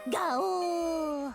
Go!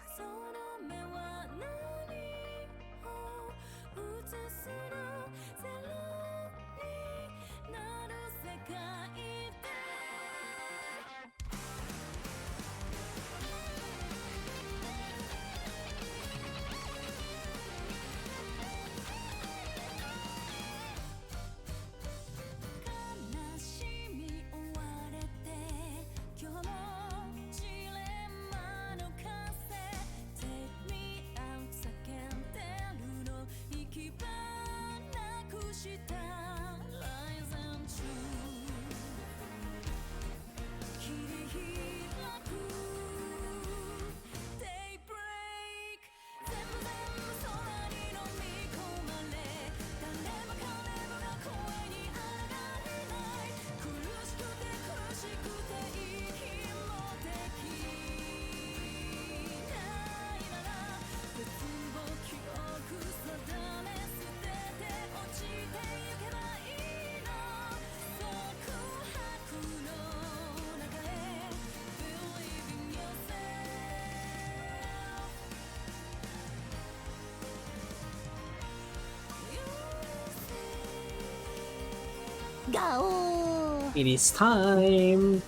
Go! It is time!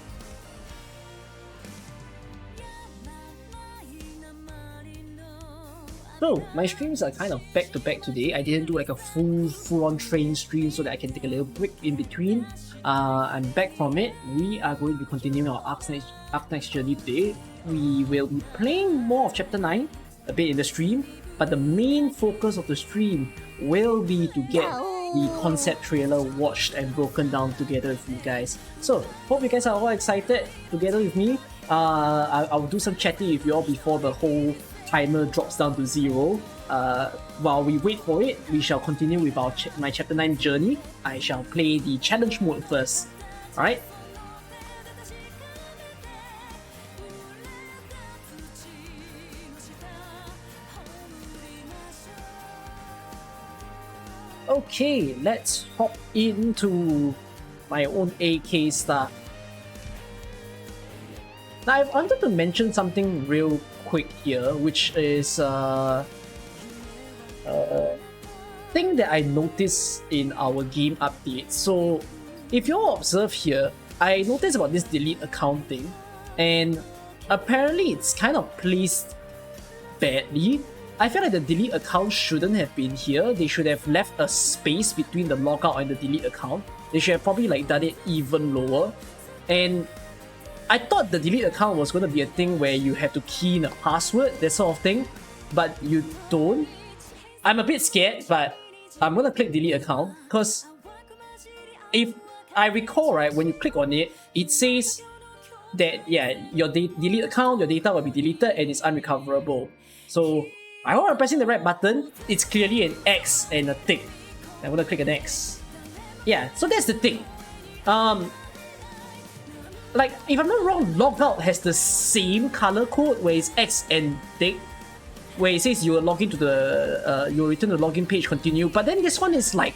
So, my streams are kind of back to back today. I didn't do like a full-on train stream so that I can take a little break in between. I'm back from it. We are going to be continuing our Arknights journey today. We will be playing more of Chapter 9 a bit in the stream, but the main focus of the stream will be to get the concept trailer watched and broken down together with you guys. So, hope you guys are all excited together with me. I'll do some chatting with you all before the whole timer drops down to 0. While we wait for it, we shall continue with our my Chapter 9 journey. I shall play the challenge mode first. Alright? Okay, let's hop into my own AK stuff. Now, I wanted to mention something real quick here, which is thing that I noticed in our game update. So, if you all observe here, I noticed about this delete account thing, and apparently it's kind of placed badly. I feel like the delete account shouldn't have been here. They should have left a space between the logout and the delete account. They should have probably like done it even lower. And I thought the delete account was going to be a thing where you have to key in a password, that sort of thing, but you don't. I'm a bit scared, but I'm going to click delete account because if I recall, right, when you click on it, it says that, yeah, your delete account, your data will be deleted and it's unrecoverable. So I hope I'm pressing the right button. It's clearly an X and a tick. I'm going to click an X. Yeah, so that's the thing. Like, if I'm not wrong, logout has the same color code where it's X and tick, where it says you will log into the, you will return to the login page, continue. But then this one is like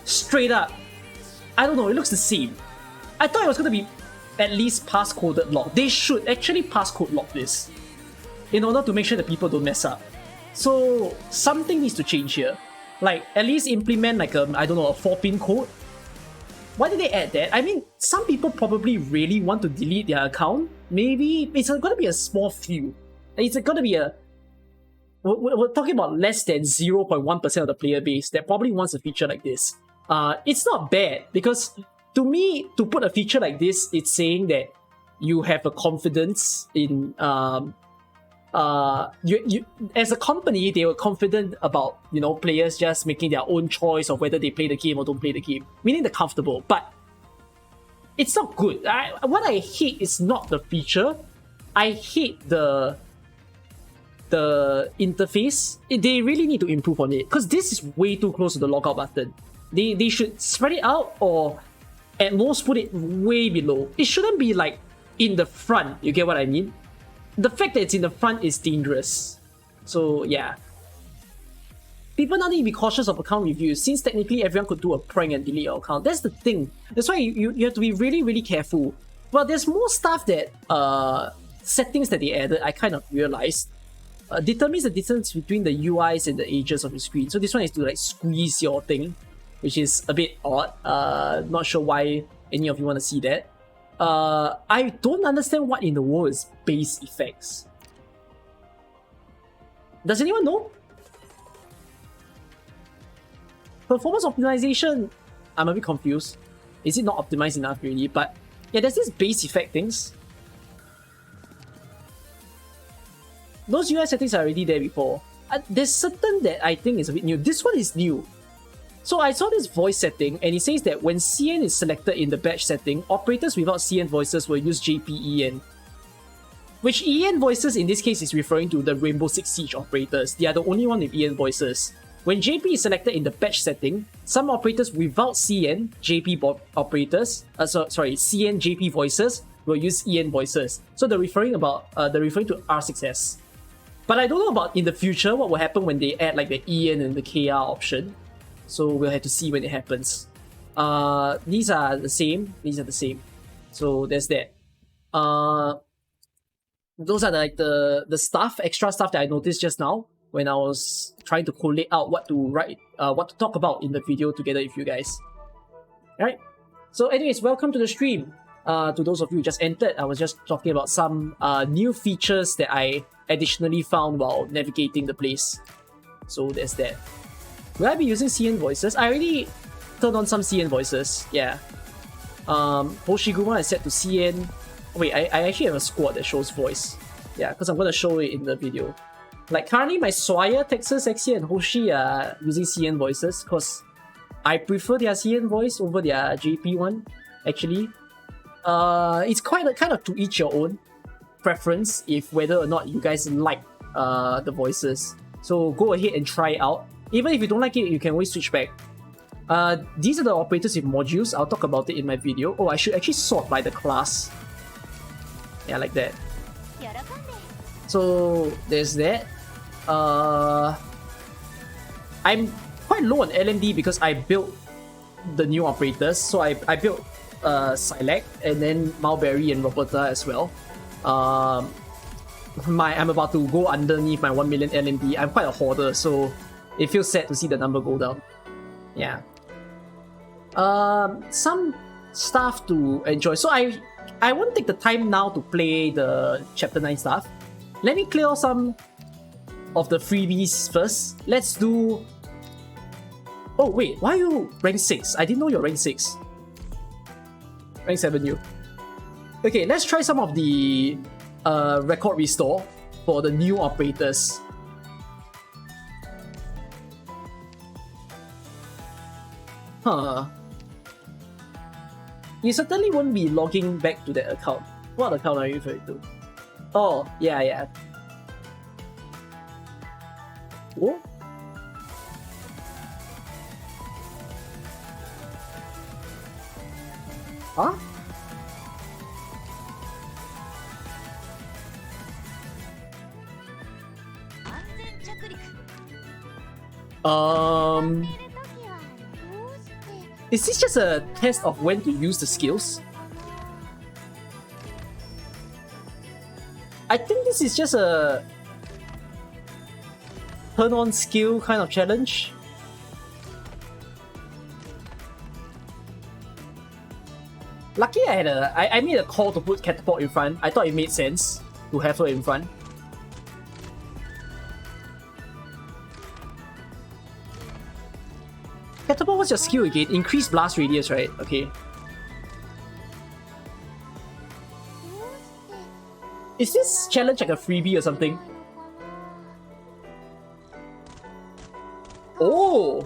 straight up. I don't know, it looks the same. I thought it was going to be at least passcoded lock. They should actually passcode lock this in order to make sure that people don't mess up. So something needs to change here. Like, at least implement like a, I don't know, a 4-pin code. Why did they add that? I mean, some people probably really want to delete their account. Maybe it's going to be a small few. It's going to be a... We're talking about less than 0.1% of the player base that probably wants a feature like this. It's not bad because to me, to put a feature like this, it's saying that you have a confidence in... as a company, they were confident about, you know, players just making their own choice of whether they play the game or don't play the game, meaning they're comfortable. But it's not good. What I hate is not the feature. I hate the interface. They really need to improve on it because this is way too close to the logout button. They should spread it out or at most put it way below. It shouldn't be like in the front. You get what I mean? The fact that it's in the front is dangerous. So yeah. people now need to be cautious of account reviews, since technically everyone could do a prank and delete your account. That's the thing. That's why you have to be really, really careful. But there's more stuff that settings that they added, I kind of realized, determines the distance between the UIs and the edges of the screen. So this one is to like squeeze your thing, which is a bit odd. Not sure why any of you want to see that. I don't understand what in the world is base effects. Does anyone know? Performance optimization, I'm a bit confused. Is it not optimized enough really? But yeah, there's this base effect things. Those UI settings are already there before. There's certain that I think is a bit new. This one is new. So I saw this voice setting and it says that when CN is selected in the batch setting, operators without CN voices will use JPEN. Which EN voices in this case is referring to the Rainbow Six Siege operators. They are the only one with EN voices. When JP is selected in the batch setting, some operators without CN JP operators, CN JP voices will use EN voices. So they're referring to R6S. But I don't know about in the future what will happen when they add like the EN and the KR option. So we'll have to see when it happens. These are the same. These are the same. So there's that. Those are like the stuff, extra stuff that I noticed just now when I was trying to collate out what to write, what to talk about in the video together with you guys. Alright. So anyways, welcome to the stream. To those of you who just entered, I was just talking about some new features that I additionally found while navigating the place. So there's that. Will I be using CN voices? I already turned on some CN voices, yeah. Hoshiguma is set to CN. Wait, I actually have a squad that shows voice. Yeah, because I'm going to show it in the video. Like currently my Swire, Texas, Exia and Hoshi are using CN voices because I prefer their CN voice over their JP one, actually. It's kind of to each your own preference if whether or not you guys like the voices. So go ahead and try it out. Even if you don't like it, you can always switch back. These are the operators with modules. I'll talk about it in my video. Oh, I should actually sort by the class. Yeah, like that. So there's that. I'm quite low on LMD because I built the new operators. So I built Silek and then Mulberry and Roberta as well. I'm about to go underneath my 1 million LMD. I'm quite a hoarder, so it feels sad to see the number go down. Yeah. Some stuff to enjoy. So I won't take the time now to play the Chapter 9 stuff. Let me clear some of the freebies first. Let's do... Oh wait, why are you rank 6? I didn't know you're rank 6. Rank 7 you. Okay, let's try some of the record restore for the new operators. Huh. You certainly won't be logging back to that account. What account are you referring to? Oh, yeah. Oh? Huh? Is this just a test of when to use the skills? I think this is just a turn on skill kind of challenge. Lucky I made a call to put Catapult in front. I thought it made sense to have her in front. Catapult, what's your skill again? Increase blast radius, right? Okay. Is this challenge like a freebie or something? Oh!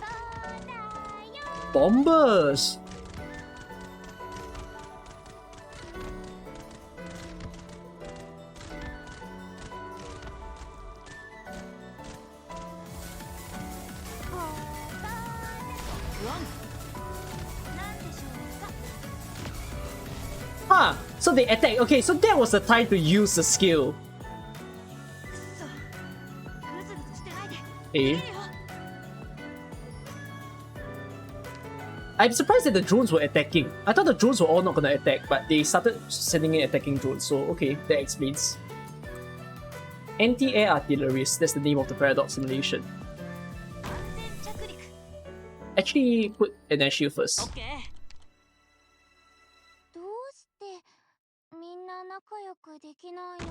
Bombers! Huh, so they attack. Okay, so that was the time to use the skill. I'm surprised that the drones were attacking. I thought the drones were all not gonna attack, but they started sending in attacking drones, so okay, that explains. Anti-air artilleries, that's the name of the paradox simulation. Actually, put an air shield first.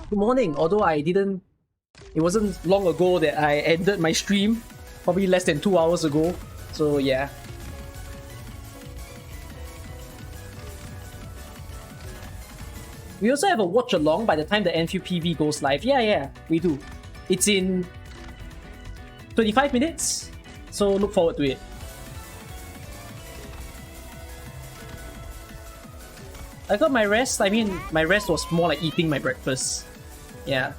Good morning, although it wasn't long ago that I ended my stream, probably less than 2 hours ago, so yeah. We also have a watch along by the time the Enfield PV goes live. Yeah, we do. It's in 25 minutes, so look forward to it. I got my rest. I mean, my rest was more like eating my breakfast. Yeah.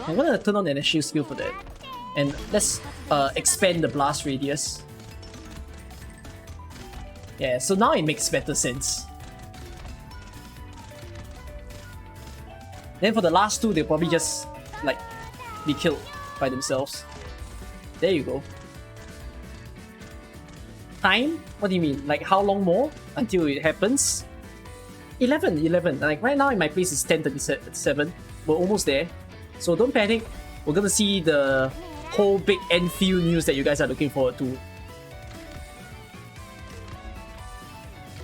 I'm gonna turn on the initial skill for that. And let's expand the blast radius. Yeah, so now it makes better sense. Then for the last two, they'll probably just like be killed by themselves. There you go. Time? What do you mean? Like how long more until it happens? 11. Like right now in my place is 10:37. We're almost there. So don't panic. We're gonna see the whole big Enfield news that you guys are looking forward to.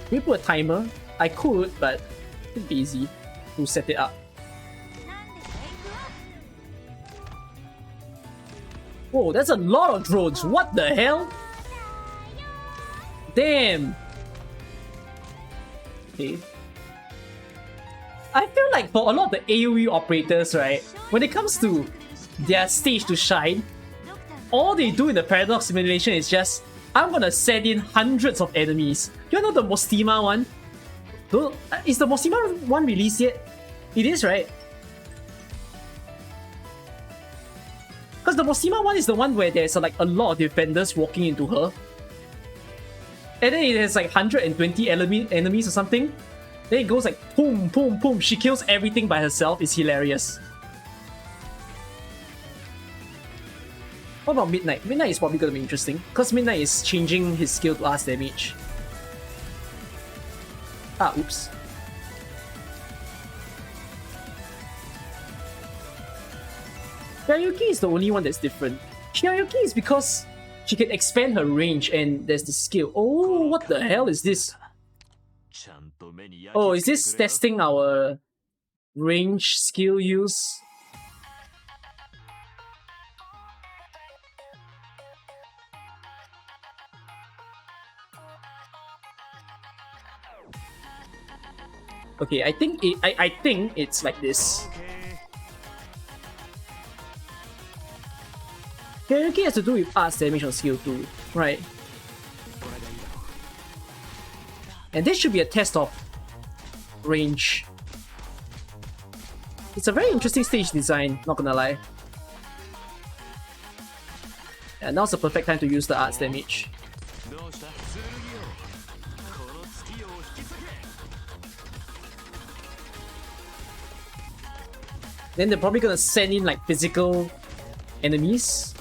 Can we put a timer? I could, but it'd be easy to set it up. Whoa, that's a lot of drones. What the hell? Damn. Okay. I feel like for a lot of the AoE operators, right, when it comes to their stage to shine, all they do in the paradox simulation is just, I'm gonna send in hundreds of enemies. You know the Mostima one? Is the Mostima one released yet? It is, right? Because the Mostima one is the one where there's like a lot of defenders walking into her. And then it has like 120 enemies or something. Then it goes like boom, boom, boom. She kills everything by herself. It's hilarious. What about Midnight? Midnight is probably gonna be interesting because Midnight is changing his skill to blast damage. Ah, oops. Shiryuki is the only one that's different. Shiryuki is because she can expand her range and there's the skill. Oh, what the hell is this? Oh, is this testing our range skill use? Okay, I think it's like this. Shiryuki has to do with arts damage on skill 2, right? And this should be a test of range. It's a very interesting stage design, not gonna lie. And now's the perfect time to use the arts damage. Then they're probably gonna send in like physical enemies.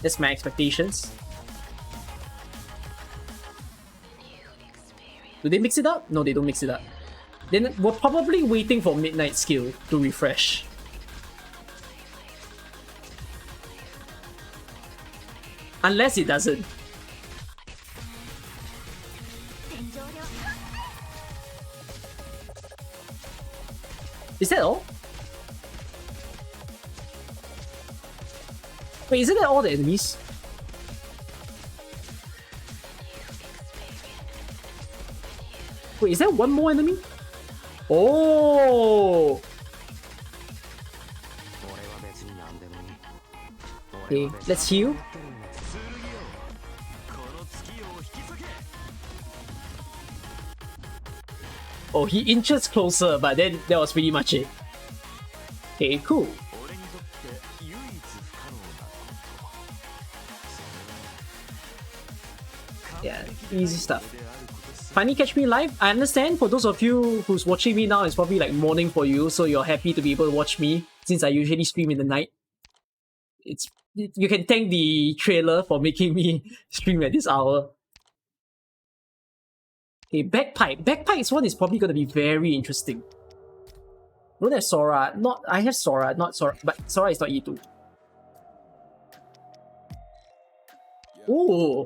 That's my expectations. Do they mix it up? No, they don't mix it up. Then we're probably waiting for Midnight skill to refresh. Unless it doesn't. Is that all? Wait, isn't that all the enemies? Wait, is there one more enemy? Oh! Okay, let's heal. Oh, he inches closer, but then that was pretty much it. Okay, cool. Yeah, easy stuff. Finally catch me live. I understand for those of you who's watching me now, it's probably like morning for you, so you're happy to be able to watch me since I usually stream in the night. You can thank the trailer for making me stream at this hour. Okay, Bagpipe. Bagpipe's one is probably gonna be very interesting. Don't have Sora. I have Sora, not Sora, but Sora is not E2. Ooh.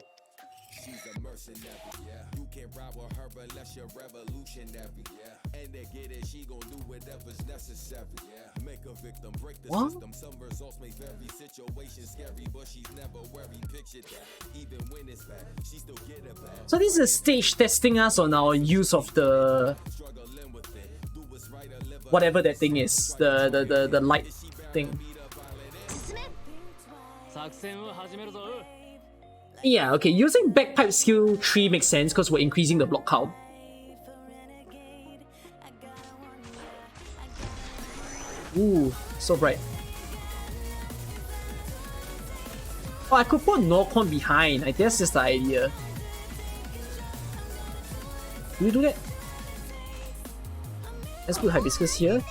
What? So this is stage testing us on our use of the whatever that thing is, the light thing. Yeah, okay, using Bagpipe skill 3 makes sense because we're increasing the block count. Ooh, so bright. Oh, I could put Norcon behind. I guess that's the idea. Do we do that? Let's put Hibiscus here.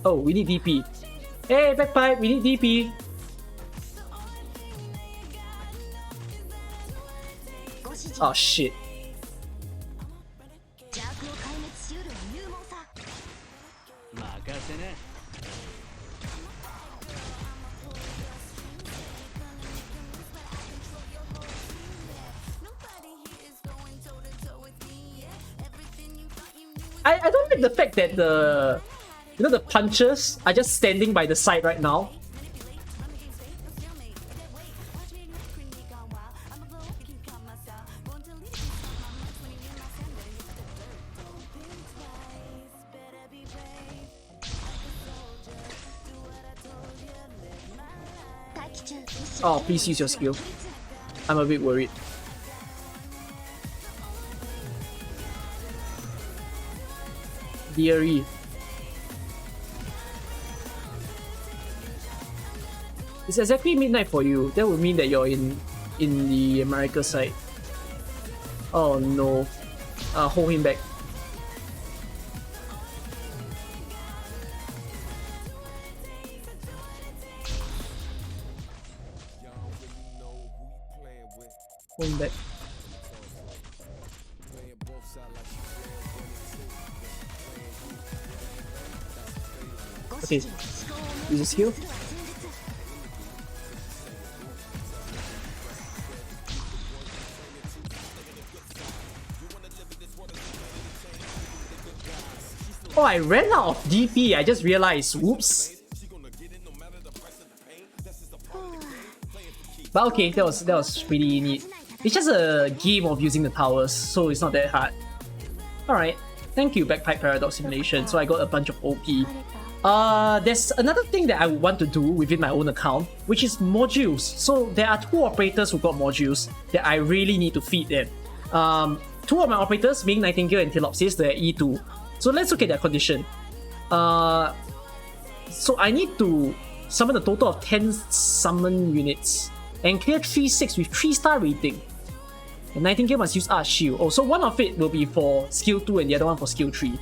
Oh, we need DP. Hey, Bagpipe, we need DP. Oh shit. I don't like the fact that the punchers are just standing by the side right now. Oh, please use your skill. I'm a bit worried. Theory. It's exactly midnight for you. That would mean that you're in the America side. Oh no. Hold him back. Hold him back. Okay, use a skill. Oh, I ran out of DP. I just realized. Whoops. But okay, that was pretty neat. It's just a game of using the towers, so it's not that hard. Alright, thank you, Bagpipe Paradox Simulation. So I got a bunch of OP. There's another thing that I would want to do within my own account, which is modules. So there are 2 operators who got modules that I really need to feed them. 2 of my operators, being Nightingale and Telopsis, they're E2. So let's look at their condition. So I need to summon a total of 10 summon units and clear 3/6 with 3-star rating. The Nightingale must use Art Shield. Oh, so one of it will be for skill 2 and the other one for skill 3.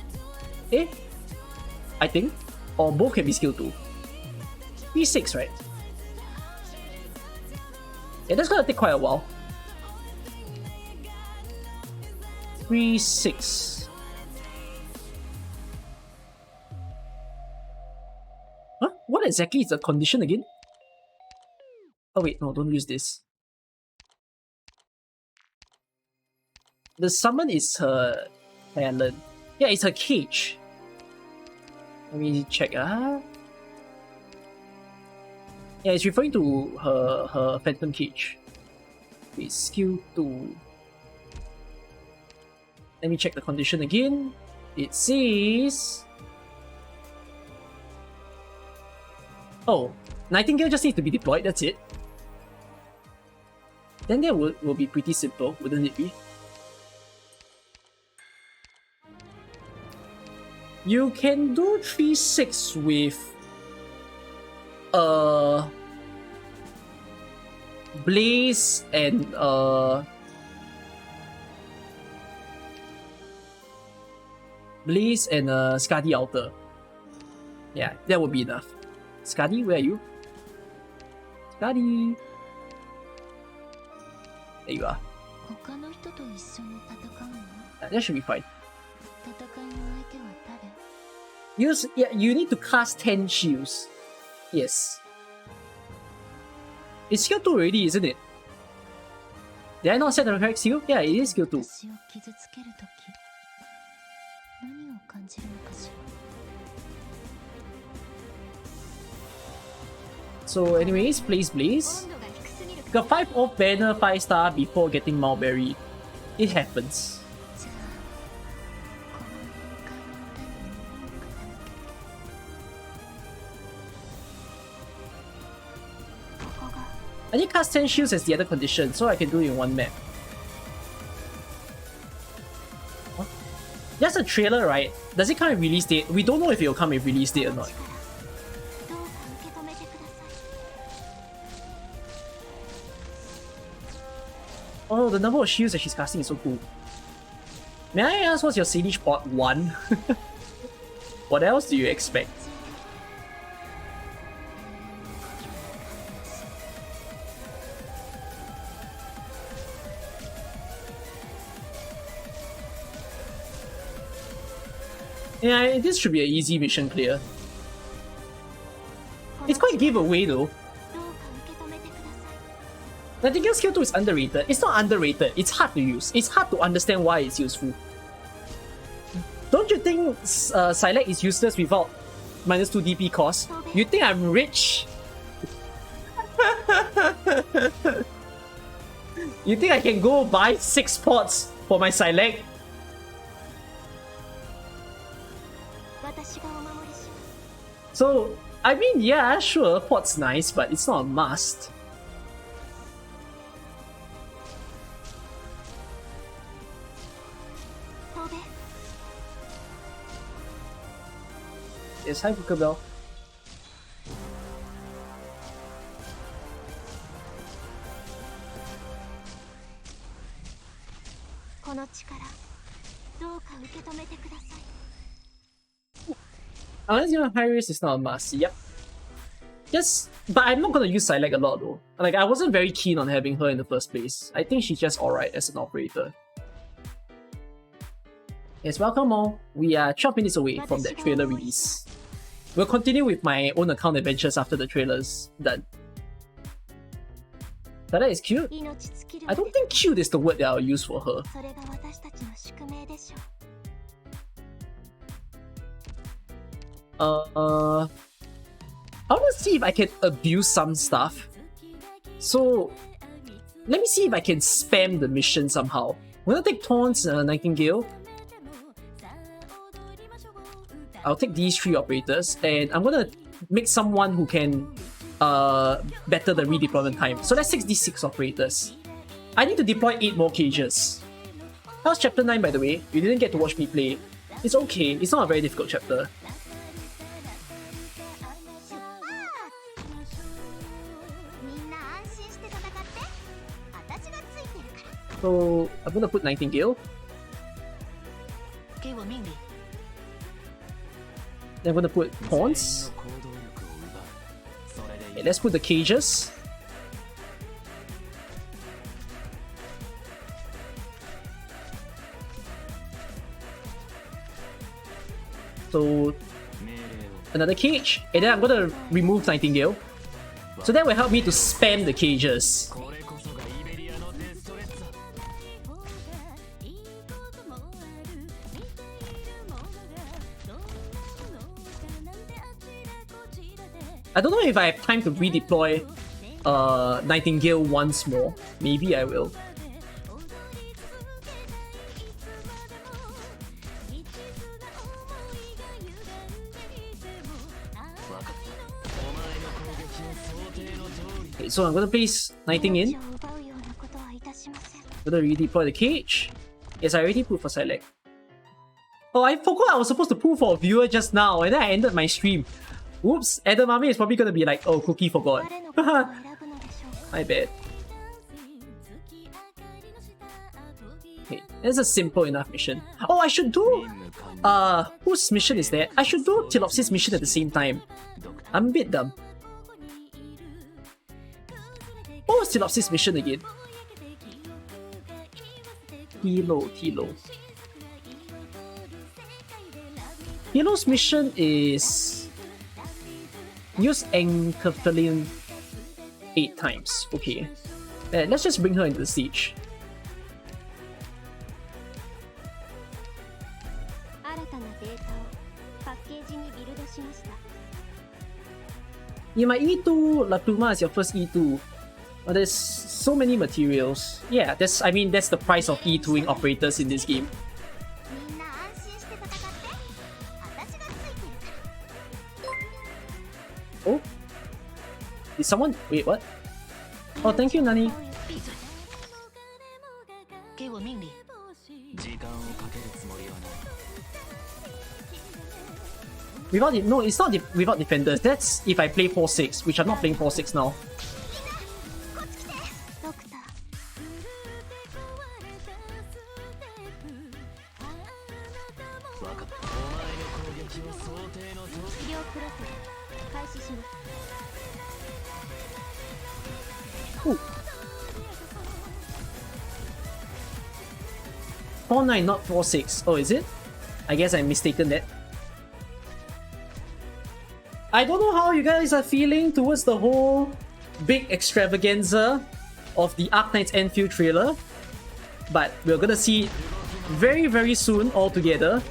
Eh? I think. Or both can be skill 2. 3/6, right? Yeah, that's gonna take quite a while. 3/6. Huh? What exactly is the condition again? Oh wait, no, don't use this. The summon is her talent. Yeah, it's her cage. Let me check. Yeah, it's referring to her Phantom Cage. Wait, skill 2. Let me check the condition again. It says... Oh, Nightingale just needs to be deployed, that's it. Then that will be pretty simple, wouldn't it be? You can do 3/6 with Blaze and Skadi Alter. Yeah, that would be enough. Skadi, where are you? Skadi. There you are. Yeah, that should be fine. You need to cast 10 shields. Yes. It's skill 2 already, isn't it? Did I not set the correct skill? Yeah, it is skill 2. So anyways, Blaze. Got 5 off banner 5 star before getting Mulberry. It happens. I need cast 10 shields as the other condition, so I can do it in one map. Huh? Just a trailer, right? Does it come with release date? We don't know if it will come with release date or not. Oh, the number of shields that she's casting is so cool. May I ask what's your Siege Pot 1? What else do you expect? Yeah, this should be an easy mission clear. It's quite giveaway though. Nightingale skill 2 is underrated. It's not underrated, it's hard to use. It's hard to understand why it's useful. Don't you think Select is useless without -2 DP cost? You think I'm rich? You think I can go buy 6 pots for my Select? So, I mean, yeah, sure, pot's nice, but it's not a must. Yes, hi, Cuckabell. Unless you're high risk, it's not a must. Yep. Yes, but I'm not gonna use Select a lot though. Like, I wasn't very keen on having her in the first place. I think she's just alright as an operator. Yes, welcome all. We are 12 minutes away from that trailer release. We'll continue with my own account adventures after the trailer's done. That is cute. I don't think cute is the word that I'll use for her. I wanna see if I can abuse some stuff. So, let me see if I can spam the mission somehow. I'm gonna take Taunts, Nightingale. I'll take these 3 operators, and I'm gonna make someone who can better the redeployment time. So that's 66 operators. I need to deploy 8 more cages. How's chapter 9 by the way? You didn't get to watch me play. It's okay, it's not a very difficult chapter. So I'm gonna put Nightingale. Then I'm gonna put Pawns. Okay, let's put the cages. So another cage, and then I'm gonna remove Nightingale. So that will help me to spam the cages. I don't know if I have time to redeploy Nightingale once more. Maybe I will. Okay, so I'm gonna place Nightingale in. Gonna redeploy the cage. Yes, I already put for Select. Oh, I forgot I was supposed to pull for a viewer just now, and then I ended my stream. Oops, Edamame is probably gonna be like, oh, Cookie forgot. My bad. Okay, it's a simple enough mission. Oh, I should do... whose mission is that? I should do Tilopsis' mission at the same time. I'm a bit dumb. What was Tilopsis' mission again? Tilo. Tilo's mission is... use Enfield 8 times. Okay. Let's just bring her into the siege. Yeah, my E2 La Pluma is your first E2. Oh, there's so many materials. Yeah, that's the price of E2ing operators in this game. Oh? Did someone... Wait, what? Oh, thank you, Nani. Without it, no, it's not without defenders. That's if I play 4-6, which I'm not playing 4-6 now. Ooh. 4-9, not 4-6. Oh, is it? I guess I'm mistaken that. I don't know how you guys are feeling towards the whole big extravaganza of the Arknights Enfield trailer, but we're gonna see it very, very soon all together,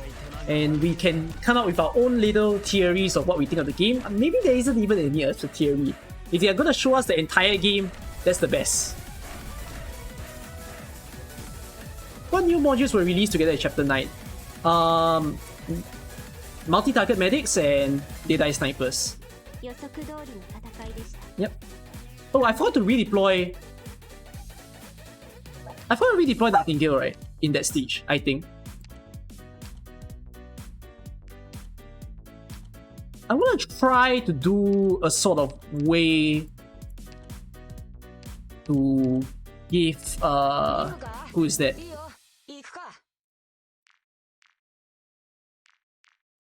and we can come up with our own little theories of what we think of the game. Maybe there isn't even any other theory. If they are gonna show us the entire game, that's the best. What new modules were released together in Chapter 9? Multi-target medics and Deadeye snipers. Yep. Oh, I forgot to redeploy... Nightingale, right? In that stage, I think. I'm gonna try to do a sort of way to give... who is that?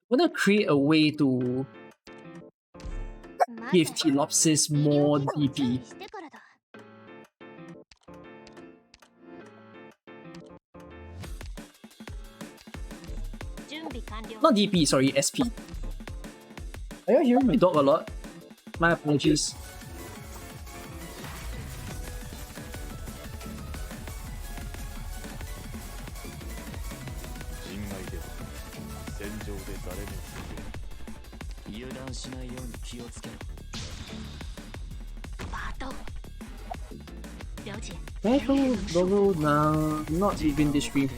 I'm gonna create a way to give Tilopsis more DP. Not DP, sorry, SP. Are you hearing my dog a lot? My apologies. Careful, nah, not even this stream.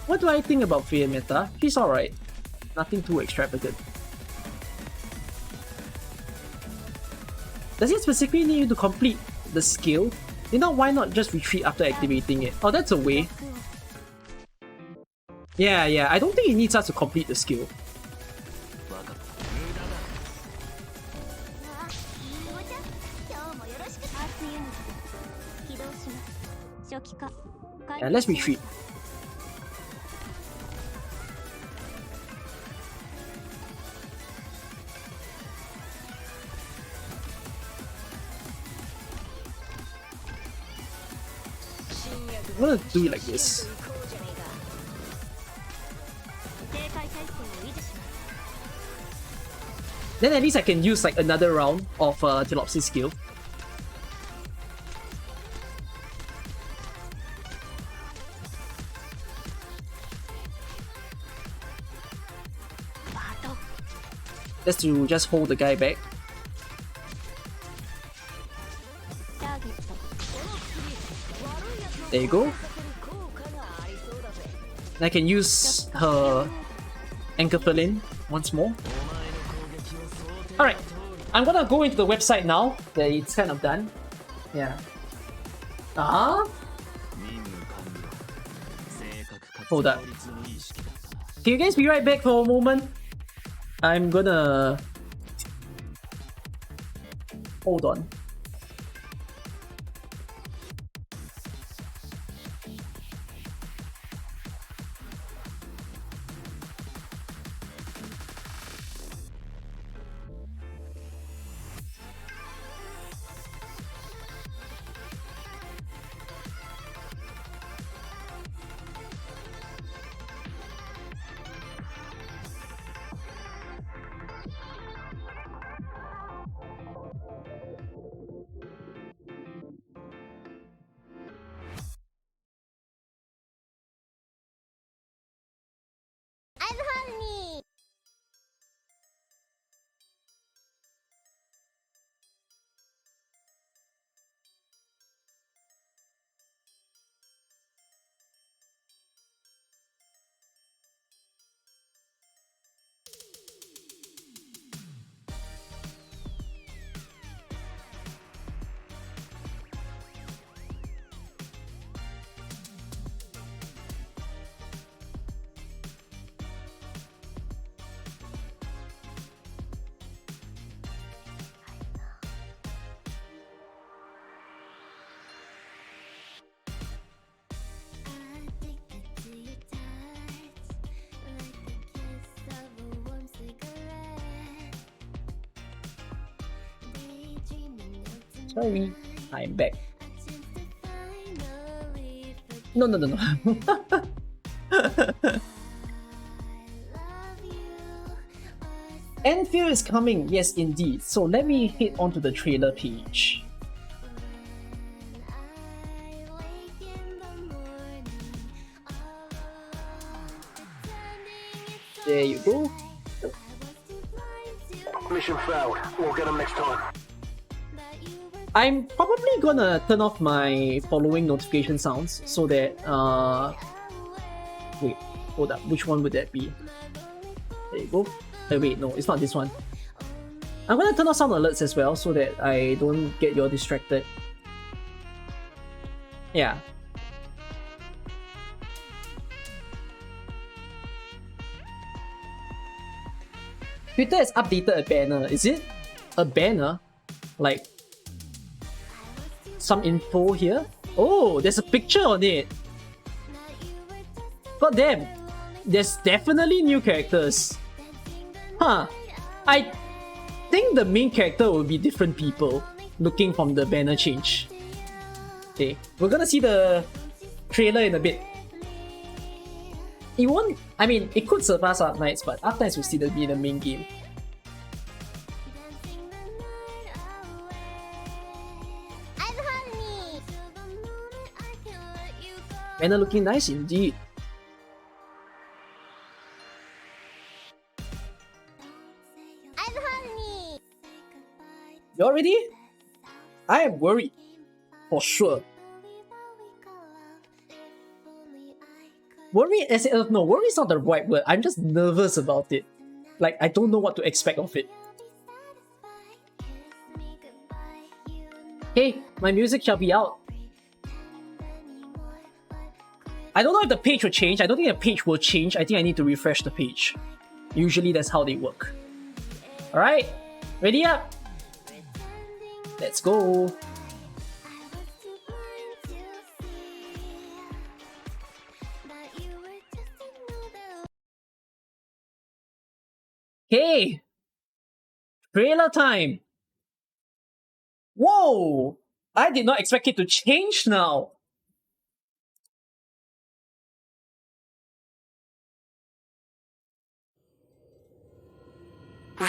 What do I think about Freya Meta? She's alright. Nothing too extravagant. Does it specifically need you to complete the skill? You know, why not just retreat after activating it? Oh, that's a way. Yeah, I don't think it needs us to complete the skill. Yeah, let's retreat. I'm gonna do it like this. Then at least I can use like another round of Tilopsis skill. Just to just hold the guy back. There you go. And I can use her Anchor Fill-In once more. Alright, I'm gonna go into the website now that it's kind of done. Yeah. Hold up. Can you guys be right back for a moment? I'm gonna Hold on. I'm hungry. Sorry, I'm back. No. Enfield is coming, yes indeed. So let me head onto the trailer page. There you go. Mission failed. We'll get them next time. I'm probably gonna turn off my following notification sounds so that wait, hold up, which one would that be? There you go. Wait, no, it's not this one. I'm gonna turn off sound alerts as well so that I don't get you all distracted. Yeah. Twitter has updated a banner. Is it a banner? Like some info here? Oh, there's a picture on it. God damn, there's definitely new characters. Huh. I think the main character will be different people looking from the banner change. Okay, we're gonna see the trailer in a bit. It won't, I mean, it could surpass Arknights, but Arknights will still be the main game. I'm hungry. Banner looking nice indeed. I'm hungry. You ready? I am worried. For sure. Worry, no, worry is not the right word. I'm just nervous about it. Like, I don't know what to expect of it. Hey, my music shall be out. I don't know if the page will change. I don't think the page will change. I think I need to refresh the page. Usually that's how they work. Alright, ready up? Let's go. Hey! Trailer time! Whoa! I did not expect it to change now!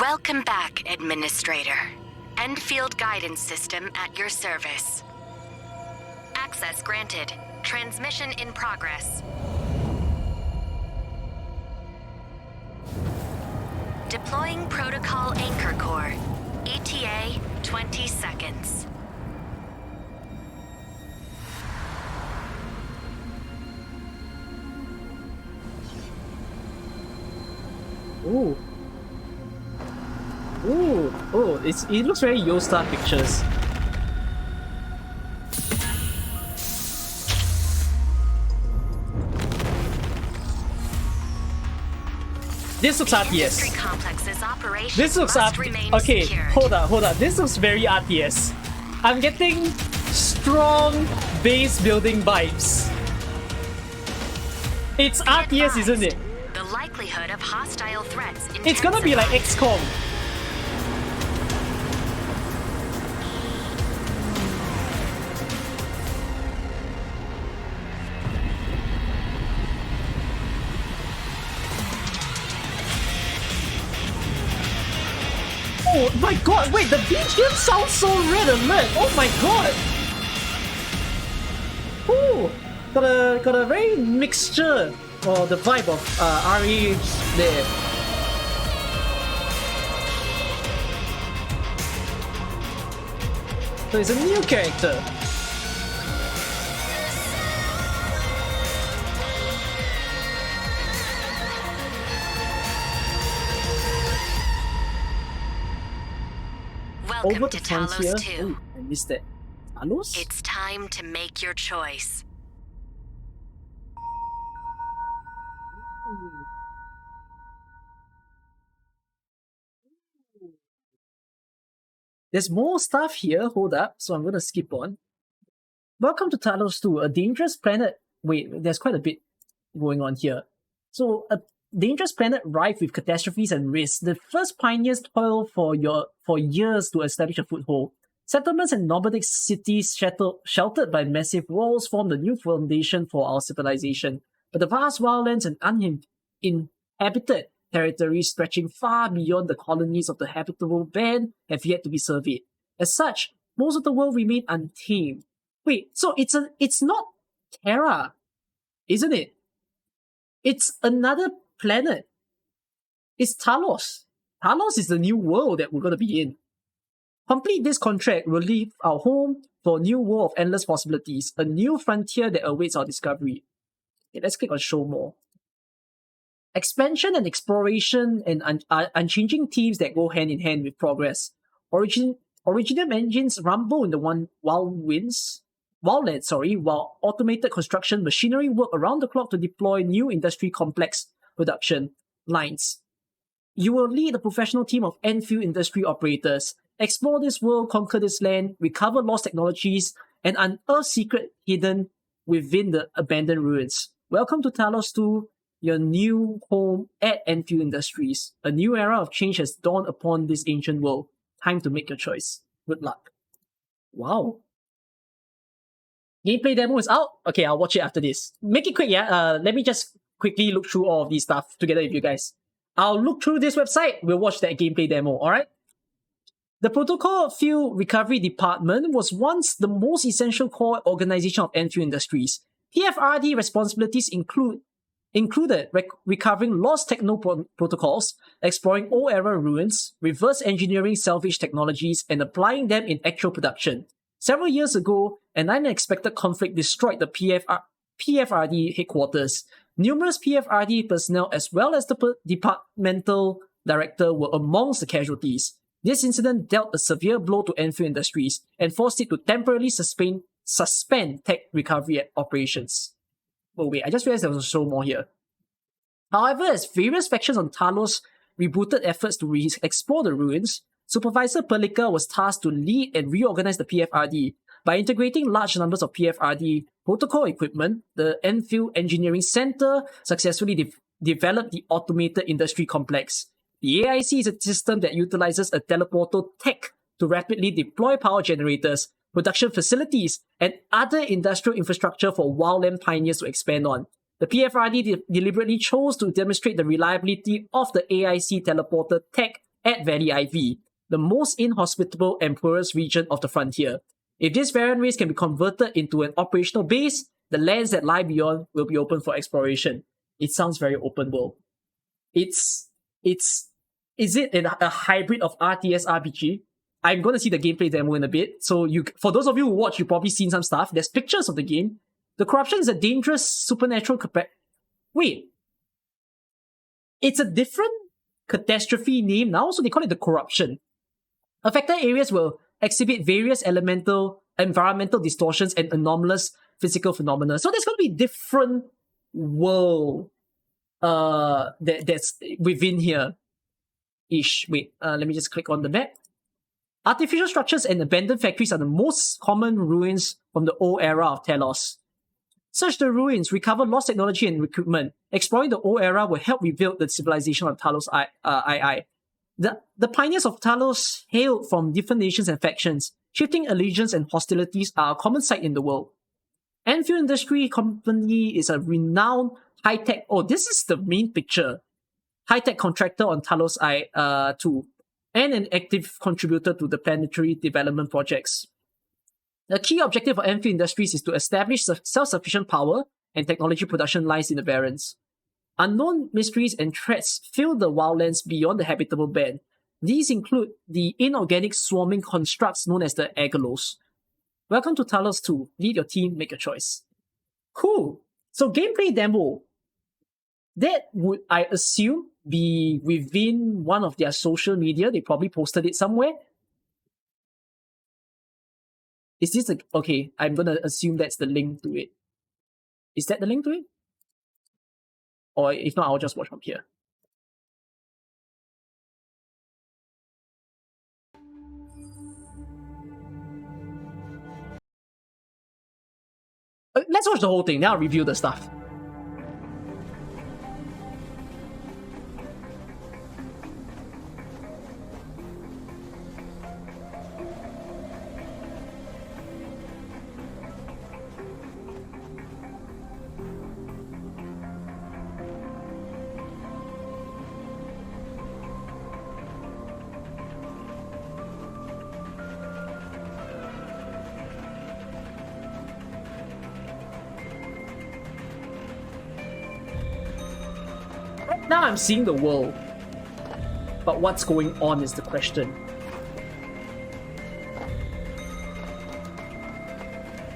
Welcome back, Administrator. Enfield guidance system at your service. Access granted. Transmission in progress. Deploying Protocol Anchor Core. ETA 20 seconds. Ooh. Ooh. Oh, it looks very Yo-Star Pictures. This looks The industry RTS. complex's operations This looks must remain okay, secured. hold on. This looks very RTS. I'm getting strong base building vibes. It's Be RTS, isn't it? advised, the likelihood of hostile threats It's gonna be like intensifies. XCOM. Oh my god, wait, the BGM sounds so red alert. Oh my god. Ooh, got a very mixture or the vibe of RE there. So it's a new character. Welcome Over to to Frontier. Talos 2. Oh, I missed that. Talos? It's time to make your choice. There's more stuff here. Hold up. So I'm gonna skip on. Welcome to Talos 2, a dangerous planet. Wait, there's quite a bit going on here. So, a dangerous planet rife with catastrophes and risks. The first pioneers toil for years to establish a foothold. Settlements and nomadic cities sheltered by massive walls form the new foundation for our civilization. But the vast wildlands and uninhabited territories stretching far beyond the colonies of the habitable band have yet to be surveyed. As such, most of the world remain untamed. Wait, so it's not Terra, isn't it? It's another planet. It's Talos. Talos is the new world that we're gonna be in. Complete this contract will leave our home for a new world of endless possibilities, a new frontier that awaits our discovery. Okay, let's click on show more. Expansion and exploration and unchanging themes that go hand in hand with progress. Original engines rumble in the wildlands, while automated construction machinery work around the clock to deploy new industry complex production lines. You will lead a professional team of Enfield industry operators, explore this world, conquer this land, recover lost technologies, and unearth secrets hidden within the abandoned ruins. Welcome to Talos 2, your new home at Enfield Industries. A new era of change has dawned upon this ancient world. Time to make your choice. Good luck. Wow. Gameplay demo is out. Okay, I'll watch it after this. Make it quick, yeah? Let me just quickly look through all of these stuff together with you guys. I'll look through this website. We'll watch that gameplay demo, alright? The Protocol Field Recovery Department was once the most essential core organization of Enfield Industries. PFRD responsibilities included recovering lost protocols, exploring old-era ruins, reverse engineering salvage technologies, and applying them in actual production. Several years ago, an unexpected conflict destroyed the PFRD headquarters. Numerous PFRD personnel as well as the departmental director were amongst the casualties. This incident dealt a severe blow to Enfield Industries and forced it to temporarily suspend tech recovery operations. Oh wait, I just realized there was a show more here. However, as various factions on Talos rebooted efforts to explore the ruins, Supervisor Pelika was tasked to lead and reorganize the PFRD. By integrating large numbers of PFRD protocol equipment, the Enfield Engineering Center successfully developed the Automated Industry Complex. The AIC is a system that utilizes a teleportal tech to rapidly deploy power generators, production facilities, and other industrial infrastructure for wildland pioneers to expand on. The PFRD deliberately chose to demonstrate the reliability of the AIC teleporter tech at Valley IV, the most inhospitable and poorest region of the frontier. If this variant race can be converted into an operational base, the lands that lie beyond will be open for exploration. It sounds very open world. Is it a hybrid of RTS RPG? I'm going to see the gameplay demo in a bit. So for those of you who watch, you've probably seen some stuff. There's pictures of the game. The corruption is a dangerous supernatural Wait. It's a different catastrophe name now, so they call it the corruption. Affected areas will exhibit various environmental distortions and anomalous physical phenomena. So there's going to be different world that's within here. Wait, let me just click on the map. Artificial structures and abandoned factories are the most common ruins from the old era of Talos. Search the ruins, recover lost technology and recruitment. Exploring the old era will help rebuild the civilization of Talos II. The pioneers of Talos hailed from different nations and factions. Shifting allegiance and hostilities are a common sight in the world. Enfield Industry Company is a renowned high-tech... Oh, this is the main picture. High-tech contractor on Talos II, and an active contributor to the planetary development projects. The key objective of Enfield Industries is to establish self-sufficient power and technology production lines in the Barrens. Unknown mysteries and threats fill the wildlands beyond the habitable band. These include the inorganic swarming constructs known as the Agalos. Welcome to Talos 2. Lead your team, make a choice. Cool. So gameplay demo. That would, I assume, be within one of their social media. They probably posted it somewhere. Is this okay, I'm gonna assume that's the link to it. Is that the link to it? Or if not, I'll just watch from here. Let's watch the whole thing, then I'll review the stuff. Now I'm seeing the world. But what's going on is the question.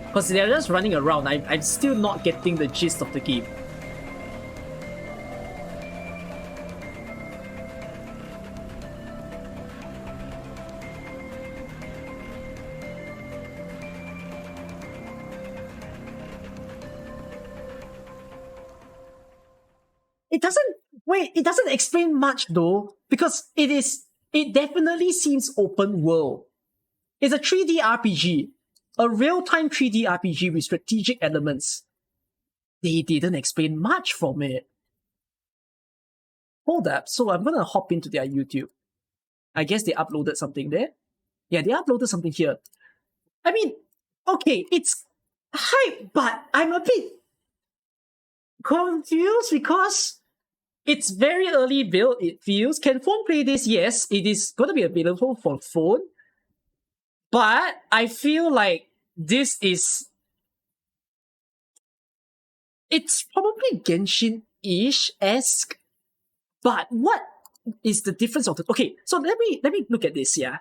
Because they're just running around. I'm still not getting the gist of the game. It doesn't explain much though, because it definitely seems open world. It's a 3D RPG, a real-time 3D RPG with strategic elements. They didn't explain much from it. Hold up, so I'm gonna hop into their YouTube. I guess they uploaded something there. Yeah, they uploaded something here. I mean, okay, it's hype, but I'm a bit confused because it's very early build, it feels. Can phone play this? Yes, it is going to be available for phone. But I feel like this is... It's probably Genshin-ish-esque. But what is the difference of the... Okay, so let me look at this, yeah.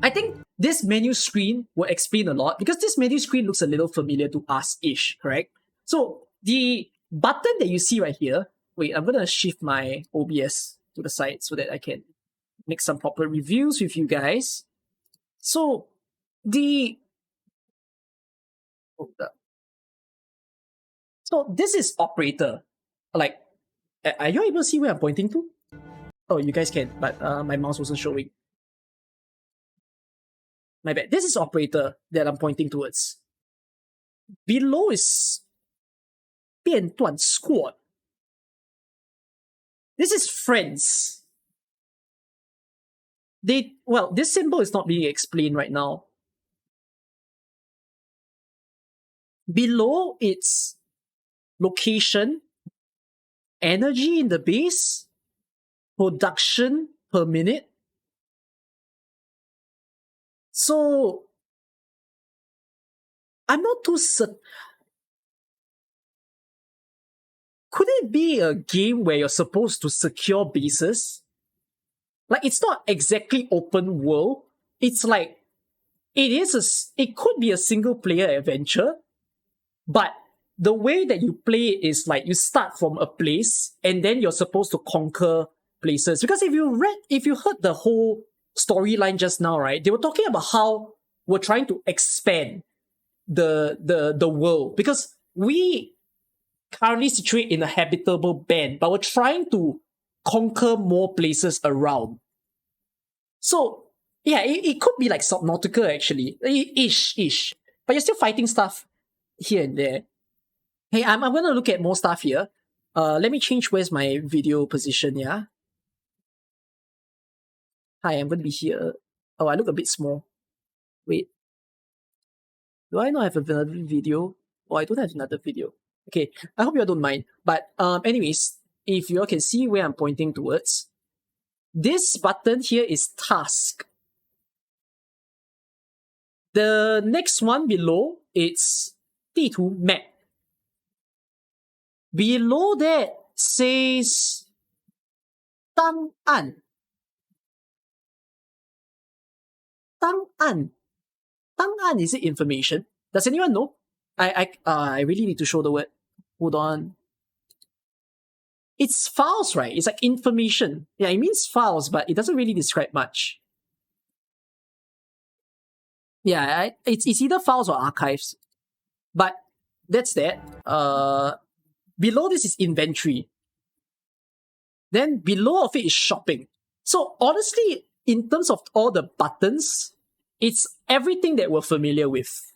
I think this menu screen will explain a lot because this menu screen looks a little familiar to us-ish, correct? So the button that you see right here, wait, I'm gonna shift my OBS to the side so that I can make some proper reviews with you guys. So so this is operator. Like, are you able to see where I'm pointing to? Oh, you guys can, but my mouse wasn't showing. My bad. This is operator that I'm pointing towards. Below is 变断 squad. This is friends. This symbol is not being explained right now. Below, it's location, energy in the base, production per minute. So, I'm not too certain. Could it be a game where you're supposed to secure bases? Like, it's not exactly open world. It's like, it could be a single player adventure, but the way that you play it is like you start from a place and then you're supposed to conquer places. Because if you heard the whole storyline just now, right, they were talking about how we're trying to expand the world. Because we currently situated in a habitable band, but we're trying to conquer more places around. So yeah, it could be like Subnautica actually, ish, but you're still fighting stuff here and there. Hey, I'm gonna look at more stuff here. Let me change where's my video position. Yeah. Hi, I'm gonna be here. Oh, I look a bit small. Wait, do I not have another video? Oh, I don't have another video. Okay, I hope you all don't mind. But anyways, if you all can see where I'm pointing towards, this button here is task. The next one below, it's 地图 map. Below that says 档案. 档案. 档案 is it information? Does anyone know? I really need to show the word. Hold on. It's files, right? It's like information. Yeah, it means files, but it doesn't really describe much. Yeah, it's either files or archives. But that's that. Below this is inventory. Then below of it is shopping. So honestly, in terms of all the buttons, it's everything that we're familiar with.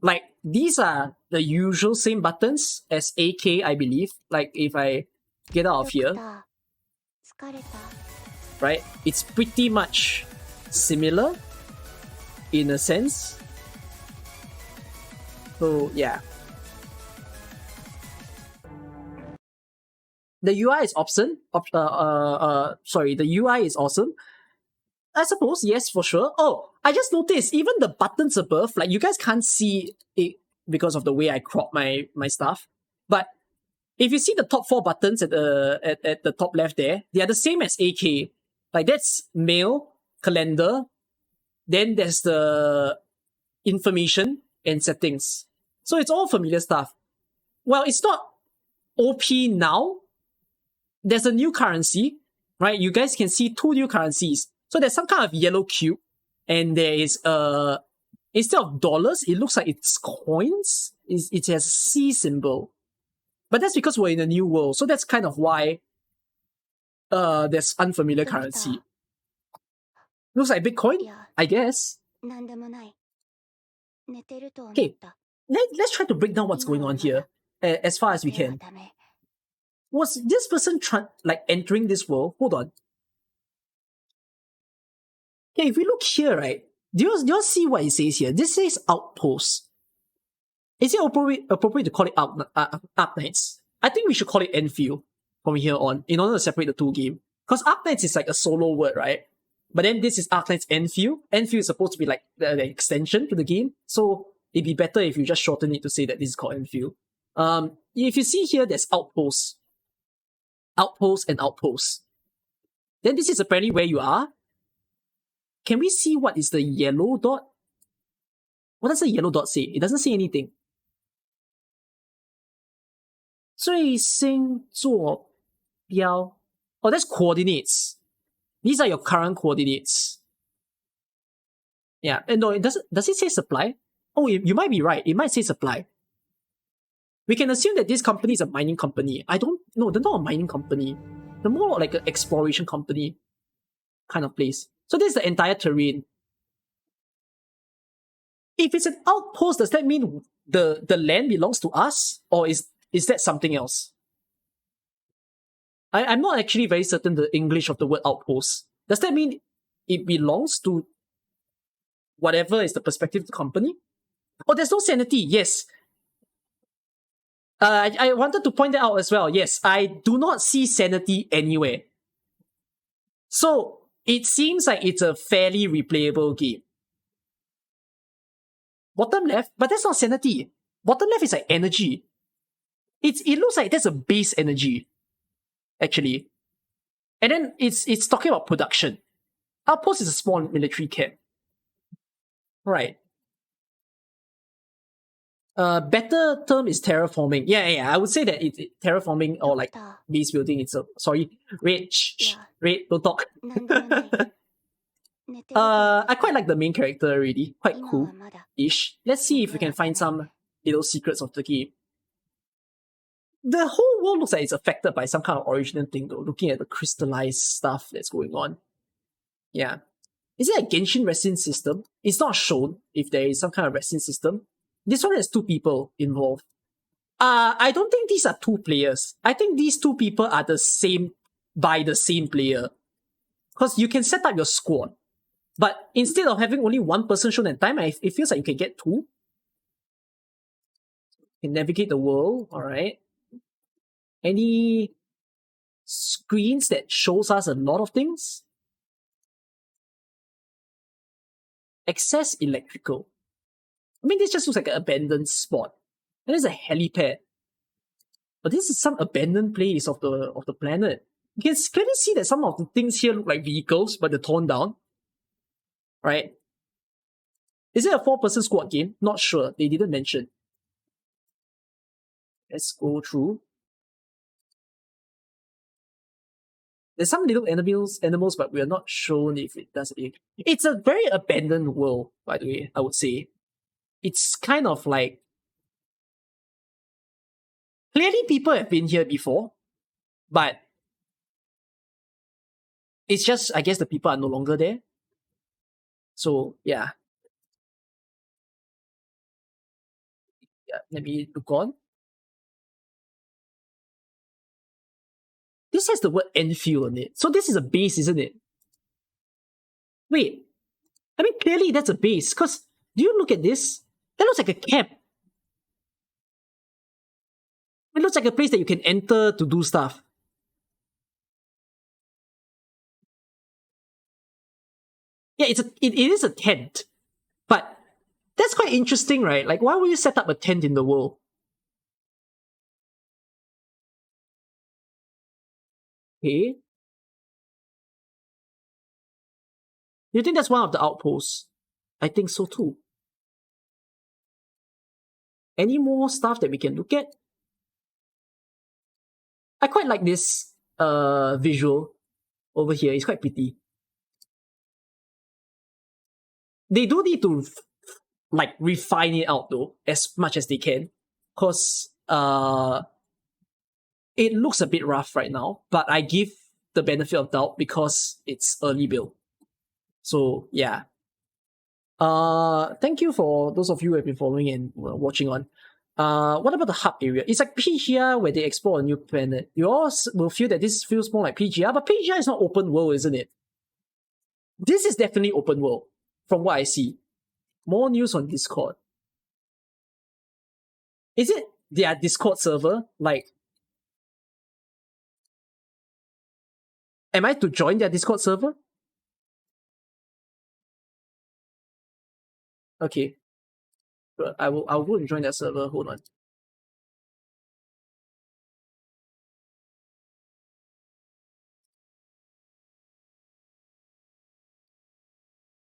Like, these are the usual same buttons as AK, I believe. Like, if I get out of here, 疲れた right? It's pretty much similar in a sense. So, yeah. The UI is awesome. The UI is awesome. I suppose, yes, for sure. Oh, I just noticed even the buttons above, like you guys can't see it because of the way I crop my stuff. But if you see the top 4 buttons at the top left there, they are the same as AK. Like that's mail, calendar, then there's the information and settings. So it's all familiar stuff. Well, it's not OP now. There's a new currency, right? You guys can see 2 new currencies. So there's some kind of yellow cube, and there is instead of dollars, it looks like it's coins. It has a C symbol. But that's because we're in a new world. So that's kind of why there's unfamiliar currency. Looks like Bitcoin, I guess. なんでもない寝てると思っ Okay, た let's try to break down what's going on here as far as we では can. ダメ Was this person like entering this world? Hold on. Okay, if we look here, right, do you see what it says here? This says outpost. Is it appropriate to call it Arknights? I think we should call it Enfield from here on in order to separate the 2 games. Because Arknights is like a solo word, right? But then this is Arknights Enfield. Enfield is supposed to be like the extension to the game. So it'd be better if you just shorten it to say that this is called Enfield. If you see here, there's outposts. Outposts and outposts. Then this is apparently where you are. Can we see what is the yellow dot? What does the yellow dot say? It doesn't say anything. 最新坐标. Oh, that's coordinates. These are your current coordinates. Yeah, and no, does it say supply? Oh, you might be right. It might say supply. We can assume that this company is a mining company. I don't know. They're not a mining company. They're more like an exploration company kind of place. So this is the entire terrain. If it's an outpost, does that mean the land belongs to us? Or is that something else? I'm not actually very certain the English of the word outpost. Does that mean it belongs to whatever is the perspective of the company? Oh, there's no sanity. Yes. I wanted to point that out as well. Yes, I do not see sanity anywhere. So it seems like it's a fairly replayable game. Bottom left, but that's not sanity. Bottom left is like energy. It looks like that's a base energy, actually. And then it's talking about production. Outpost is a small military camp. Right. Better term is terraforming. Yeah. I would say that terraforming or like base building. It's a Red, don't talk. なんでもない寝てると I quite like the main character already. Quite 今は cool まだ ish. Let's see if we can find some little secrets of the game. the whole world looks like it's affected by some kind of original thing though, looking at the crystallized stuff that's going on. Yeah. Is it a Genshin resin system? It's not shown if there is some kind of resin system. This one has 2 people involved. I don't think these are 2 players. I think these 2 people are the same by the same player. Because you can set up your squad. But instead of having only 1 person shown at a time, it feels like you can get 2. You can navigate the world, alright. Any screens that shows us a lot of things? Access electrical. I mean, this just looks like an abandoned spot. And there's a helipad. But this is some abandoned place of the planet. You can clearly see that some of the things here look like vehicles, but they're torn down. Right? Is it a 4-person squad game? Not sure. They didn't mention. Let's go through. There's some little animals, but we are not shown if it does it. It's a very abandoned world, by the way, I would say. It's kind of like... Clearly people have been here before, but it's just, I guess the people are no longer there. So, yeah. Yeah, let me look on. This has the word Enfield on it. So this is a base, isn't it? Wait. I mean, clearly that's a base, because do you look at this? That looks like a camp. It looks like a place that you can enter to do stuff. Yeah, it is a tent. But that's quite interesting, right? Like, why would you set up a tent in the world? Okay. You think that's one of the outposts? I think so too. Any more stuff that we can look at? I quite like this visual over here. It's quite pretty. They do need to like refine it out though, as much as they can. Because it looks a bit rough right now, but I give the benefit of doubt because it's early build. So yeah. Thank you for those of you who have been following and watching on. What about the hub area? It's like PGR where they explore a new planet. You all will feel that this feels more like PGR, but PGR is not open world, isn't it? This is definitely open world, from what I see. More news on Discord. Is it their Discord server? Like, am I to join their Discord server? Okay. I'll go and join their server. Hold on.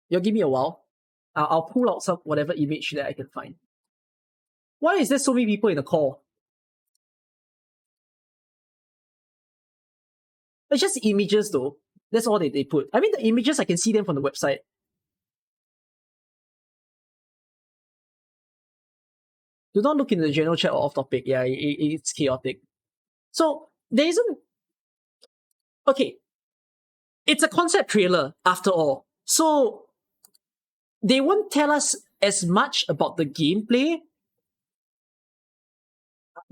You'll give me a while. I'll pull out some whatever image that I can find. Why is there so many people in the call? It's just images though. That's all they put. I mean, the images, I can see them from the website. Do not look in the general chat or off topic. Yeah, it's chaotic. So, there isn't... Okay. It's a concept trailer, after all. So, they won't tell us as much about the gameplay.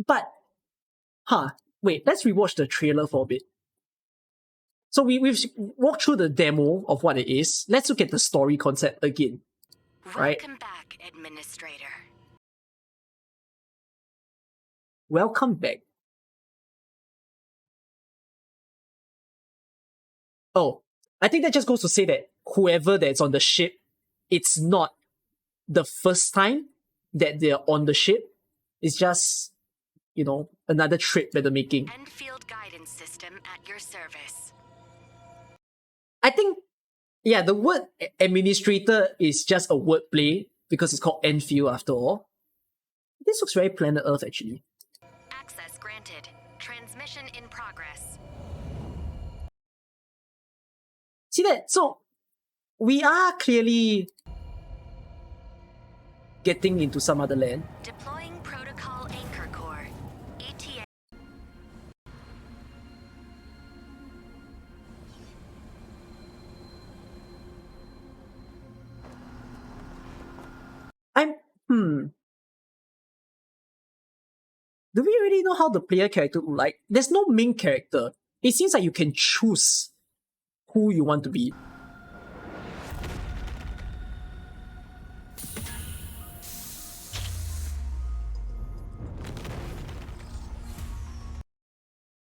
But, wait, let's rewatch the trailer for a bit. So we've walked through the demo of what it is. Let's look at the story concept again. Right? Welcome back, Administrator. Welcome back. Oh, I think that just goes to say that whoever that's on the ship, it's not the first time that they're on the ship. It's just, you know, another trip that they're making. Enfield guidance system at your service. I think, yeah, the word administrator is just a wordplay because it's called Enfield after all. This looks very Planet Earth actually. Access granted. Transmission in progress. See that? So, we are clearly getting into some other land. Deploying protocol anchor core. ETA. I'm do we really know how the player character look like? There's no main character. It seems like you can choose who you want to be.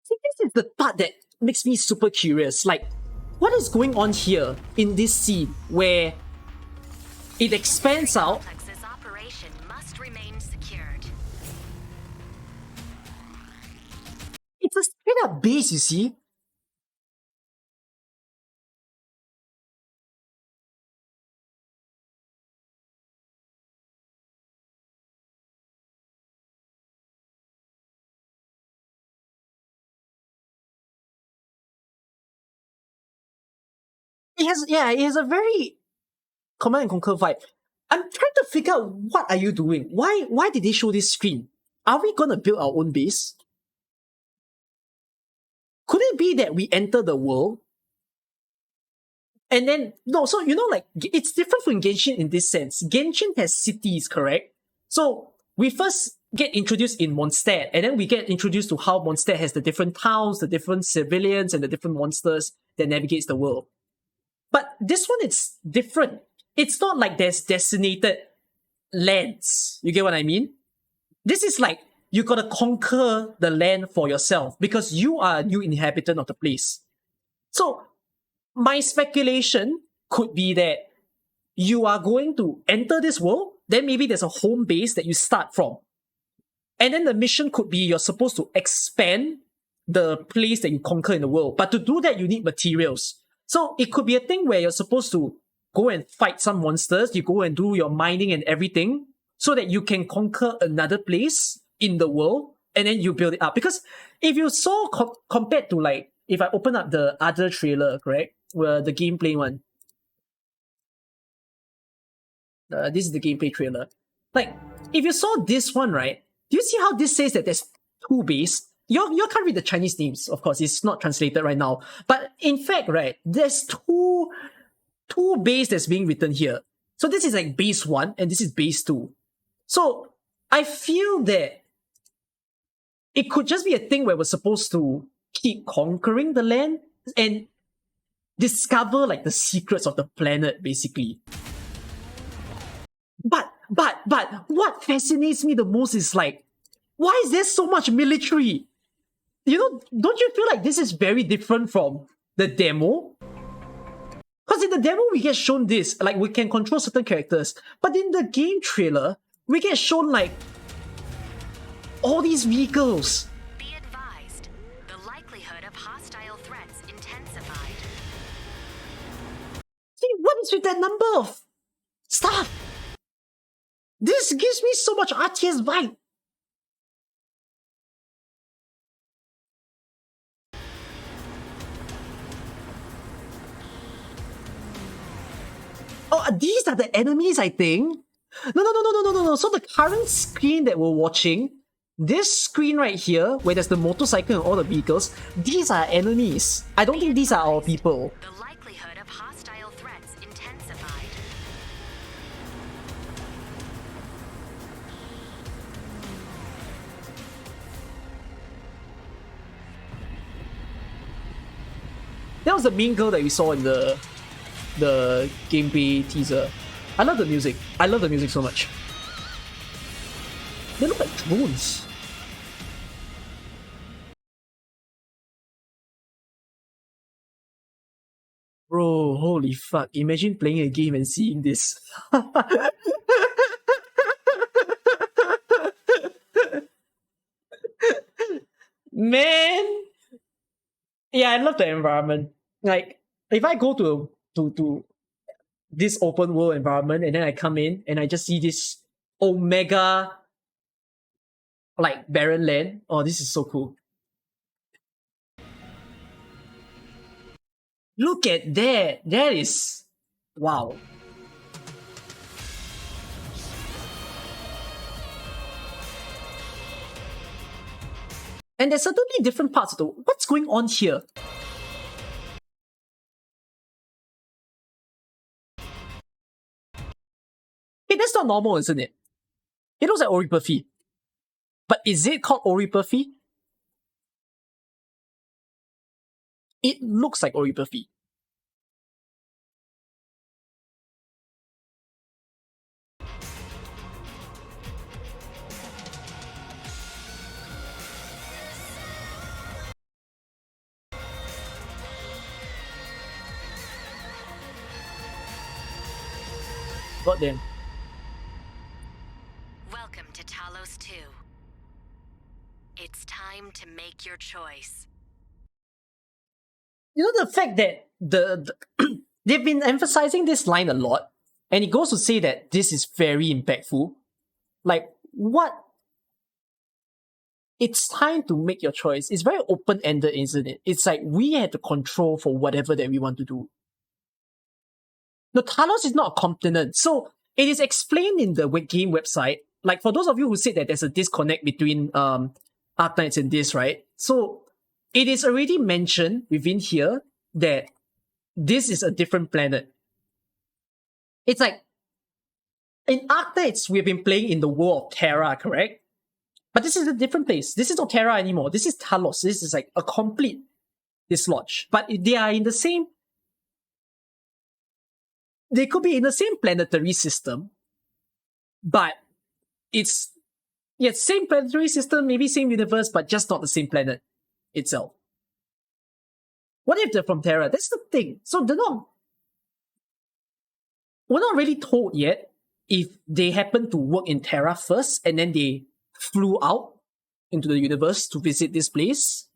See, this is the part that makes me super curious. Like, what is going on here in this scene where it expands out? Complex's operation must remain secured. It's a straight up base, you see. It has a very Command and Conquer vibe. I'm trying to figure out, what are you doing? Why did they show this screen? Are we gonna build our own base? Could it be that we enter the world and then no? So like, it's different from Genshin in this sense. Genshin has cities, correct? So we first get introduced in Mondstadt, and then we get introduced to how Mondstadt has the different towns, the different civilians, and the different monsters that navigates the world. But this one, it's different. It's not like there's designated lands. You get what I mean? This is like, you gotta conquer the land for yourself because you are a new inhabitant of the place. So my speculation could be that you are going to enter this world, then maybe there's a home base that you start from. And then the mission could be you're supposed to expand the place that you conquer in the world. But to do that, you need materials. So it could be a thing where you're supposed to go and fight some monsters, you go and do your mining and everything, so that you can conquer another place in the world, and then you build it up. Because if you saw, compared to, like, if I open up the other trailer, correct? Where the gameplay one. This is the gameplay trailer. Like, if you saw this one, right? Do you see how this says that there's two bases? You can't read the Chinese names, of course, it's not translated right now. But in fact, right, there's two base that's being written here. So this is like base 1 and this is base 2. So I feel that it could just be a thing where we're supposed to keep conquering the land and discover like the secrets of the planet, basically. But what fascinates me the most is, like, why is there so much military? Don't you feel like this is very different from the demo? Because in the demo, we get shown this, like, we can control certain characters. But in the game trailer, we get shown, like, all these vehicles. Be advised, the likelihood of hostile threats intensified. See, what is with that number of stuff? This gives me so much RTS vibe. Oh, these are the enemies, I think. No. So the current screen that we're watching, this screen right here, where there's the motorcycle and all the vehicles, these are enemies. I don't think these are our people. The likelihood of hostile threats intensified. That was the main girl that we saw in the gameplay teaser. I love the music. I love the music so much. They look like drones. Bro, holy fuck. Imagine playing a game and seeing this. Man! Yeah, I love the environment. Like, if I go to this open world environment and then I come in and I just see this omega, like, barren land, oh, this is so cool. Look at that. That is, wow. And there's certainly different parts of the, what's going on here? Hey, that's not normal, isn't it? It looks like oripathy. But is it called oripathy? It looks like oripathy. God damn. Welcome to Talos 2. It's time to make your choice. You know, the fact that they've been emphasizing this line a lot, and it goes to say that this is very impactful. Like, what? It's time to make your choice. It's very open-ended, isn't it? It's like we had the control for whatever that we want to do. No, Talos is not a continent. So it is explained in the game website. Like, for those of you who said that there's a disconnect between Arknights and this, right? So it is already mentioned within here that this is a different planet. It's like, in Arknights, we've been playing in the world of Terra, correct? But this is a different place. This is not Terra anymore. This is Talos. This is like a complete dislodge. But they are in the same... They could be in the same planetary system, but it's... Yeah, same planetary system, maybe same universe, but just not the same planet itself. What if they're from Terra? That's the thing. So they're not... We're not really told yet if they happen to work in Terra first and then they flew out into the universe to visit this place.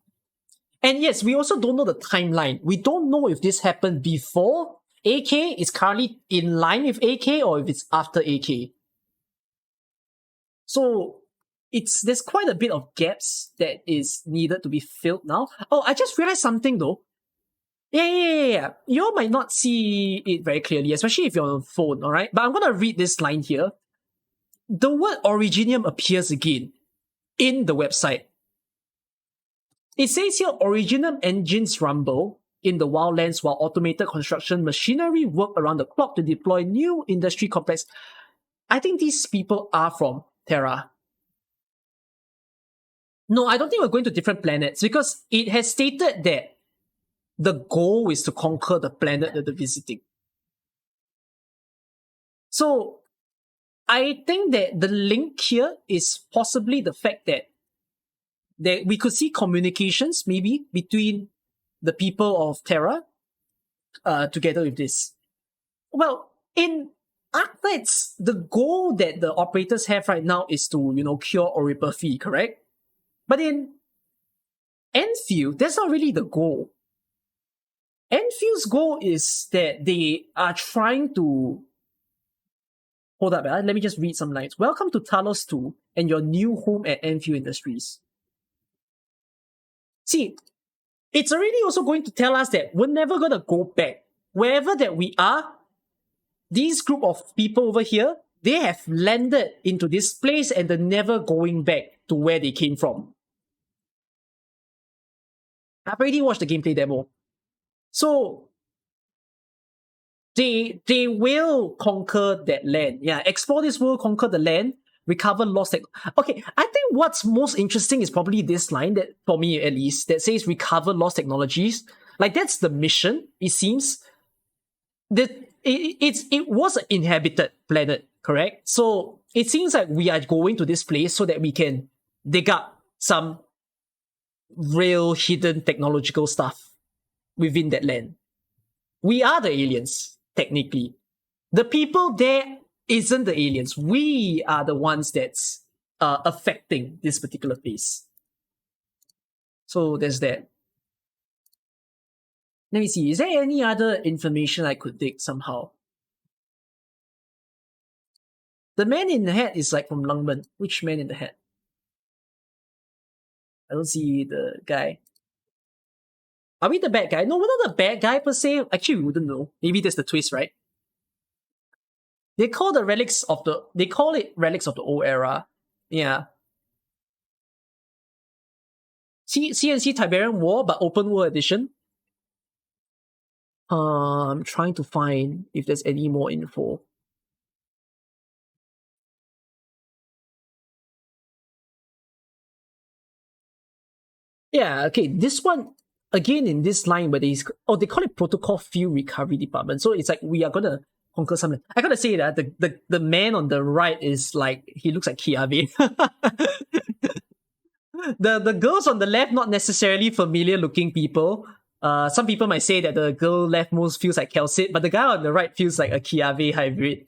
And yes, we also don't know the timeline. We don't know if this happened before AK is currently in line with AK or if it's after AK. So there's quite a bit of gaps that is needed to be filled now. Oh, I just realized something though. Yeah. You all might not see it very clearly, especially if you're on a phone, alright? But I'm gonna read this line here. The word Originium appears again in the website. It says here, Originium engines rumble in the wildlands while automated construction machinery work around the clock to deploy new industry complex. I think these people are from Terra. No, I don't think we're going to different planets because it has stated that the goal is to conquer the planet that they're visiting. So I think that the link here is possibly the fact that we could see communications maybe between the people of Terra together with this. Well, in Arknights, the goal that the operators have right now is to, cure oripathy, correct? But in Enfield, that's not really the goal. Enfield's goal is that they are trying to... Hold up, let me just read some lines. Welcome to Talos 2 and your new home at Enfield Industries. See, it's already also going to tell us that we're never going to go back. Wherever that we are, these group of people over here, they have landed into this place and they're never going back to where they came from. I've already watched the gameplay demo. So, they will conquer that land. Yeah, explore this world, conquer the land, recover lost tech. Okay, I think what's most interesting is probably this line, that for me at least, that says recover lost technologies. Like, that's the mission, it seems. It was an inhabited planet, correct? So it seems like we are going to this place so that we can dig up some real hidden technological stuff within that land. We are the aliens, technically. The people there isn't the aliens. We are the ones that's affecting this particular place. So there's that. Let me see. Is there any other information I could dig somehow? The man in the hat is like from Lungman. Which man in the hat? I don't see the guy. Are we the bad guy? No, we're not the bad guy per se. Actually, we wouldn't know. Maybe that's the twist, right? They call it relics of the old era. Yeah. CNC Tiberian War, but open world edition. I'm trying to find if there's any more info. Yeah, okay, this one, again in this line where they call it Protocol Field Recovery Department. So it's like we are gonna conquer something. I gotta say that the man on the right is like, he looks like Kiabe. The girls on the left, not necessarily familiar looking people. Some people might say that the girl leftmost feels like Kelsit, but the guy on the right feels like a Kiabe hybrid.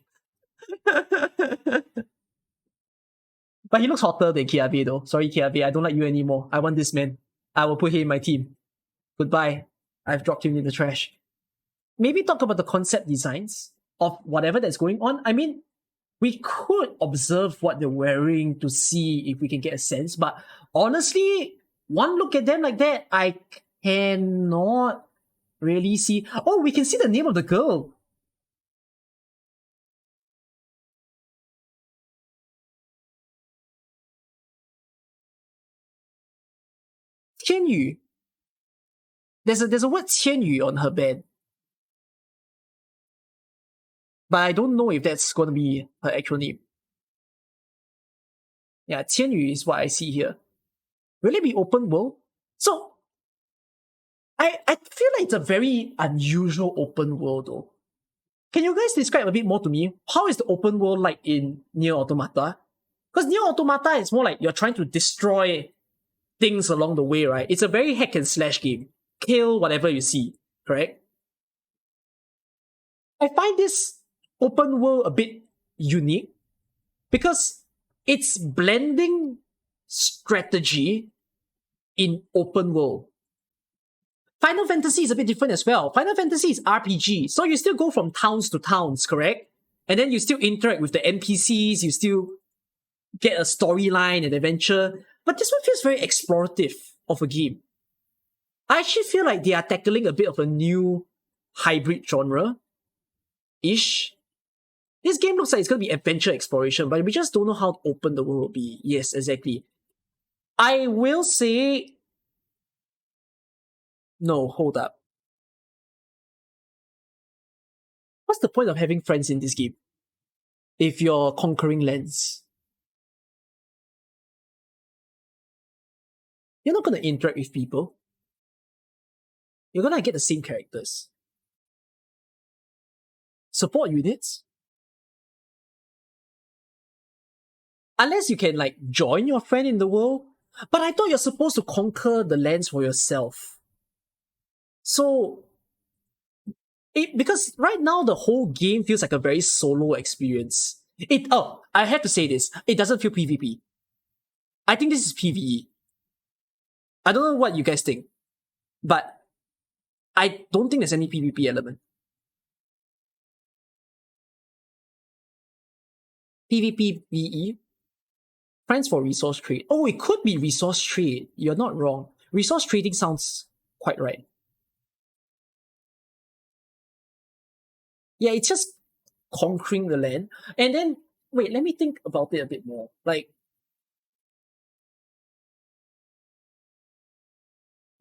But he looks hotter than Kiabe though. Sorry, Kiabe, I don't like you anymore. I want this man. I will put him in my team. Goodbye. I've dropped him in the trash. Maybe talk about the concept designs of whatever that's going on. I mean, we could observe what they're wearing to see if we can get a sense, but honestly, one look at them like that, I cannot really see. Oh, we can see the name of the girl. Qianyu. There's a word Qianyu on her band. But I don't know if that's going to be her actual name. Yeah, Qianyu is what I see here. Will it be open world? So, I feel like it's a very unusual open world though. Can you guys describe a bit more to me? How is the open world like in Nier Automata? Because Nier Automata is more like you're trying to destroy things along the way, right? It's a very hack and slash game. Kill whatever you see, correct? I find this open world a bit unique because it's blending strategy in open world. Final Fantasy is a bit different as well. Final Fantasy is RPG, so you still go from towns to towns, correct? And then you still interact with the NPCs, you still get a storyline and adventure. But this one feels very explorative of a game. I actually feel like they are tackling a bit of a new hybrid genre-ish. This game looks like it's going to be adventure exploration, but we just don't know how open the world will be. Yes, exactly. I will say... No, hold up. What's the point of having friends in this game if you're conquering lands? You're not going to interact with people. You're going to get the same characters. Support units? Unless you can, like, join your friend in the world. But I thought you're supposed to conquer the lands for yourself. So, because right now the whole game feels like a very solo experience. I have to say this. It doesn't feel PvP. I think this is PvE. I don't know what you guys think, but I don't think there's any PvP element. PvP VE? Friends for resource trade. Oh, it could be resource trade. You're not wrong. Resource trading sounds quite right. Yeah, it's just conquering the land. And then, wait, let me think about it a bit more. Like,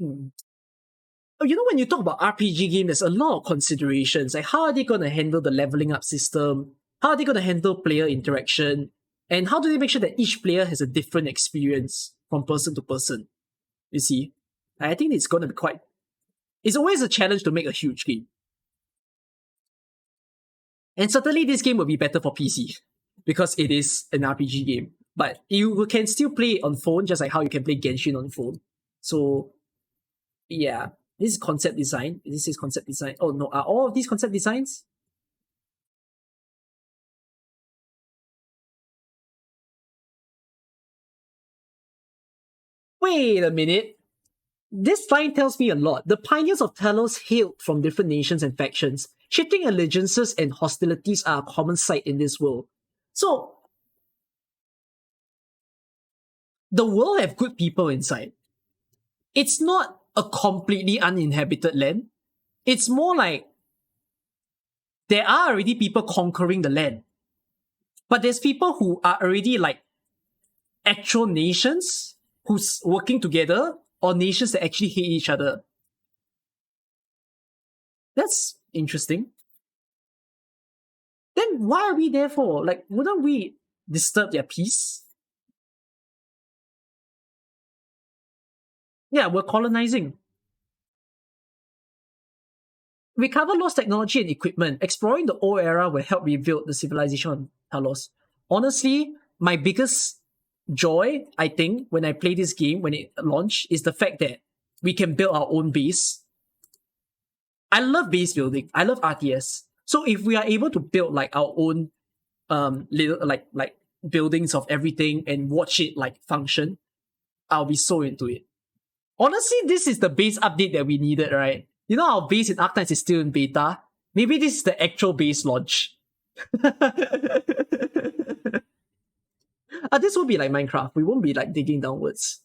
Oh, you know, when you talk about RPG game, there's a lot of considerations. Like, how are they going to handle the leveling up system? How are they going to handle player interaction? And how do they make sure that each player has a different experience from person to person? You see? I think it's going to be quite... It's always a challenge to make a huge game. And certainly this game will be better for PC because it is an RPG game. But you can still play it on phone, just like how you can play Genshin on phone. So, yeah. This is concept design. This is concept design. Oh no, are all of these concept designs? Wait a minute. This line tells me a lot. The pioneers of Talos hailed from different nations and factions. Shifting allegiances and hostilities are a common sight in this world. So, the world have good people inside. It's not a completely uninhabited land. It's more like there are already people conquering the land. But there's people who are already like actual nations who's working together or nations that actually hate each other. That's interesting. Then why are we there for? Like, wouldn't we disturb their peace? Yeah, we're colonizing. Recover lost technology and equipment. Exploring the old era will help rebuild the civilization on Talos. Honestly, my biggest joy, I think, when I play this game, when it launched, is the fact that we can build our own base. I love base building. I love RTS. So if we are able to build like our own little like buildings of everything and watch it like function, I'll be so into it. Honestly, this is the base update that we needed, right? You know, our base in Arknights is still in beta. Maybe this is the actual base launch. This will be like Minecraft. We won't be like digging downwards.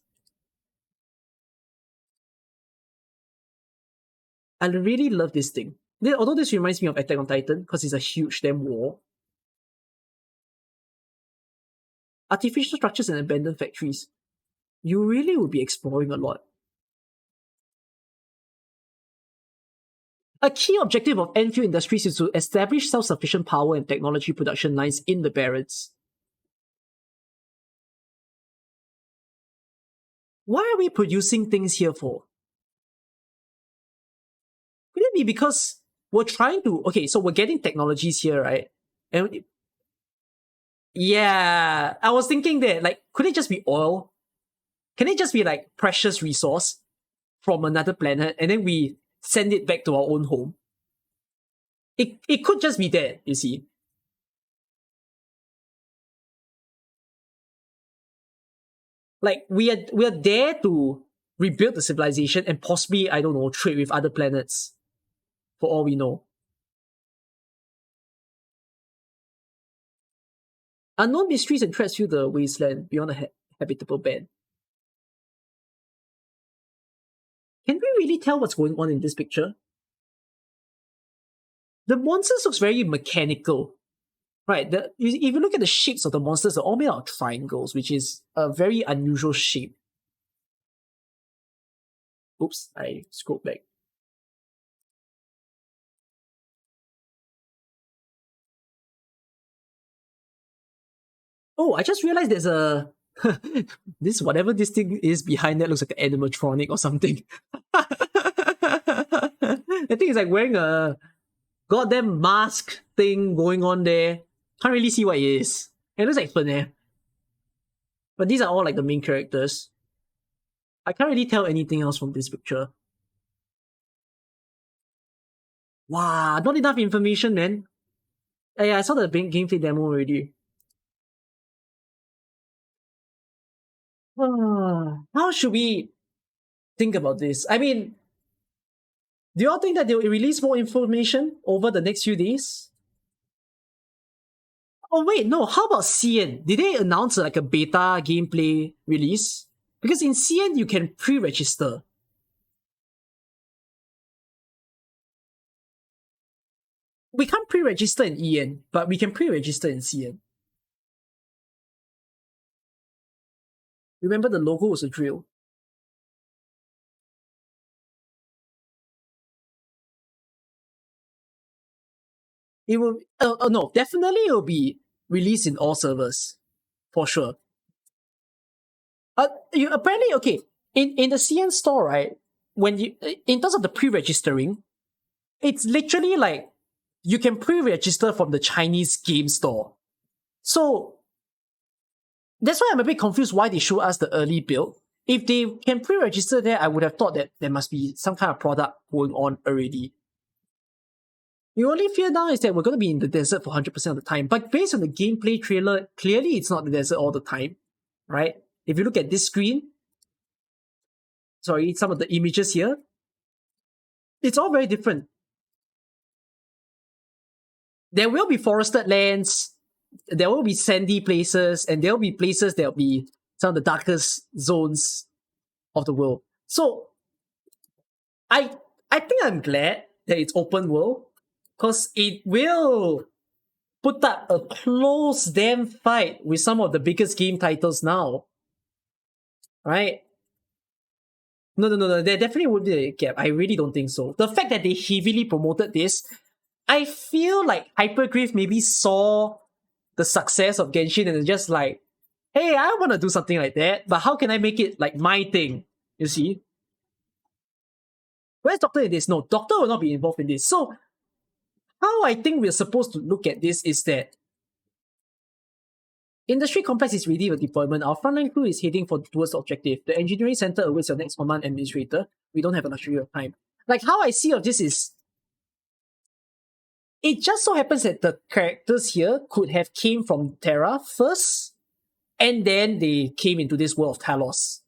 I really love this thing. Although this reminds me of Attack on Titan because it's a huge damn war. Artificial structures and abandoned factories. You really will be exploring a lot. A key objective of Enfield Industries is to establish self-sufficient power and technology production lines in the Barrens. Why are we producing things here for? Could it be because we're trying to... Okay, so we're getting technologies here, right? And yeah, I was thinking that, like, could it just be oil? Can it just be, like, precious resource from another planet and then we send it back to our own home? It could just be that, you see. Like, we are there to rebuild the civilization and possibly, I don't know, trade with other planets. For all we know. Unknown mysteries and threats fill the wasteland beyond a habitable band. Can we really tell what's going on in this picture? The monsters looks very mechanical. Right, if you look at the shapes of the monsters, they're all made out of triangles, which is a very unusual shape. Oops, I scrolled back. Oh, I just realized there's a... whatever this thing is behind that looks like an animatronic or something. I think it's like wearing a goddamn mask thing going on there. Can't really see what it is. It looks like fun. But these are all like the main characters. I can't really tell anything else from this picture. Wow, not enough information, man. Yeah, I saw the gameplay demo already. How should we think about this? I mean, do you all think that they'll release more information over the next few days? Oh wait, no, how about CN? Did they announce like a beta gameplay release? Because in CN you can pre-register. We can't pre-register in EN, but we can pre-register in CN. Remember the logo was a drill. It will... no, definitely it will be released in all servers. For sure. Apparently, okay, in the CN store, right, when you... In terms of the pre-registering, it's literally like you can pre-register from the Chinese game store. So that's why I'm a bit confused why they show us the early build. If they can pre-register there, I would have thought that there must be some kind of product going on already. The only fear now is that we're going to be in the desert for 100% of the time. But based on the gameplay trailer, clearly it's not the desert all the time, right? If you look at this screen, sorry, some of the images here, it's all very different. There will be forested lands, there will be sandy places, and there will be places that will be some of the darkest zones of the world. So, I think I'm glad that it's open world, because it will put up a close damn fight with some of the biggest game titles now. Right? No, there definitely would be a gap. I really don't think so. The fact that they heavily promoted this, I feel like Hypergrave maybe saw the success of Genshin and just like, hey, I want to do something like that, but how can I make it like my thing? You see? Where's Doctor in this? No, Doctor will not be involved in this. So how I think we're supposed to look at this is that industry complex is ready for deployment. Our frontline crew is heading towards the objective. The engineering center awaits your next command administrator. We don't have a luxury of time. Like, how I see of this is, it just so happens that the characters here could have came from Terra first, and then they came into this world of Talos.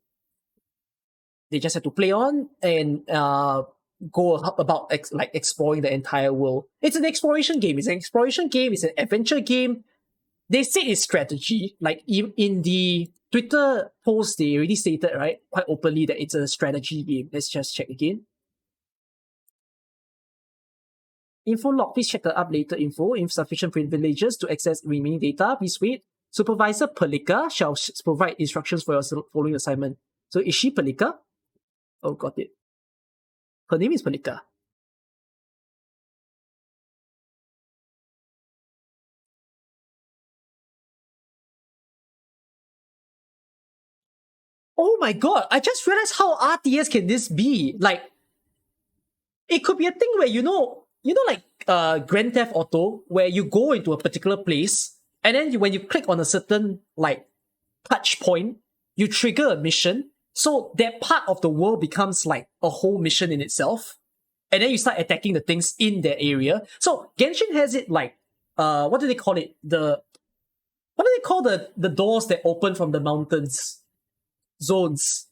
They just had to play on and go about exploring the entire world. It's an exploration game. It's an adventure game. They say it's strategy. Like in the Twitter post, they already stated, right, quite openly that it's a strategy game. Let's just check again. Info log, please check the up later info. Insufficient privileges to access remaining data. Please wait. Supervisor Pelika shall provide instructions for your following assignment. So is she Pelika? Oh, got it. Her name is Pelika. Oh my god, I just realized how RTS can this be. Like, it could be a thing where, like Grand Theft Auto, where you go into a particular place, and then when you click on a certain, like, touch point, you trigger a mission, so that part of the world becomes like a whole mission in itself, and then you start attacking the things in that area. So Genshin has it like, what do they call it? What do they call the doors that open from the mountains? Zones.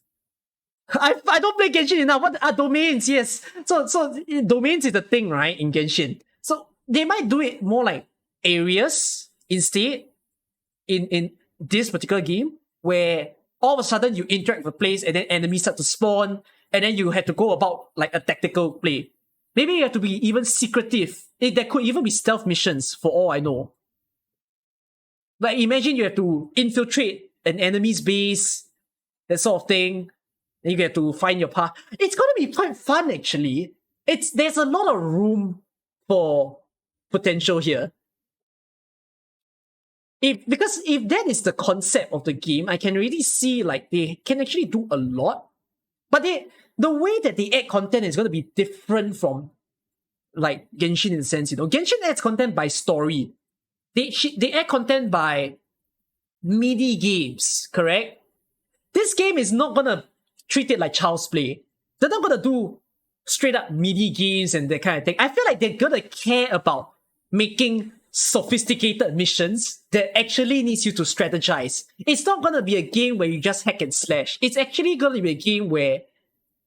I don't play Genshin enough. What are domains? Yes. So domains is the thing, right, in Genshin. So they might do it more like areas instead in this particular game, where all of a sudden you interact with a place and then enemies start to spawn, and then you have to go about like a tactical play. Maybe you have to be even secretive. There could even be stealth missions for all I know. Like, imagine you have to infiltrate an enemy's base, that sort of thing. Then you get to find your path. It's gonna be quite fun, actually. There's a lot of room for potential here. Because if that is the concept of the game, I can really see like they can actually do a lot. But the way that they add content is gonna be different from like Genshin in a sense, Genshin adds content by story. They add content by MIDI games, correct? This game is not gonna treat it like child's play. They're not gonna do straight up MIDI games and that kind of thing. I feel like they're gonna care about making sophisticated missions that actually needs you to strategize. It's not gonna be a game where you just hack and slash. It's actually gonna be a game where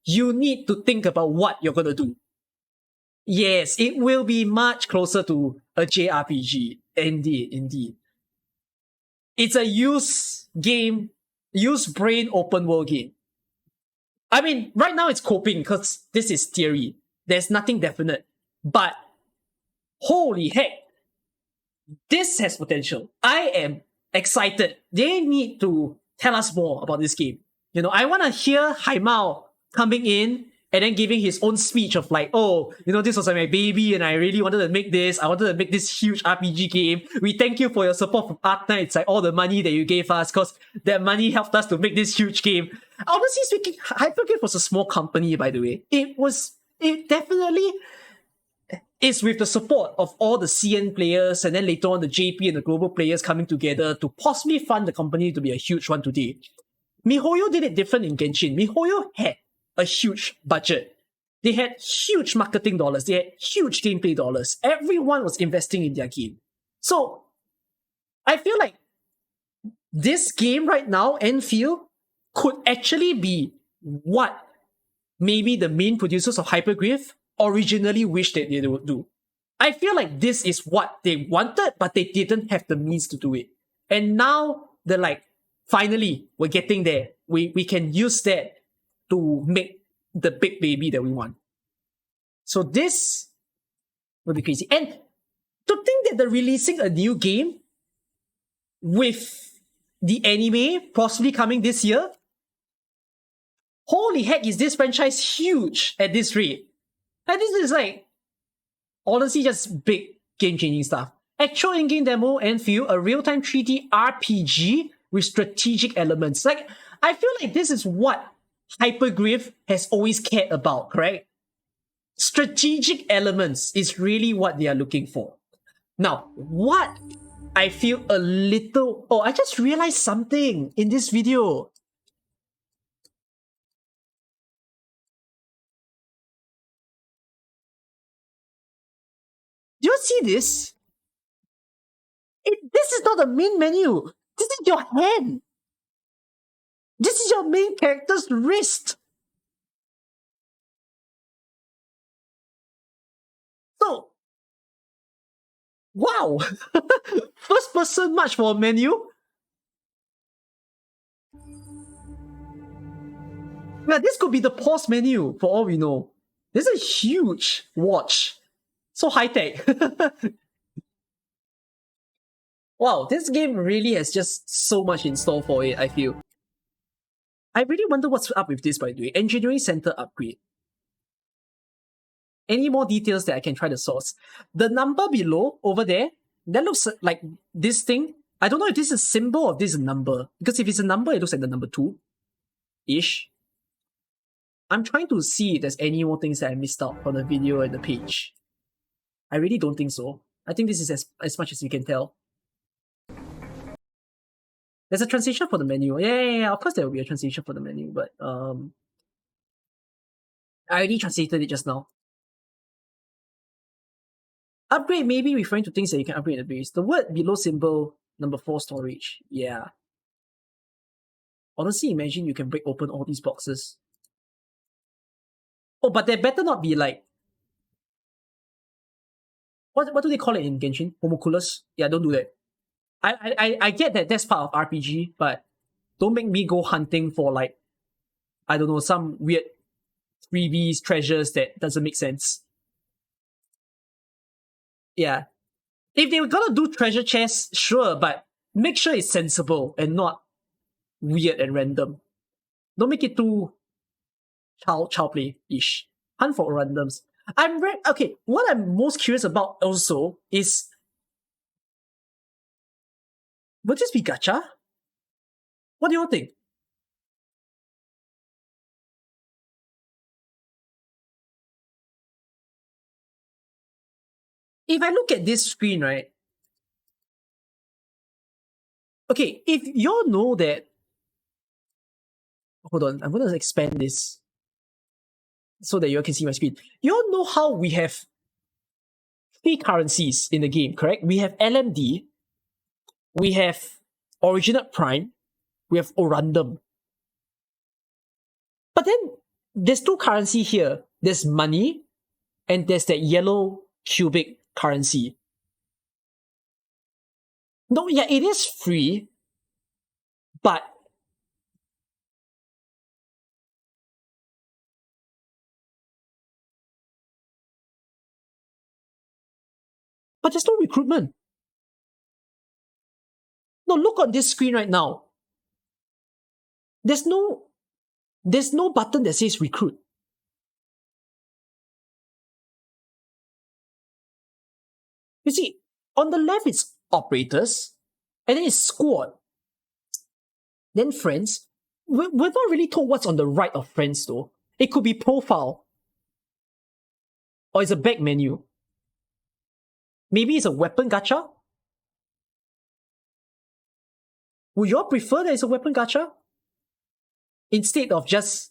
you need to think about what you're gonna do. Yes, it will be much closer to a JRPG. Indeed. It's a use brain open world game. I mean, right now it's coping because this is theory. There's nothing definite. But holy heck, this has potential. I am excited. They need to tell us more about this game. I want to hear Haimao coming in and then giving his own speech of like, oh, this was like my baby and I really wanted to make this. I wanted to make this huge RPG game. We thank you for your support from Arknights, like all the money that you gave us, because that money helped us to make this huge game. Honestly speaking, Hypergraph was a small company, by the way. It definitely is with the support of all the CN players and then later on the JP and the global players coming together to possibly fund the company to be a huge one today. MiHoYo did it different in Genshin. MiHoYo had a huge budget. They had huge marketing dollars. They had huge gameplay dollars. Everyone was investing in their game. So, I feel like this game right now, Enfield, could actually be what maybe the main producers of Hypergraph originally wished that they would do. I feel like this is what they wanted, but they didn't have the means to do it. And now they're like, finally, we're getting there. We can use that to make the big baby that we want. So this will be crazy. And to think that they're releasing a new game with the anime possibly coming this year, holy heck, is this franchise huge at this rate. And this is like, honestly, just big game-changing stuff. Actual in-game demo, Enfield, a real-time 3D RPG with strategic elements. Like, I feel like this is what Hypergraph has always cared about, correct? strategic elements is really what they are looking for. Now, what I feel a little... Oh, I just realized something in this video. Do you see this? This is not the main menu. This is your hand. This is your main character's wrist. So, wow. First person much for a menu. Yeah, this could be the pause menu for all we know. This is a huge watch. So high tech. Wow, this game really has just so much in store for it, I feel. I really wonder what's up with this, by the way. Engineering Center upgrade. Any more details that I can try to source? The number below, over there, that looks like this thing. I don't know if this is a symbol or if this is a number. Because if it's a number, it looks like the number 2-ish. I'm trying to see if there's any more things that I missed out from the video and the page. I really don't think so. I think this is as much as we can tell. There's a translation for the menu. Yeah. Of course there will be a translation for the menu, but I already translated it just now. Upgrade may be referring to things that you can upgrade in the base. The word below symbol, number 4, storage. Yeah. Honestly, imagine you can break open all these boxes. Oh, but there better not be like... What do they call it in Genshin? Homunculus? Yeah, don't do that. I get that that's part of RPG, but don't make me go hunting for like, I don't know, some weird freebies, treasures that doesn't make sense. Yeah. If they were gonna do treasure chests, sure, but make sure it's sensible and not weird and random. Don't make it too child play-ish. Hunt for randoms. Okay, what I'm most curious about also is, would this be gacha? What do you all think? If I look at this screen, right? Okay, if y'all know that... Hold on, I'm going to expand this so that you can see my screen. You all know how we have 3 currencies in the game, correct? We have LMD, we have Originate Prime, we have Orundum. But then there's 2 currency here. There's money, and there's that yellow cubic currency. No, yeah, it is free, but there's no recruitment. No, look on this screen right now. There's no button that says recruit. You see, on the left it's operators, and then it's squad, then friends. We're not really told what's on the right of friends though. It could be profile, or it's a back menu. Maybe it's a weapon gacha? Would you all prefer that it's a weapon gacha? Instead of just...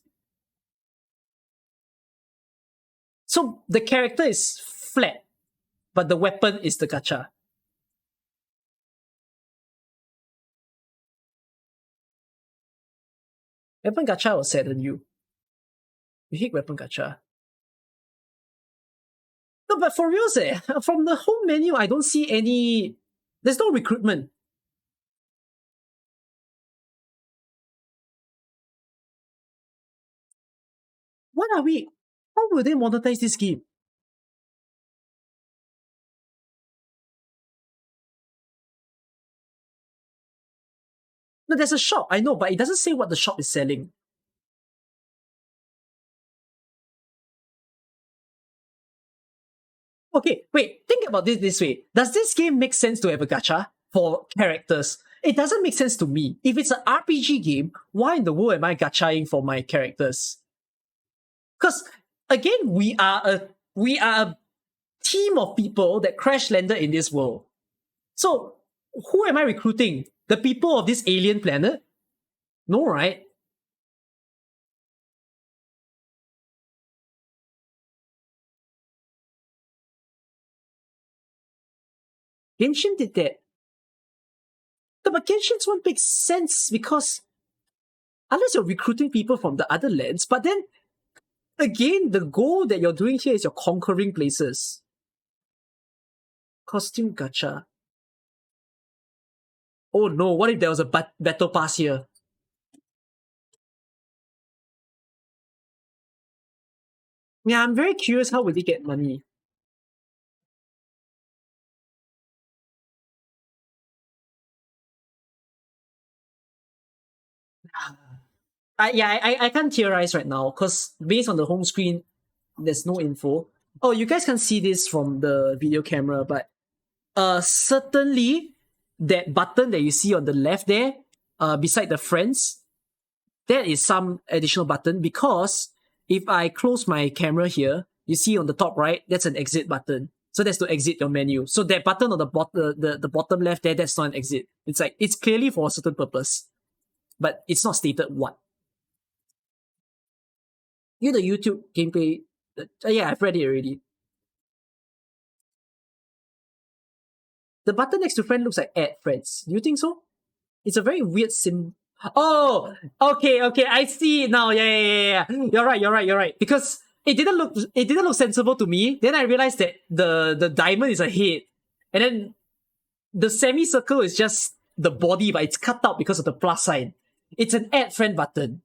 So the character is flat, but the weapon is the gacha. Weapon gacha will sadden you. You hate weapon gacha. No, but for reals, from the home menu, I don't see any... There's no recruitment. What are we... How will they monetize this game? No, there's a shop, I know, but it doesn't say what the shop is selling. Okay, wait, think about this way. Does this game make sense to have a gacha for characters? It doesn't make sense to me. If it's an RPG game, why in the world am I gachaing for my characters? Because, again, we are a we are a team of people that crash landed in this world. So who am I recruiting? The people of this alien planet? No, right? Genshin did that. No, but Genshin's one makes sense because unless you're recruiting people from the other lands, but then again, the goal that you're doing here is you're conquering places. Costume gacha. Oh no, what if there was a battle pass here? Yeah, I'm very curious how will they get money. I can't theorize right now because based on the home screen, there's no info. Oh, you guys can see this from the video camera, but certainly that button that you see on the left there, beside the friends, that is some additional button because if I close my camera here, you see on the top right, that's an exit button. So that's to exit your menu. So that button on the bottom left there, that's not an exit. It's like it's clearly for a certain purpose, but it's not stated what. You the YouTube gameplay. Yeah, I've read it already. The button next to friend looks like add friends. Do you think so? It's a very weird sim. Oh, okay, I see it now. Yeah. You're right. Because it didn't look sensible to me. Then I realized that the diamond is a head, and then the semicircle is just the body, but it's cut out because of the plus sign. It's an add friend button.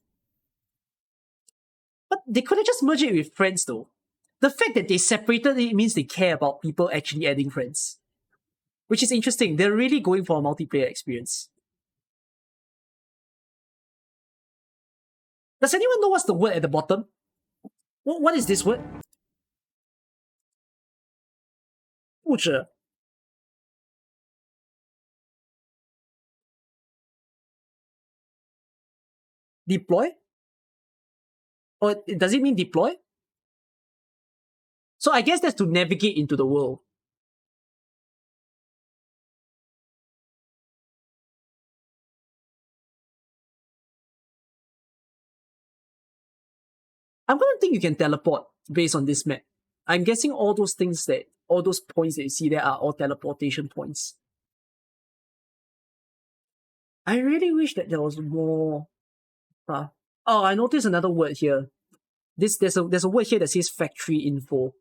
But they could have just merged it with friends though. The fact that they separated it means they care about people actually adding friends. Which is interesting. They're really going for a multiplayer experience. Does anyone know what's the word at the bottom? What is this word? 不止. Deploy? Or does it mean deploy? So I guess that's to navigate into the world. I'm gonna think you can teleport based on this map. I'm guessing all those points that you see there are all teleportation points. I really wish that there was more. Oh, I noticed another word here. There's a word here that says factory info.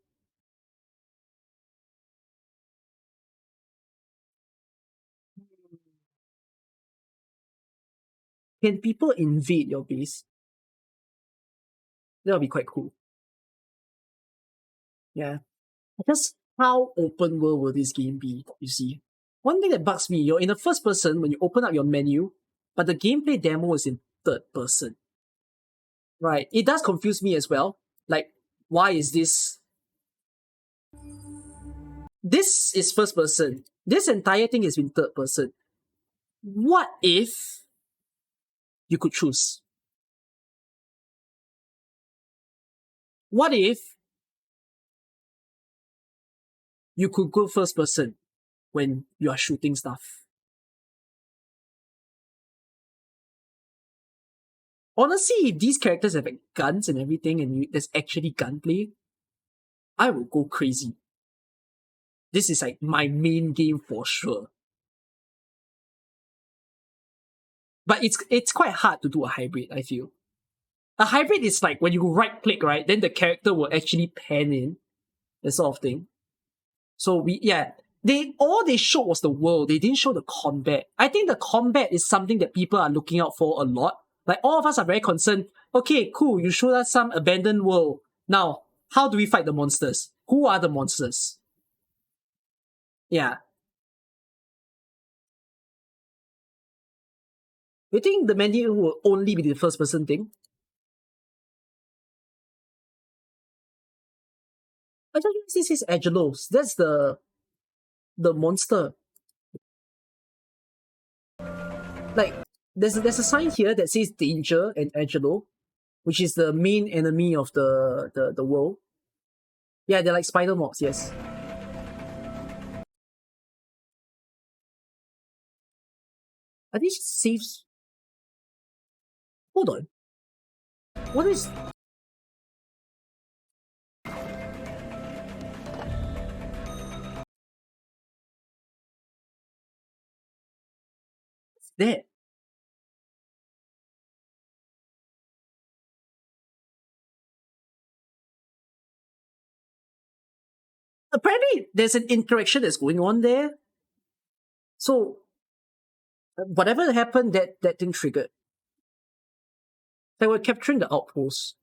Can people invade your base? That'll be quite cool. Yeah. Just how open world will this game be, you see? One thing that bugs me, you're in the first person when you open up your menu, but the gameplay demo is in third person. Right. It does confuse me as well. Like, why is this? This is first person. This entire thing has been third person. What if you could choose? What if you could go first person when you are shooting stuff? Honestly, if these characters have like guns and everything and there's actually gunplay, I will go crazy. This is like my main game for sure. But it's quite hard to do a hybrid, I feel. A hybrid is like when you right click, right? Then the character will actually pan in, that sort of thing. So all they showed was the world. They didn't show the combat. I think the combat is something that people are looking out for a lot. Like all of us are very concerned. Okay, cool. You showed us some abandoned world. Now, how do we fight the monsters? Who are the monsters? Yeah. You think the menu will only be the first person thing? I just realized this is Agelos. That's the monster. Like, there's a sign here that says danger and Agelo, which is the main enemy of the world. Yeah, they're like spider mobs, yes. Are these saves? Hold on. What is... that? Apparently, there's an interaction that's going on there. So, whatever happened, that thing triggered. They were capturing the outpost.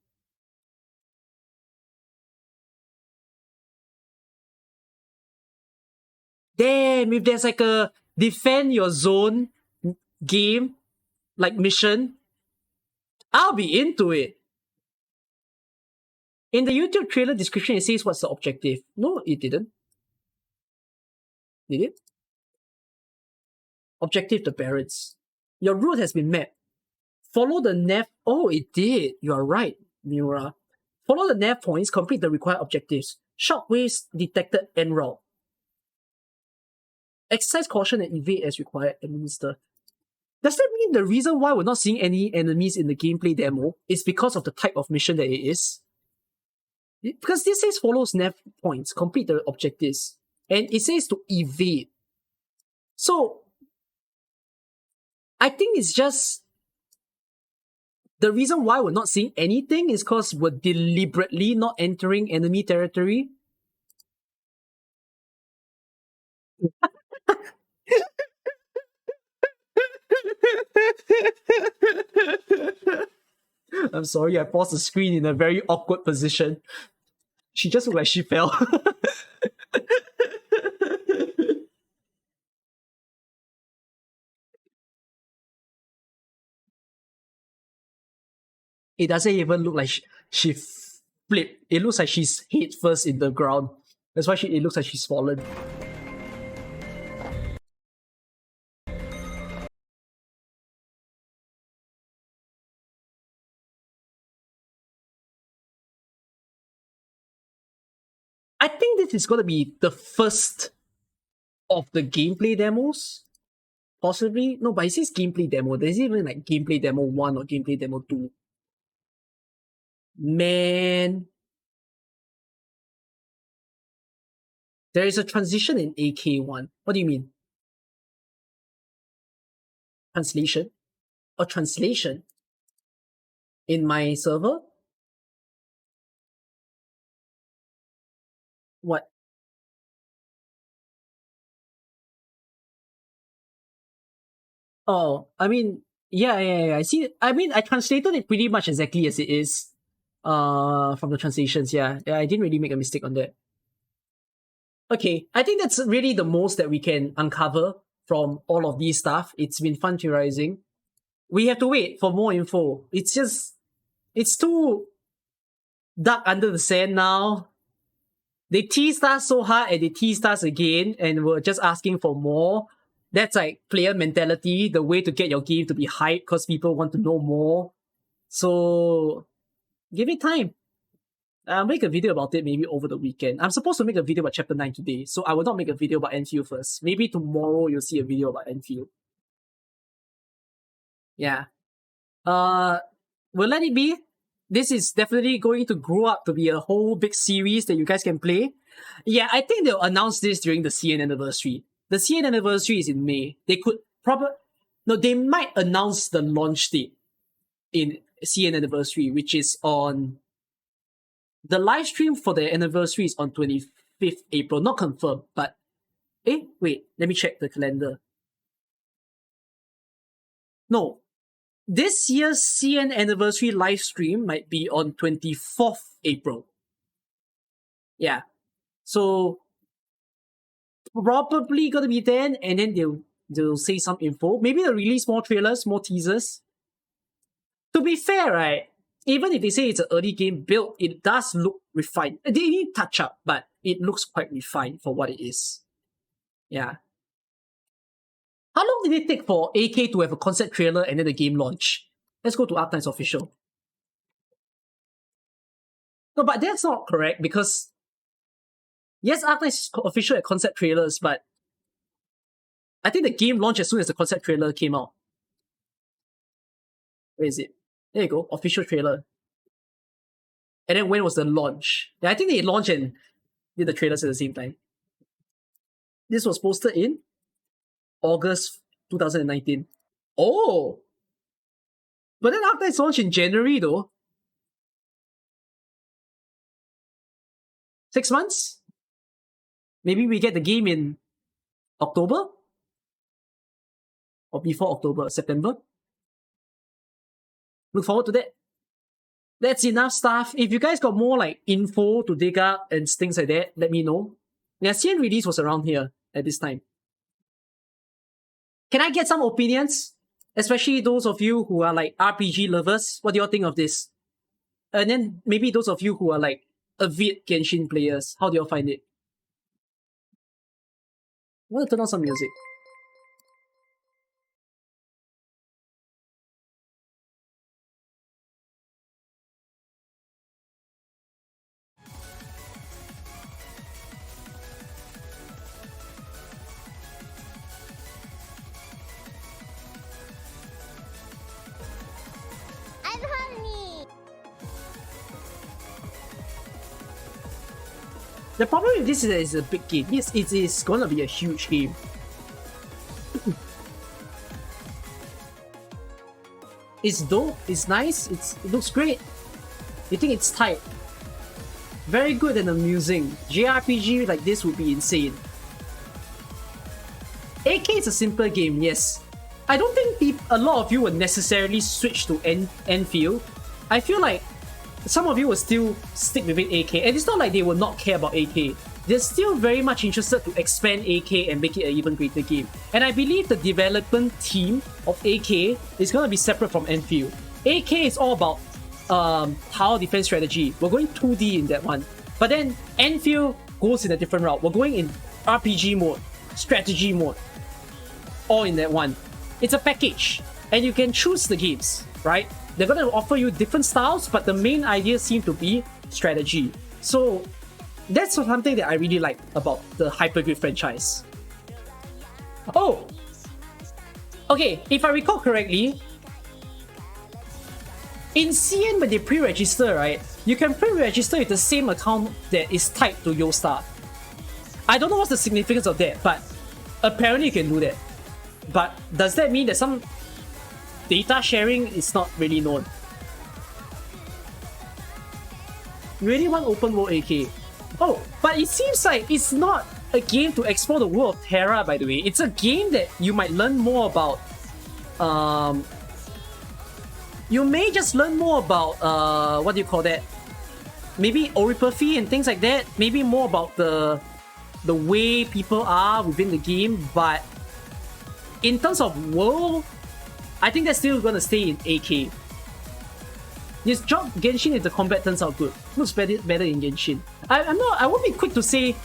Damn, if there's like a defend your zone game, like mission, I'll be into it. In the YouTube trailer description, it says what's the objective. No, it didn't. Did it? Objective the parents. Your route has been met. Follow the nav. Oh, it did. You are right, Miura. Follow the nav points, complete the required objectives. Shockwaves detected en route. Exercise caution and evade as required. Administer. Does that mean the reason why we're not seeing any enemies in the gameplay demo is because of the type of mission that it is? Because this says follows nav points, complete the objectives. And it says to evade. So, I think it's just... the reason why we're not seeing anything is because we're deliberately not entering enemy territory. I'm sorry, I paused the screen in a very awkward position. She just looked like she fell. It doesn't even look like she flipped. It looks like she's head first in the ground. That's why it looks like she's fallen. I think this is going to be the first of the gameplay demos. Possibly. No, but it says gameplay demo. There's even like gameplay demo 1 or gameplay demo 2. Man. There is a transition in AK1. What do you mean? Translation? A translation? In my server? What? Oh, I mean, yeah. I see. I mean, I translated it pretty much exactly as it is. From the translations, yeah. I didn't really make a mistake on that. Okay, I think that's really the most that we can uncover from all of these stuff. It's been fun theorizing. We have to wait for more info. It's too dark under the sand now. They teased us so hard and they teased us again, and we're just asking for more. That's like player mentality, the way to get your game to be hyped because people want to know more. So, give it time. I'll make a video about it maybe over the weekend. I'm supposed to make a video about Chapter 9 today, so I will not make a video about Enfield first. Maybe tomorrow you'll see a video about Enfield. Yeah. We'll let it be. This is definitely going to grow up to be a whole big series that you guys can play. Yeah, I think they'll announce this during the CN anniversary. The CN anniversary is in May. They could they might announce the launch date in CN anniversary, which is on... the live stream for the anniversary is on 25th April. Not confirmed, but... wait, let me check the calendar. No. This year's CN anniversary live stream might be on 24th April. Yeah. So, probably gonna be then, and then they'll say some info. Maybe they'll release more trailers, more teasers. To be fair, right, even if they say it's an early game build, it does look refined. They need touch up, but it looks quite refined for what it is. Yeah. How long did it take for AK to have a concept trailer and then the game launch? Let's go to Arknights official. No, but that's not correct because Yes, Arknights is official at concept trailers, but I think the game launched as soon as the concept trailer came out. Where is it? There you go, official trailer. And then when was the launch? Yeah, I think they launched and did the trailers at the same time. This was posted in August 2019. Oh! But then Arknights launched in January though. 6 months? Maybe we get the game in October? Or before October, September? Look forward to that. That's enough stuff. If you guys got more like info to dig up and things like that, let me know. Yeah, CN release was around here at this time. Can I get some opinions? Especially those of you who are like RPG lovers. What do you all think of this? And then maybe those of you who are like avid Genshin players. How do you all find it? I want to turn on some music. I'm hungry. The problem with this is that it's a big game. Yes, it is gonna be a huge game. It's dope, it's nice, it looks great. You think it's tight. Very good and amusing. JRPG like this would be insane. AK is a simple game, yes. I don't think a lot of you would necessarily switch to Enfield. I feel like some of you will still stick with it AK, and it's not like they will not care about AK. They're still very much interested to expand AK and make it an even greater game. And I believe the development team of AK is going to be separate from Enfield. AK is all about tower defense strategy. We're going 2D in that one. But then Enfield goes in a different route. We're going in RPG mode, strategy mode, all in that one. It's a package, and you can choose the games, right? They're going to offer you different styles, but the main idea seems to be strategy. So that's something that I really like about the Hypergrid franchise. Oh! Okay, if I recall correctly, in CN when they pre-register, right, you can pre-register with the same account that is tied to Yostar. I don't know what's the significance of that, but apparently you can do that. But does that mean that some data sharing is not really known? Really want open world AK. Oh, but it seems like it's not a game to explore the world of Terra, by the way. It's a game that you might learn more about. You may just learn more about, what do you call that? Maybe oripathy and things like that. Maybe more about the way people are within the game. But in terms of world, I think that's still gonna stay in AK. This job Genshin if the combat turns out good. Looks better in Genshin. I won't be quick to say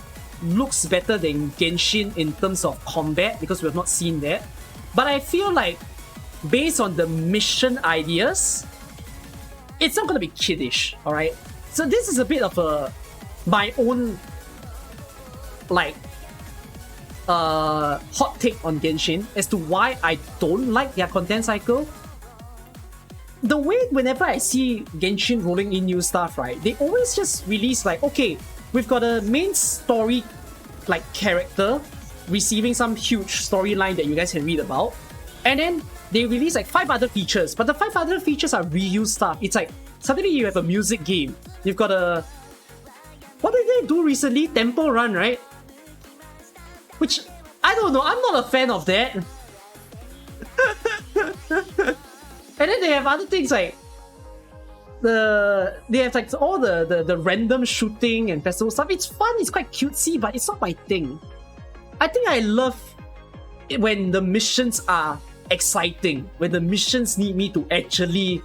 looks better than Genshin in terms of combat because we have not seen that. But I feel like based on the mission ideas, it's not gonna be kiddish, alright? So this is a bit of my own like hot take on Genshin as to why I don't like their content cycle. The way whenever I see Genshin rolling in new stuff, right, they always just release like, okay, we've got a main story like character receiving some huge storyline that you guys can read about, and then they release like 5 other features, but the 5 other features are reused stuff. It's like suddenly you have a music game, you've got a, what did they do recently? Temple Run, right? Which, I don't know, I'm not a fan of that. And then they have other things like they have like all the random shooting and festival stuff. It's fun, it's quite cutesy, but it's not my thing. I think I love it when the missions are exciting, when the missions need me to actually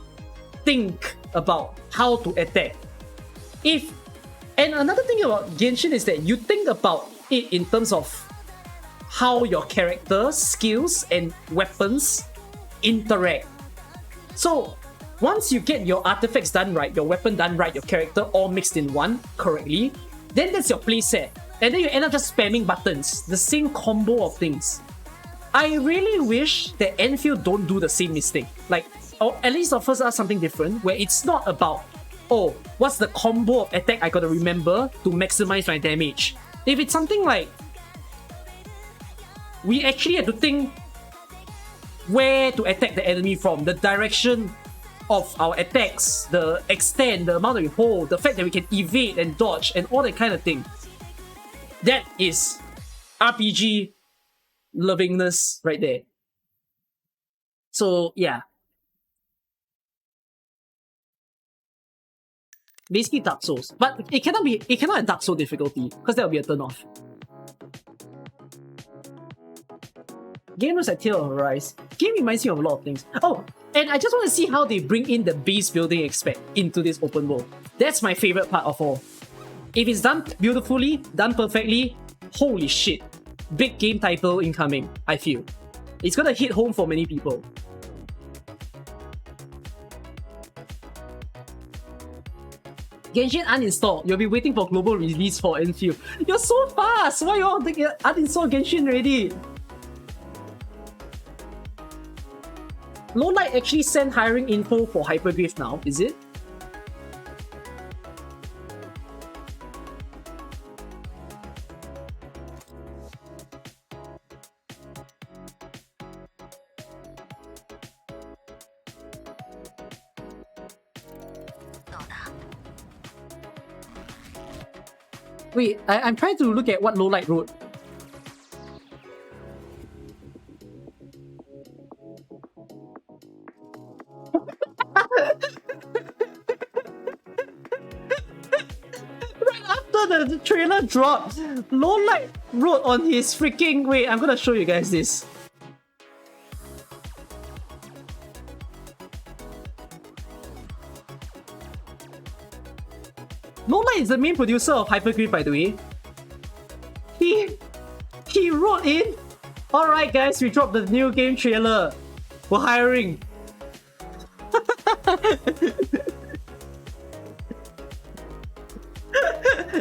think about how to attack. And another thing about Genshin is that you think about it in terms of how your character, skills, and weapons interact. So, once you get your artifacts done right, your weapon done right, your character all mixed in one correctly, then that's your playset. and then you end up just spamming buttons. The same combo of things. I really wish that Enfield don't do the same mistake. Like, or at least offers us something different where it's not about, oh, what's the combo of attack I gotta remember to maximize my damage. If it's something like, we actually have to think where to attack the enemy from, the direction of our attacks, the extent, the amount that we hold, the fact that we can evade and dodge and all that kind of thing. That is RPG lovingness right there. So yeah. Basically Dark Souls. But it cannot have Dark Souls difficulty, because that will be a turn off. Game looks like Tale of Arise. Game reminds me of a lot of things. Oh, and I just want to see how they bring in the base building aspect into this open world. That's my favorite part of all. If it's done beautifully, done perfectly, holy shit. Big game title incoming, I feel. It's gonna hit home for many people. Genshin uninstall. You'll be waiting for global release for Enfield. You're so fast! Why you all uninstall Genshin already? Lowlight actually sent hiring info for Hypergrave now, is it? Wait, I'm trying to look at what Lowlight wrote. Right after the trailer dropped, Lowlight wrote on his freaking... Wait, I'm gonna show you guys this. Lowlight is the main producer of Hypergrave, by the way. He wrote in, "Alright guys, we dropped the new game trailer. We're hiring."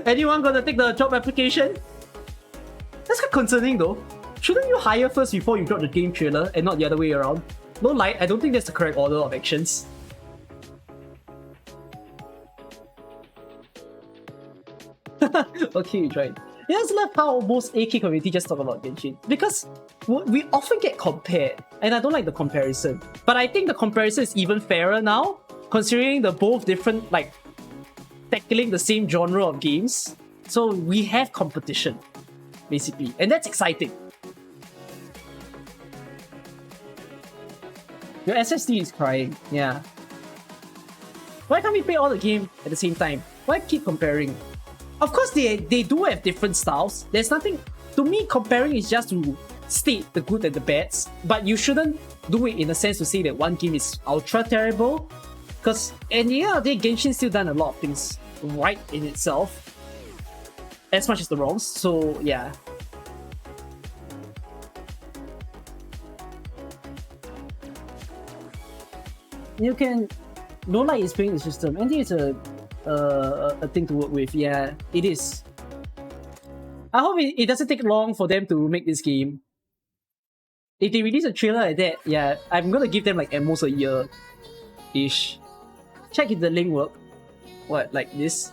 Anyone gonna take the job application? That's quite concerning though. Shouldn't you hire first before you drop the game trailer and not the other way around? Lowlight, I don't think that's the correct order of actions. Okay, you tried. Yeah, I just love how most AK community just talk about Genshin. Because we often get compared, and I don't like the comparison. But I think the comparison is even fairer now, considering the both different, like, tackling the same genre of games. So we have competition, basically. And that's exciting. Your SSD is crying, yeah. Why can't we play all the game at the same time? Why keep comparing? Of course, they do have different styles. There's nothing... To me, comparing is just to state the good and the bads. But you shouldn't do it in a sense to say that one game is ultra terrible. Because at the end of the day, Genshin's still done a lot of things right in itself. As much as the wrongs. So, yeah. You can... Lowlight is playing the system. I think it's a thing to work with. Yeah, it is. I hope it doesn't take long for them to make this game. If they release a trailer like that, yeah, I'm gonna give them like at most a year-ish. Check if the link work. What, like this?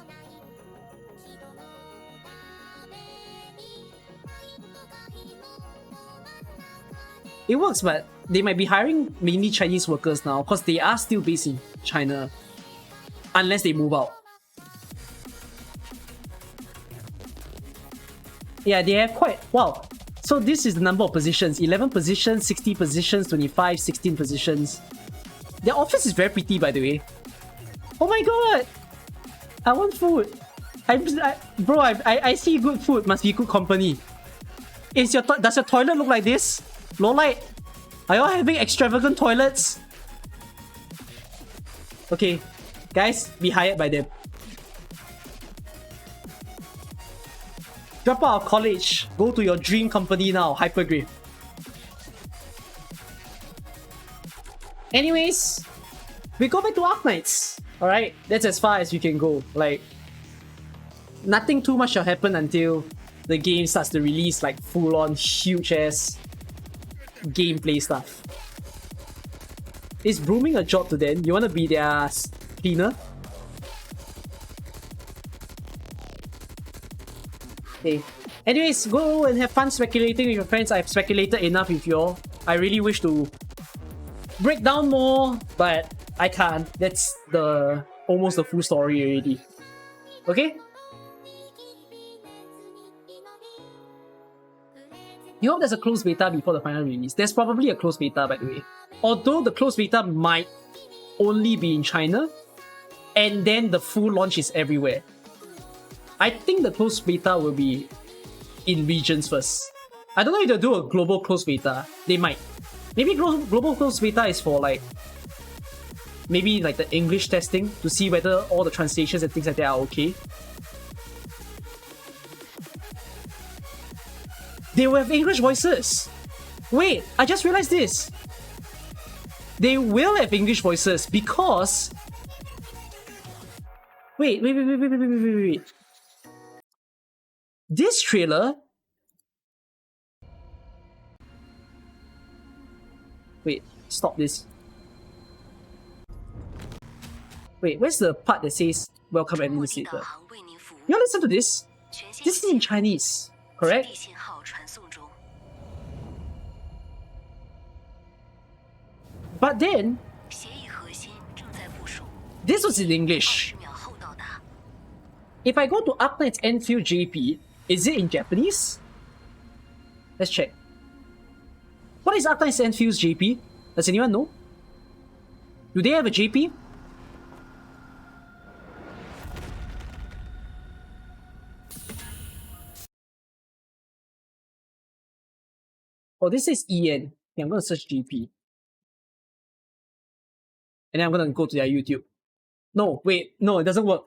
It works, but they might be hiring mainly Chinese workers now because they are still based in China. Unless they move out. Yeah, they have quite... Wow. So this is the number of positions. 11 positions, 60 positions, 25, 16 positions. Their office is very pretty, by the way. Oh my god! I want food. Bro, I see good food. Must be good company. Does your toilet look like this? Lowlight? Are y'all having extravagant toilets? Okay. Guys, be hired by them. Drop out of college. Go to your dream company now, Hypergrave. Anyways, we go back to Arknights. Alright, that's as far as we can go. Like, nothing too much shall happen until the game starts to release like full-on huge-ass gameplay stuff. Is brooming a job to them? You want to be their cleaner? Okay. Anyways, go and have fun speculating with your friends. I've speculated enough with y'all. I really wish to break down more, but I can't. That's almost the full story already. Okay? You hope there's a closed beta before the final release. There's probably a closed beta, by the way. Although the closed beta might only be in China, and then the full launch is everywhere. I think the closed beta will be in regions first. I don't know if they'll do a global closed beta. They might. Maybe global closed beta is for like, maybe like the English testing to see whether all the translations and things like that are okay. They will have English voices. Wait, I just realized this. They will have English voices because... Wait. This trailer... Wait, stop this. Wait, where's the part that says welcome administrator? You all listen to this? This is in Chinese, correct? But then, this was in English. If I go to Arknights Enfield JP, is it in Japanese? Let's check. What is Arknights Enfield's JP? Does anyone know? Do they have a JP? Oh, this is EN. Okay, I'm going to search JP. And then I'm going to go to their YouTube. No, wait. No, it doesn't work.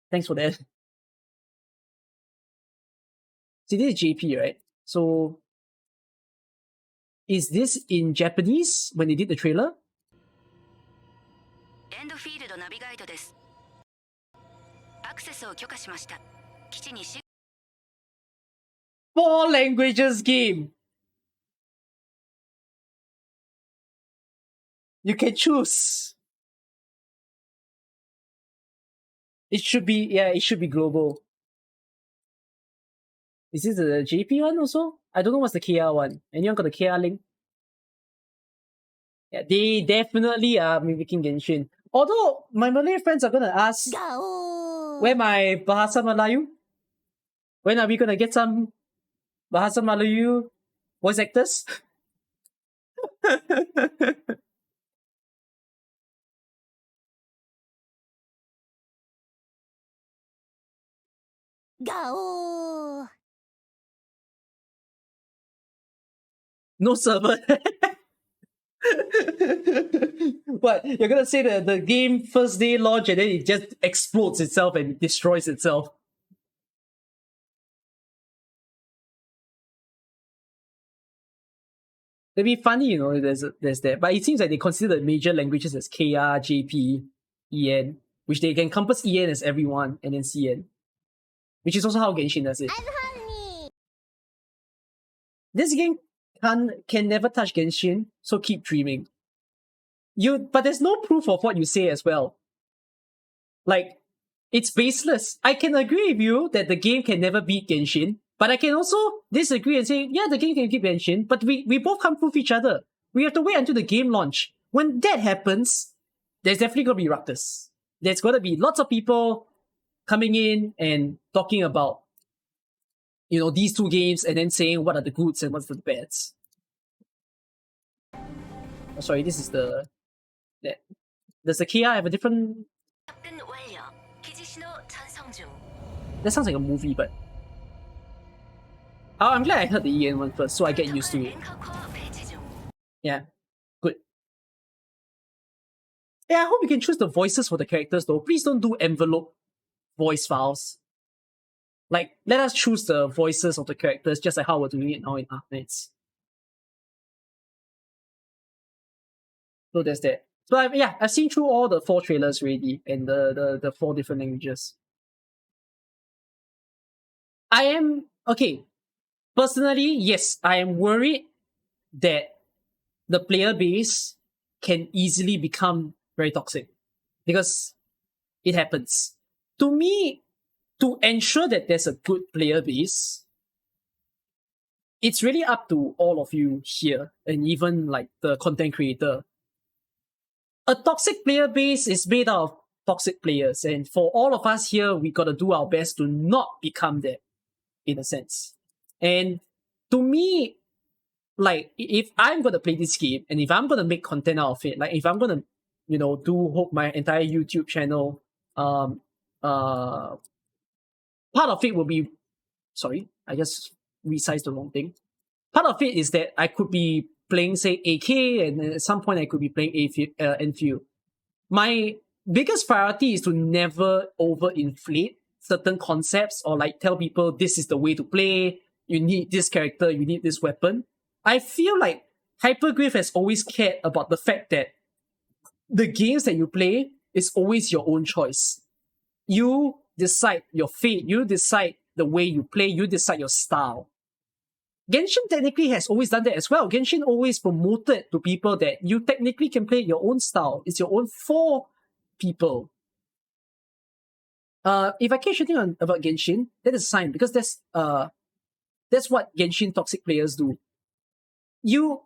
Thanks for that. See, this is JP, right? So, is this in Japanese when they did the trailer? ENDFIELD ナビガイドです。アクセスを許可しました。基地にし 4 languages game! You can choose. It should be, yeah, it should be global. Is this the JP one also? I don't know what's the KR one. Anyone got the KR link? Yeah, they definitely are mimicking Genshin. Although, my Malay friends are gonna ask, where my Bahasa Melayu? When are we gonna get some Bahasa Melayu voice actors? Go! No server. What? You're gonna say that the game first day launch and then it just explodes itself and destroys itself? It'd be funny, you know, there's that. But it seems like they consider the major languages as KR, JP, EN, which they can encompass EN as everyone, and then CN. Which is also how Genshin does it. This game can never touch Genshin, so keep dreaming. But there's no proof of what you say as well. Like, it's baseless. I can agree with you that the game can never beat Genshin, but I can also disagree and say, yeah, the game can beat Genshin, but we both can't prove each other. We have to wait until the game launch. When that happens, there's definitely going to be ruckus. There's going to be lots of people coming in and talking about, you know, these two games and then saying what are the goods and what's the bads. Oh, sorry, this is the... Does the KR have a different... That sounds like a movie, but... Oh, I'm glad I heard the EN one first, so I get used to it. Yeah, good. Yeah, I hope you can choose the voices for the characters though. Please don't do envelope voice files. Like, let us choose the voices of the characters just like how we're doing it now in Arknights. So there's that. So I've seen through all the 4 trailers already and the 4 different languages. I am okay. Personally, yes, I am worried that the player base can easily become very toxic because it happens. To me, to ensure that there's a good player base, it's really up to all of you here and even like the content creator. A toxic player base is made out of toxic players, and for all of us here, we gotta do our best to not become that, in a sense. And to me, like if I'm gonna play this game and if I'm gonna make content out of it, like if I'm gonna, do my entire YouTube channel, um, part of it will be, sorry, I just resized the wrong thing. Part of it is that I could be playing, say, AK, and at some point I could be playing Enfield. My biggest priority is to never overinflate certain concepts or like tell people this is the way to play. You need this character, you need this weapon. I feel like Hypergrave has always cared about the fact that the games that you play is always your own choice. You decide your fate, you decide the way you play, you decide your style. Genshin technically has always done that as well. Genshin always promoted to people that you technically can play your own style. It's your own for people. If I keep shitting on about Genshin, that is a sign because that's what Genshin toxic players do. You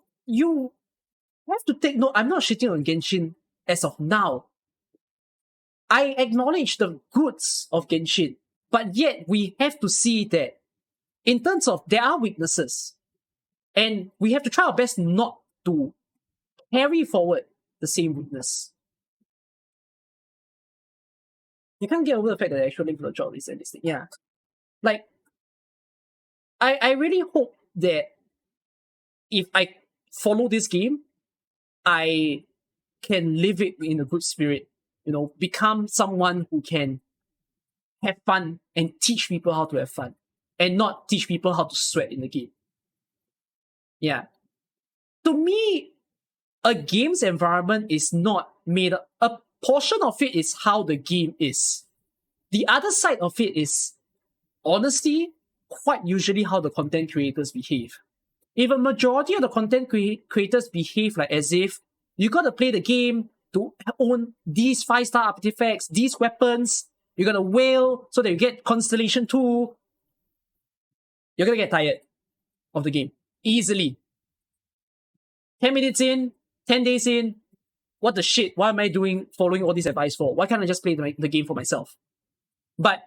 have to take note. I'm not shitting on Genshin as of now. I acknowledge the goods of Genshin, but yet we have to see that in terms of there are weaknesses, and we have to try our best not to carry forward the same weakness. You can't get over the fact that the actual link for the job is this thing. Yeah. Like, I really hope that if I follow this game, I can live it in a good spirit, become someone who can have fun and teach people how to have fun and not teach people how to sweat in the game. Yeah. To me, a game's environment is not made up. A portion of it is how the game is. The other side of it is, honestly, quite usually how the content creators behave. If a majority of the content creators behave like as if you gotta play the game to own these 5-star artifacts, these weapons, you're gonna whale so that you get Constellation 2, you're gonna get tired of the game. Easily. 10 minutes in, 10 days in, what the shit? Why am I following all this advice for? Why can't I just play the game for myself? But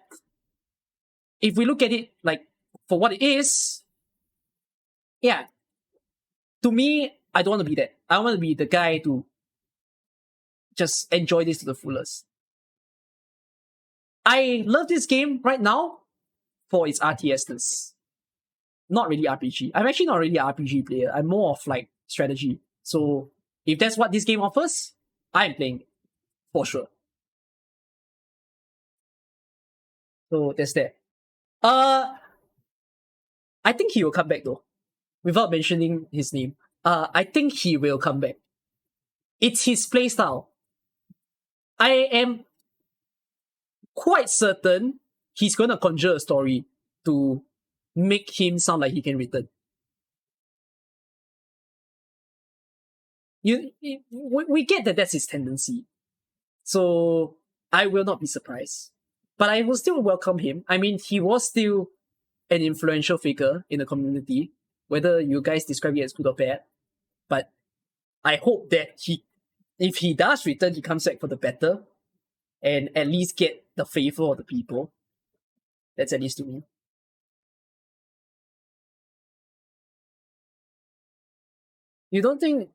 if we look at it like for what it is, yeah, to me, I don't want to be that. I want to be the guy to just enjoy this to the fullest. I love this game right now for its RTS-ness. Not really RPG. I'm actually not really an RPG player. I'm more of like strategy. So if that's what this game offers, I'm playing it for sure. So that's that. I think he will come back though. Without mentioning his name. I think he will come back. It's his playstyle. I am quite certain he's gonna conjure a story to make him sound like he can return. We get that that's his tendency. So I will not be surprised. But I will still welcome him. I mean, he was still an influential figure in the community, whether you guys describe it as good or bad. But I hope that if he does return, he comes back for the better and at least get the favor of the people. That's at least to me. You don't think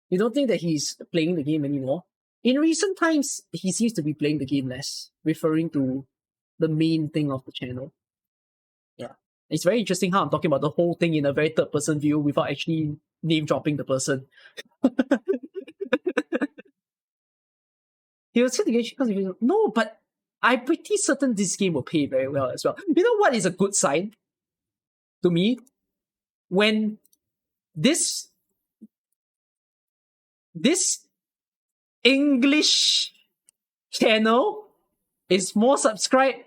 that he's playing the game anymore? In recent times, he seems to be playing the game less, referring to the main thing of the channel. Yeah. It's very interesting how I'm talking about the whole thing in a very third person view without actually name dropping the person. He was saying because no, but I'm pretty certain this game will pay very well as well. You know what is a good sign to me? When this English channel is more subscribed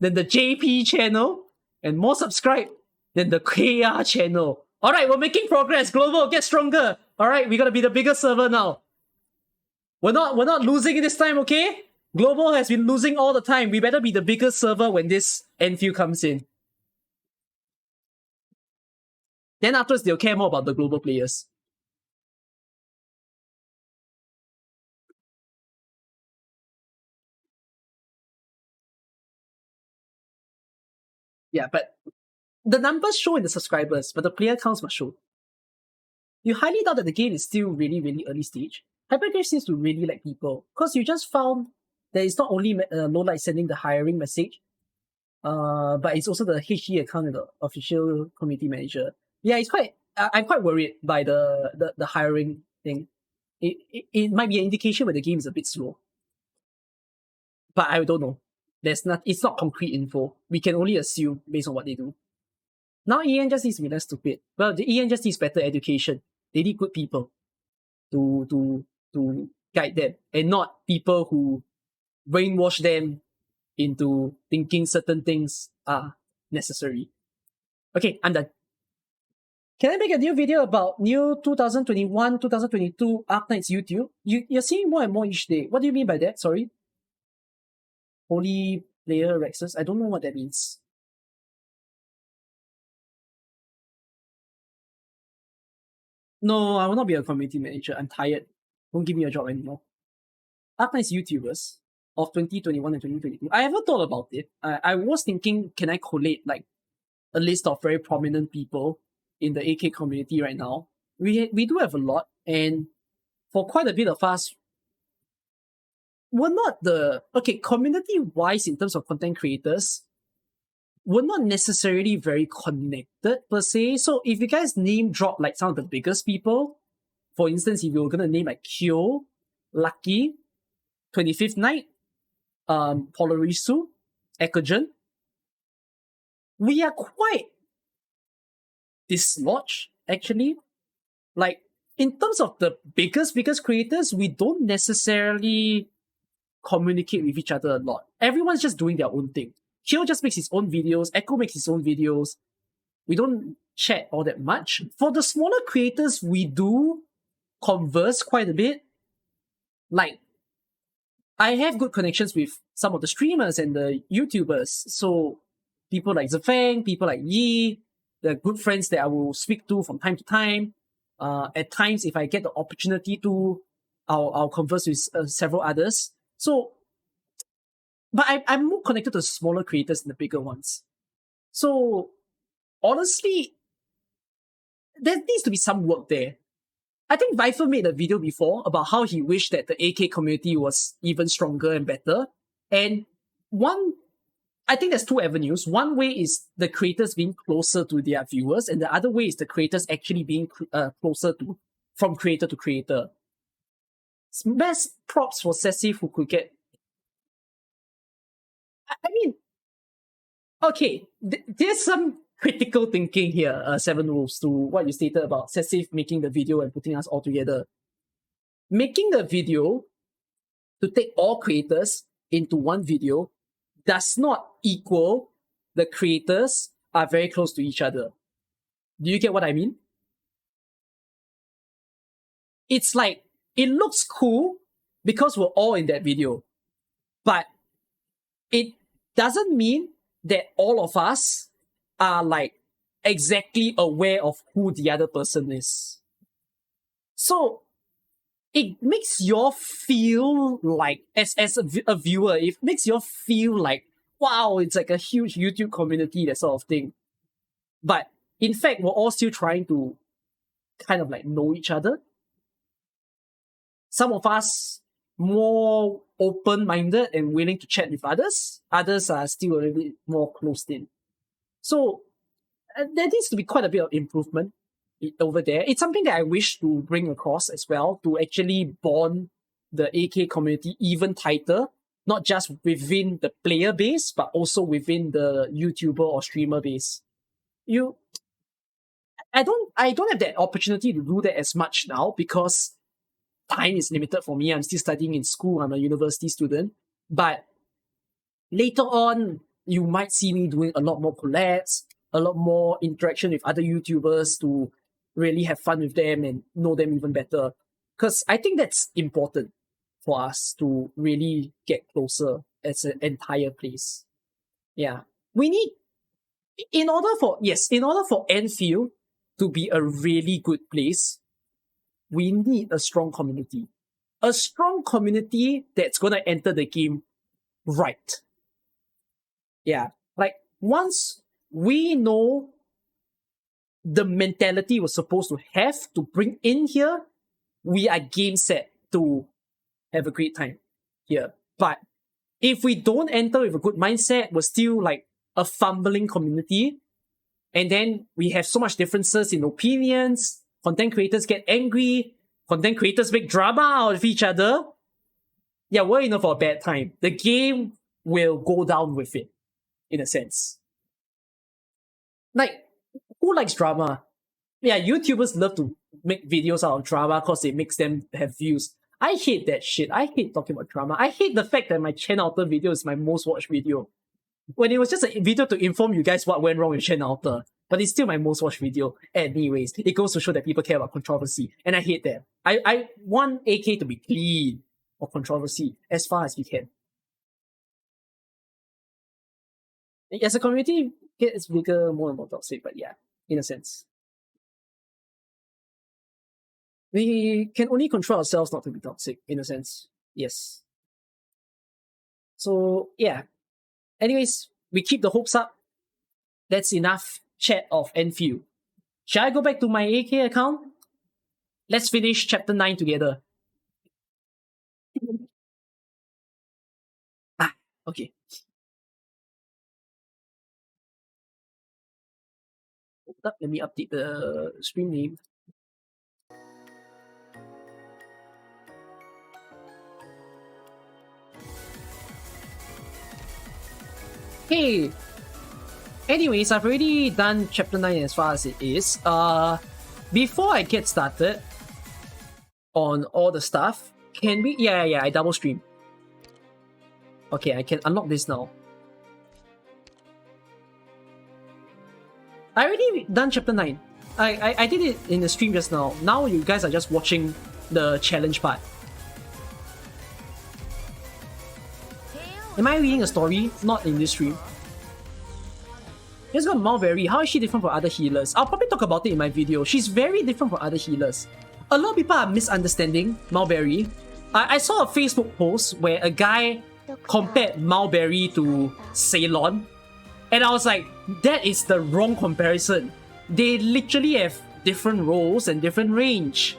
than the JP channel and more subscribed than the KR channel. All right, we're making progress. Global, get stronger. All right, we gotta be the biggest server now. We're not losing this time, okay? Global has been losing all the time. We better be the biggest server when this Enfield comes in. Then afterwards, they'll care more about the global players. Yeah, but the numbers show in the subscribers, but the player counts must show. You highly doubt that the game is still really, really early stage. Hypergraph seems to really like people, because you just found that it's not only Lowlight sending the hiring message, but it's also the HG account and the official community manager. Yeah, it's quite. I'm quite worried by the hiring thing. It might be an indication where the game is a bit slow, but I don't know. It's not concrete info. We can only assume based on what they do. Now EN just needs to be less stupid. Well, the EN just needs better education. They need good people to guide them, and not people who brainwash them into thinking certain things are necessary. Okay, I'm done. Can I make a new video about new 2021, 2022 Arknights YouTube? You're seeing more and more each day. What do you mean by that? Sorry? Holy player Rexus? I don't know what that means. No, I will not be a community manager. I'm tired. Don't give me a job anymore. Arknights YouTubers of 2021 and 2022. I haven't thought about it. I was thinking, can I collate like a list of very prominent people in the AK community right now? We do have a lot, and for quite a bit of us, we're not community-wise in terms of content creators, we're not necessarily very connected per se. So if you guys name drop like some of the biggest people, for instance, if you were gonna name like Kyo, Lucky, 25th Night, Polarisu, Ekogen, we are quite dislodged actually. Like in terms of the biggest creators, we don't necessarily communicate with each other a lot. Everyone's just doing their own thing. Kyo just makes his own videos, Echo makes his own videos. We don't chat all that much. For the smaller creators, we do converse quite a bit. Like, I have good connections with some of the streamers and the YouTubers. So people like Zafang, people like Yi, they're good friends that I will speak to from time to time. At times, if I get the opportunity to, I'll converse with several others. So, but I'm more connected to smaller creators than the bigger ones. So, honestly, there needs to be some work there. I think Viper made a video before about how he wished that the AK community was even stronger and better. And I think there's two avenues. One way is the creators being closer to their viewers, and the other way is the creators actually being closer to, from creator to creator. Best props for Sessif who could get. I mean, okay, there's some critical thinking here, Seven Wolves, to what you stated about Sessif making the video and putting us all together. Making the video to take all creators into one video does not equal the creators are very close to each other. Do you get what I mean? It's like, it looks cool because we're all in that video, but it doesn't mean that all of us are like exactly aware of who the other person is. So it makes you feel like, as a viewer, it makes you feel like, wow, it's like a huge YouTube community, that sort of thing. But in fact, we're all still trying to kind of like know each other. Some of us more open-minded and willing to chat with others. Others are still a little bit more closed in. So there needs to be quite a bit of improvement over there. It's something that I wish to bring across as well, to actually bond the AK community even tighter, not just within the player base, but also within the YouTuber or streamer base. I don't have that opportunity to do that as much now because time is limited for me. I'm still studying in school. I'm a university student. But later on, you might see me doing a lot more collabs, a lot more interaction with other YouTubers to really have fun with them and know them even better. Because I think that's important for us to really get closer as an entire place. Yeah. We need, in order for Enfield to be a really good place, we need a strong community. A strong community that's gonna enter the game right. Yeah. Like, once we know the mentality we're supposed to have to bring in here, we are game set to have a great time here. But if we don't enter with a good mindset, we're still like a fumbling community. And then we have so much differences in opinions. Content creators get angry. Content creators make drama out of each other. Yeah, we're in for a bad time. The game will go down with it, in a sense. Like, who likes drama? Yeah, YouTubers love to make videos out of drama because it makes them have views. I hate that shit. I hate talking about drama. I hate the fact that my Chen Outer video is my most watched video. When it was just a video to inform you guys what went wrong with Chen Outer. But it's still my most watched video. Anyways, it goes to show that people care about controversy. And I hate that. I want AK to be clean of controversy as far as we can. As a community, it's bigger, more and more toxic, but yeah, in a sense. We can only control ourselves not to be toxic, in a sense. Yes. So, yeah. Anyways, we keep the hopes up. That's enough chat of Enfield. Shall I go back to my AK account? Let's finish chapter 9 together. Okay. Hold up, let me update the stream name. Hey! Anyways, I've already done chapter 9 as far as it is. Before I get started on all the stuff, can we... Yeah, I double stream. Okay, I can unlock this now. I already done chapter 9. I did it in the stream just now. Now you guys are just watching the challenge part. Am I reading a story? Not in this stream. Here's got Mulberry. How is she different from other healers? I'll probably talk about it in my video. She's very different from other healers. A lot of people are misunderstanding Mulberry. I saw a Facebook post where a guy compared Mulberry to Ceylon. And I was like, that is the wrong comparison. They literally have different roles and different range.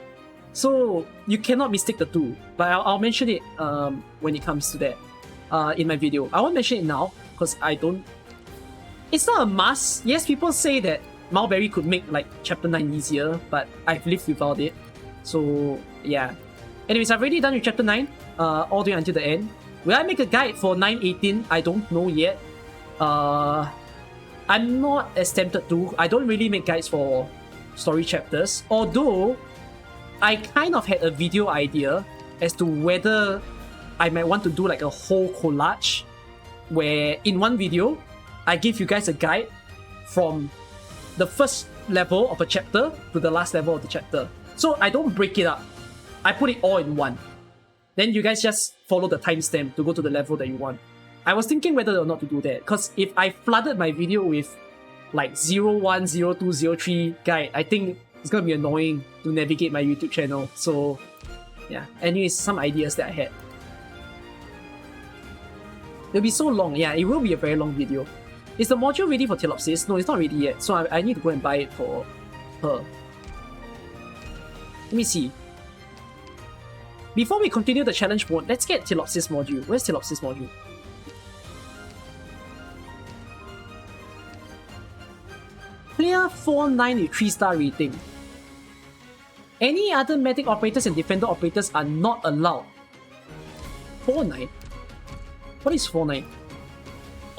So you cannot mistake the two. But I'll mention it when it comes to that in my video. I won't mention it now because I don't... It's not a must. Yes, people say that Mulberry could make like chapter 9 easier, but I've lived without it. So yeah. Anyways, I've already done with chapter 9 all the way until the end. Will I make a guide for 9.18? I don't know yet. I'm not as tempted to. I don't really make guides for story chapters. Although, I kind of had a video idea as to whether I might want to do like a whole collage where in one video, I give you guys a guide from the first level of a chapter to the last level of the chapter. So I don't break it up. I put it all in one. Then you guys just follow the timestamp to go to the level that you want. I was thinking whether or not to do that, because if I flooded my video with like 01, 02, 03 guide, I think it's gonna be annoying to navigate my YouTube channel. So yeah, anyways, some ideas that I had. It'll be so long. Yeah, it will be a very long video. Is the module ready for Telopsis? No, it's not ready yet, so I need to go and buy it for her. Let me see. Before we continue the challenge mode, let's get Telopsis module. Where's Telopsis module? Clear 4-9 with 3-star rating. Any other medic operators and defender operators are not allowed. 4-9? What is 4-9?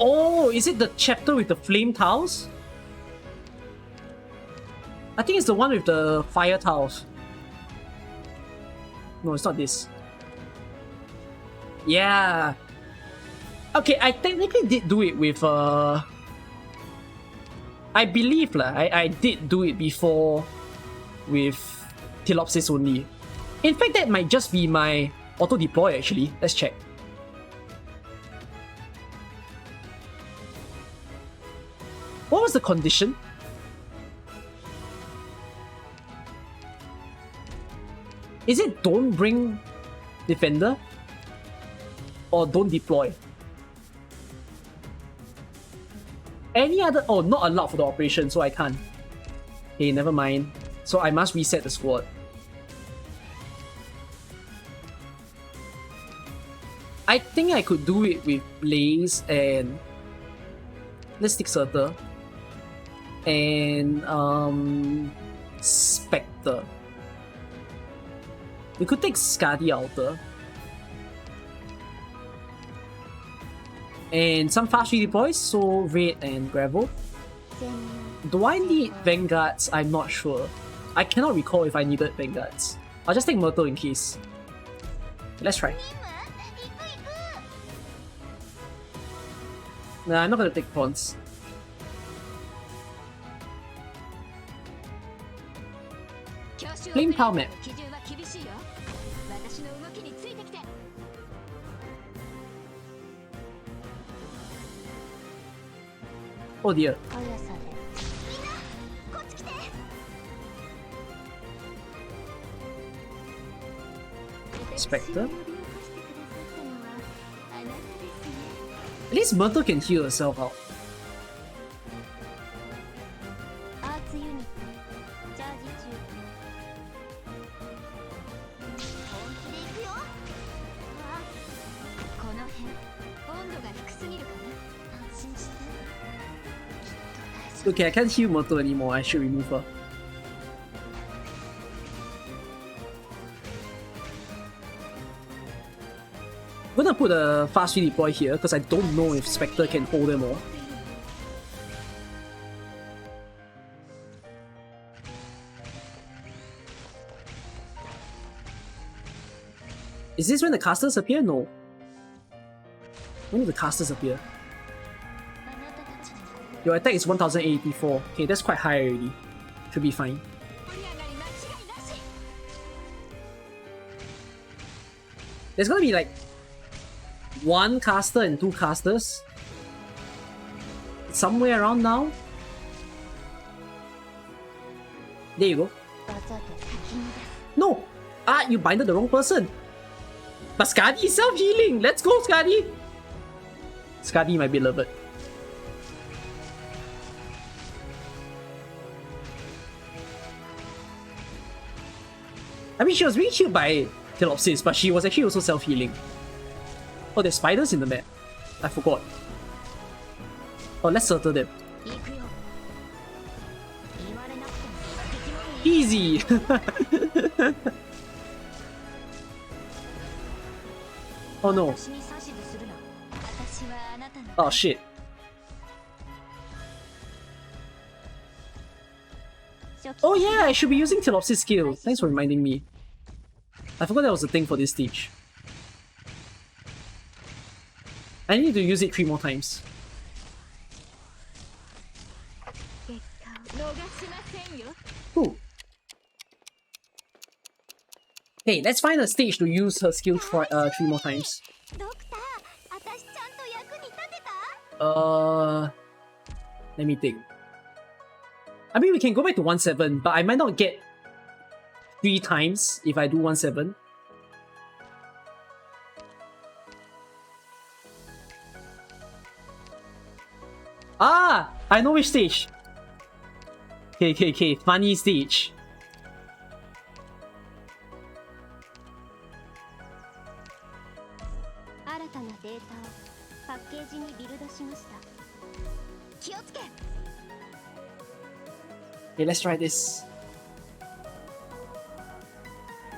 Oh, is it the chapter with the flame tiles? I think it's the one with the fire tiles. No, it's not this. Yeah. Okay, I technically did do it with I believe I did do it before with Telopsis only. In fact, that might just be my auto deploy actually. Let's check. What was the condition? Is it don't bring defender? Or don't deploy? Any other... Oh, not allowed for the operation, so I can't. Okay, never mind. So I must reset the squad. I think I could do it with Blaze and... Let's stick Surtur. And... Spectre. We could take Skadi Alter. And some fast redeploys, so Red and Gravel. Do I need Vanguards? I'm not sure. I cannot recall if I needed Vanguards. I'll just take Myrtle in case. Let's try. Nah, I'm not gonna take Pawns. Flame Power Map. Oh dear. Spectre? At least Myrtle can heal herself out. Okay, I can't heal Myrtle anymore. I should remove her. I'm gonna put a fast redeploy here because I don't know if Spectre can hold them all. Is this when the casters appear? No. When do the casters appear? Your attack is 1084. Okay, that's quite high already. Should be fine. There's gonna be like one caster and two casters somewhere around now. There you go. No! Ah, you binded the wrong person. But Skadi is self-healing. Let's go, Skadi. Skadi, my beloved. I mean, she was being healed by Telopsis, but she was actually also self-healing. Oh, there's spiders in the map. I forgot. Oh, let's Surtur them. Easy! Oh no. Oh shit. Oh yeah, I should be using Telopsis skill. Thanks for reminding me. I forgot that was a thing for this stage. I need to use it 3 more times. Ooh. Hey, let's find a stage to use her skill 3 more times. Let me think. I mean, we can go back to 1-7, but I might not get 3 times if I do 1-7. Ah! I know which stage! Okay, funny stage. Okay, let's try this.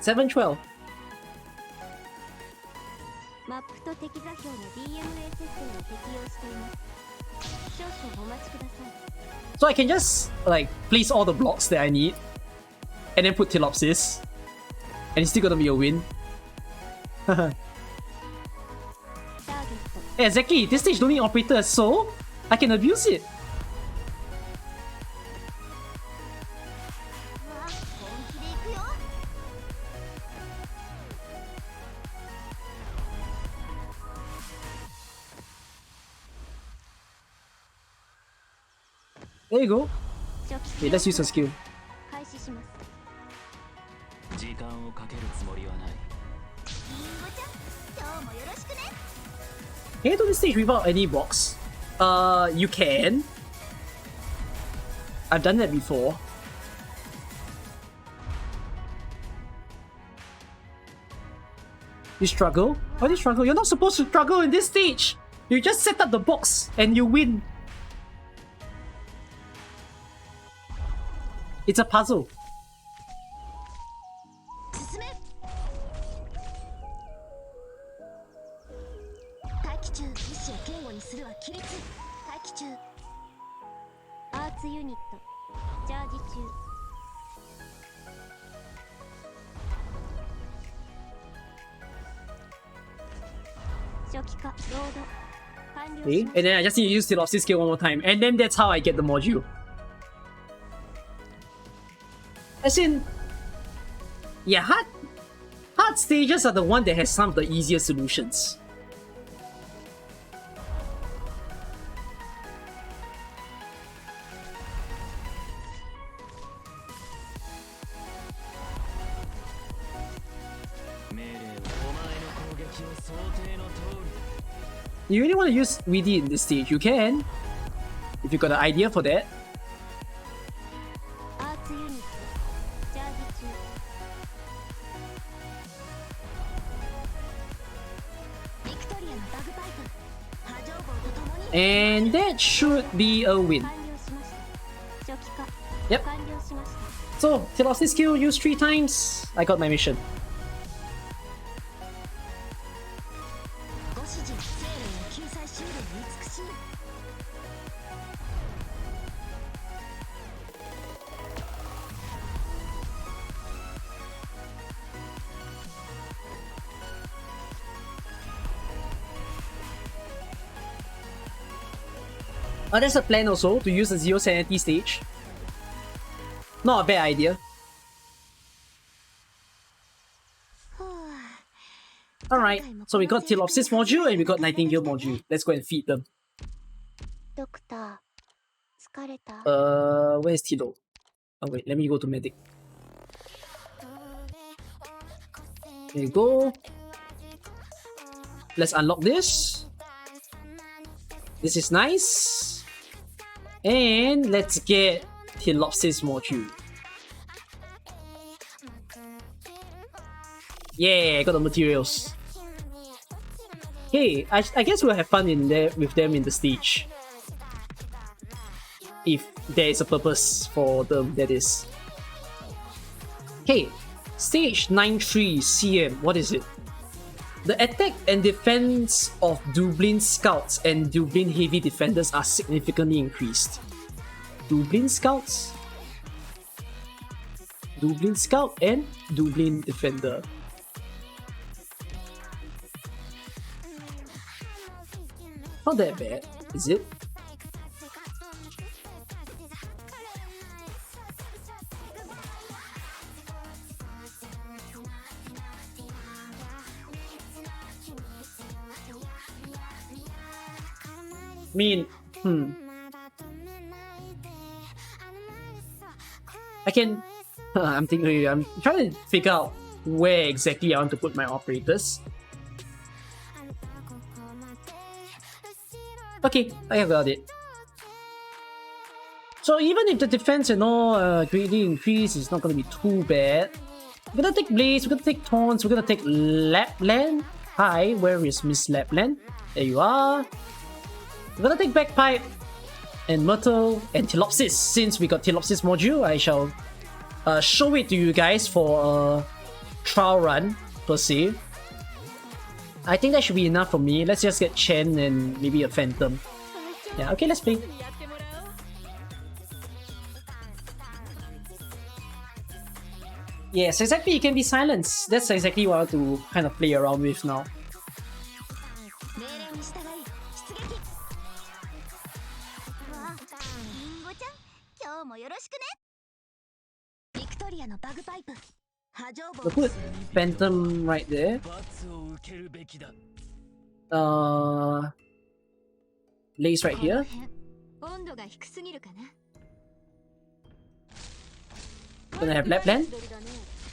7-12. So I can just like place all the blocks that I need and then put Telopsis and it's still gonna be a win. Exactly, this stage don't need operator, so I can abuse it. There you go. Wait, let's use a skill. 開始します。時間をかけるつもりはない。リンゴちゃん、今日もよろしくね。 Can you do this stage without any box? You can. I've done that before. You struggle? Why do you struggle? You're not supposed to struggle in this stage! You just set up the box and you win. It's a puzzle. 進め。待機中、意志を堅固にするは規律。待機中。アーツユニット、チャージ中。初期化、ロード。完了 See? しま And then I just need to use Tilopsis skill one more time. And then that's how I get the module. As in, yeah, hard stages are the one that has some of the easier solutions. You really want to use VD in this stage, you can. If you got an idea for that. アーツユニット、チャージ中。ビクトリアのバグパイプ、波状棒とともに。 And that should be a win. 完了しました。初期化。 Yep. 完了しました。 So, Tilopsis skill used 3 times. I got my mission. ご主人、生霊の救済修練に慈しみ。 There's a plan also to use the Zero Sanity stage. Not a bad idea. Alright, so we got Tilopsis module and we got Nightingale module. Let's go and feed them. ドクター、疲れた。 Where's Tilo? Oh wait, let me go to medic. There you go. Let's unlock this. This is nice. And let's get Tilopsis module. Yeah, got the materials. Okay, I guess we'll have fun in there with them in the stage. If there is a purpose for them, that is. Okay, stage 9-3 CM, what is it? The attack and defense of Dublin Scouts and Dublin Heavy Defenders are significantly increased. Dublin Scouts? Dublin Scout and Dublin Defender. Not that bad, is it? I mean, I can... I'm trying to figure out where exactly I want to put my operators. Okay, I got it. So even if the defense and all greatly increase, it's not gonna be too bad. We're gonna take Blaze, we're gonna take Taunts, we're gonna take Lapland. Hi, where is Miss Lapland? There you are. We're gonna take Bagpipe and Myrtle and Tilopsis. Since we got Tilopsis module, I shall show it to you guys for a trial run per se. I think that should be enough for me. Let's just get Chen and maybe a Phantom. Yeah, okay, let's play. Yes, exactly. It can be silenced. That's exactly what I want to kind of play around with now. 命令に従い出撃。わあ、リンゴちゃん、今日もよろしくね。ビクトリアのバグパイプ。波状棒。 We'll put Phantom right there. 罰を受けるべきだ。 Lace right here. 温度が低すぎるかな。 Gonna have lap land,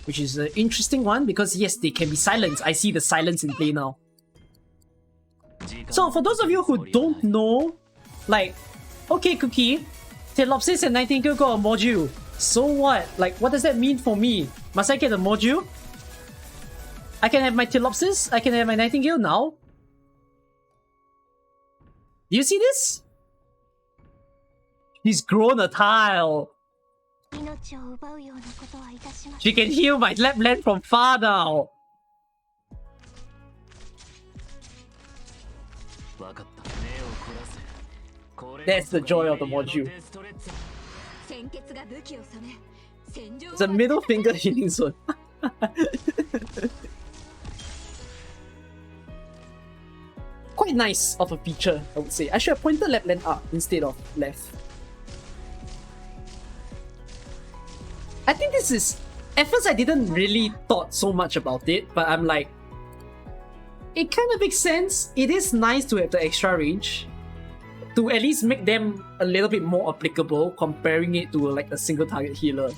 which is an interesting one because yes, they can be silenced. I see the silence in play now. So for those of you who don't know, like, okay, Cookie, Telopsis and Nightingale got a module. So what? Like, what does that mean for me? Must I get a module? I can have my Telopsis, I can have my Nightingale now. Do you see this? He's grown a tile. 命を奪うようなことはいたしません。 She can heal my lap land from far now. わかった。目を凝らせ。これ That's the joy of the module. 鮮血が武器を染め、戦場 It's a middle finger healing zone. Quite nice of a feature, I would say. I should have pointed lap land up instead of left. I think this is... At first I didn't really thought so much about it, but I'm like... It kind of makes sense. It is nice to have the extra range. To at least make them a little bit more applicable, comparing it to like a single target healer.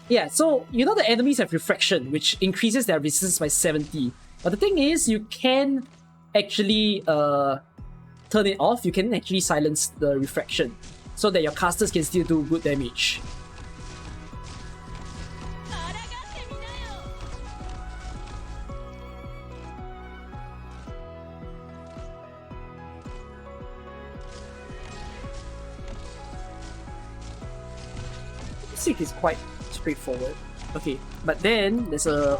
Yeah, so you know the enemies have refraction, which increases their resistance by 70. But the thing is, you can actually turn it off. You can actually silence the refraction so that your casters can still do good damage. Sick is quite straightforward. Okay, but then there's a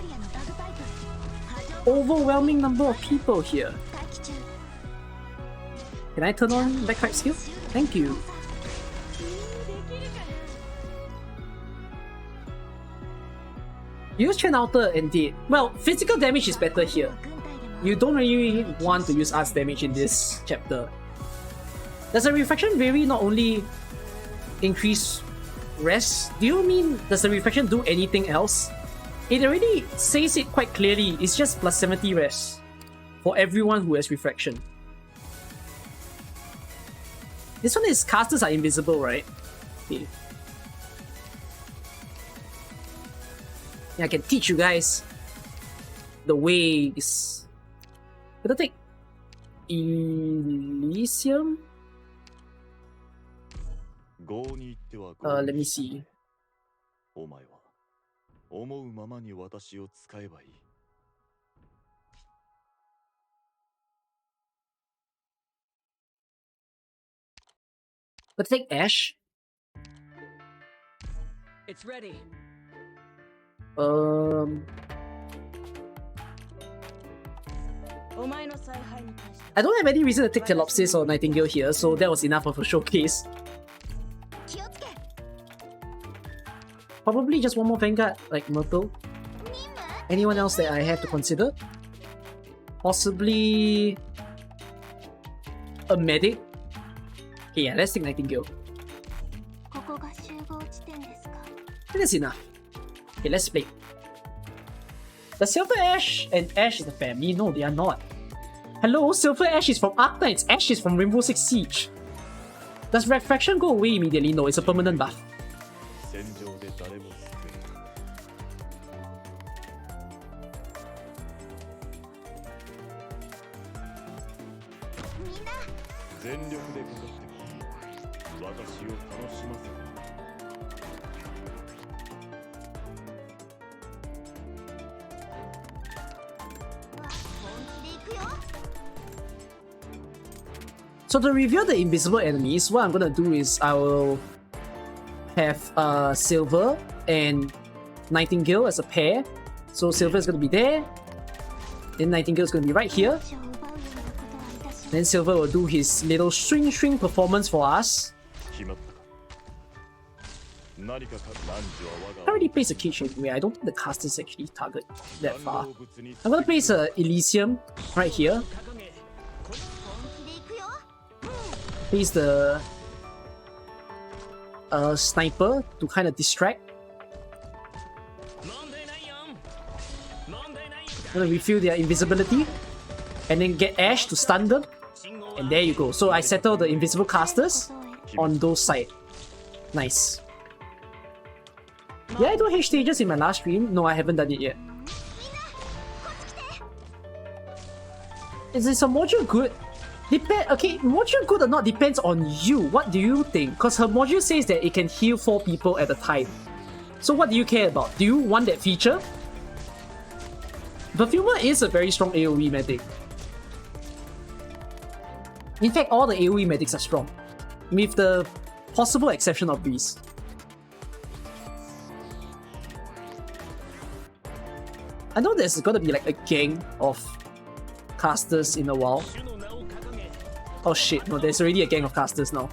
overwhelming number of people here. Can I turn on backpipe skill? Thank you. Use Chain Outer and Dead. Well, physical damage is better here. You don't really want to use arts damage in this chapter. Does the refraction vary not only increase rest? Do you mean does the refraction do anything else? It already says it quite clearly. It's just plus 70 rest for everyone who has refraction. This one is casters are invisible, right? Okay. Yeah, I can teach you guys the ways. Gonna take Elysium. Let me see. お前は思うままに私を使えばいい。Let's take Ash. It's ready. I don't have any reason to take Telopsis or Nightingale here, so that was enough of a showcase. Probably just one more Vanguard, like Myrtle. Anyone else that I have to consider? Possibly a medic? Okay, yeah, let's take Nightingale. I think that's enough. Okay, let's play. The Silver Ash and Ash is a family? No, they are not. Hello, Silver Ash is from Arknights. Ash is from Rainbow Six Siege. Does refraction go away immediately? No, it's a permanent buff. So to reveal the invisible enemies, what I'm gonna do is I will have Silver and Nightingale as a pair. So Silver is gonna be there, then Nightingale is gonna be right here. Then Silver will do his little swing performance for us. 決まったか何かか汝は我 I が already placed a cage anyway. I don't think the casters actually target that far. I'm gonna place a Elysium right here. Place the sniper to kind of distract. I'm gonna refill their invisibility and then get Ash to stun them. And there you go. So I settle the invisible casters on those side. Nice. Did I do H stages in my last stream? No, I haven't done it yet. Is a module good? Okay, module good or not depends on you. What do you think? Because her module says that it can heal 4 people at a time. So what do you care about? Do you want that feature? Perfumer is a very strong AoE medic. In fact, all the AoE medics are strong, with the possible exception of Breeze. I know there's gonna be like a gang of casters in a while. Oh shit, no, there's already a gang of casters now.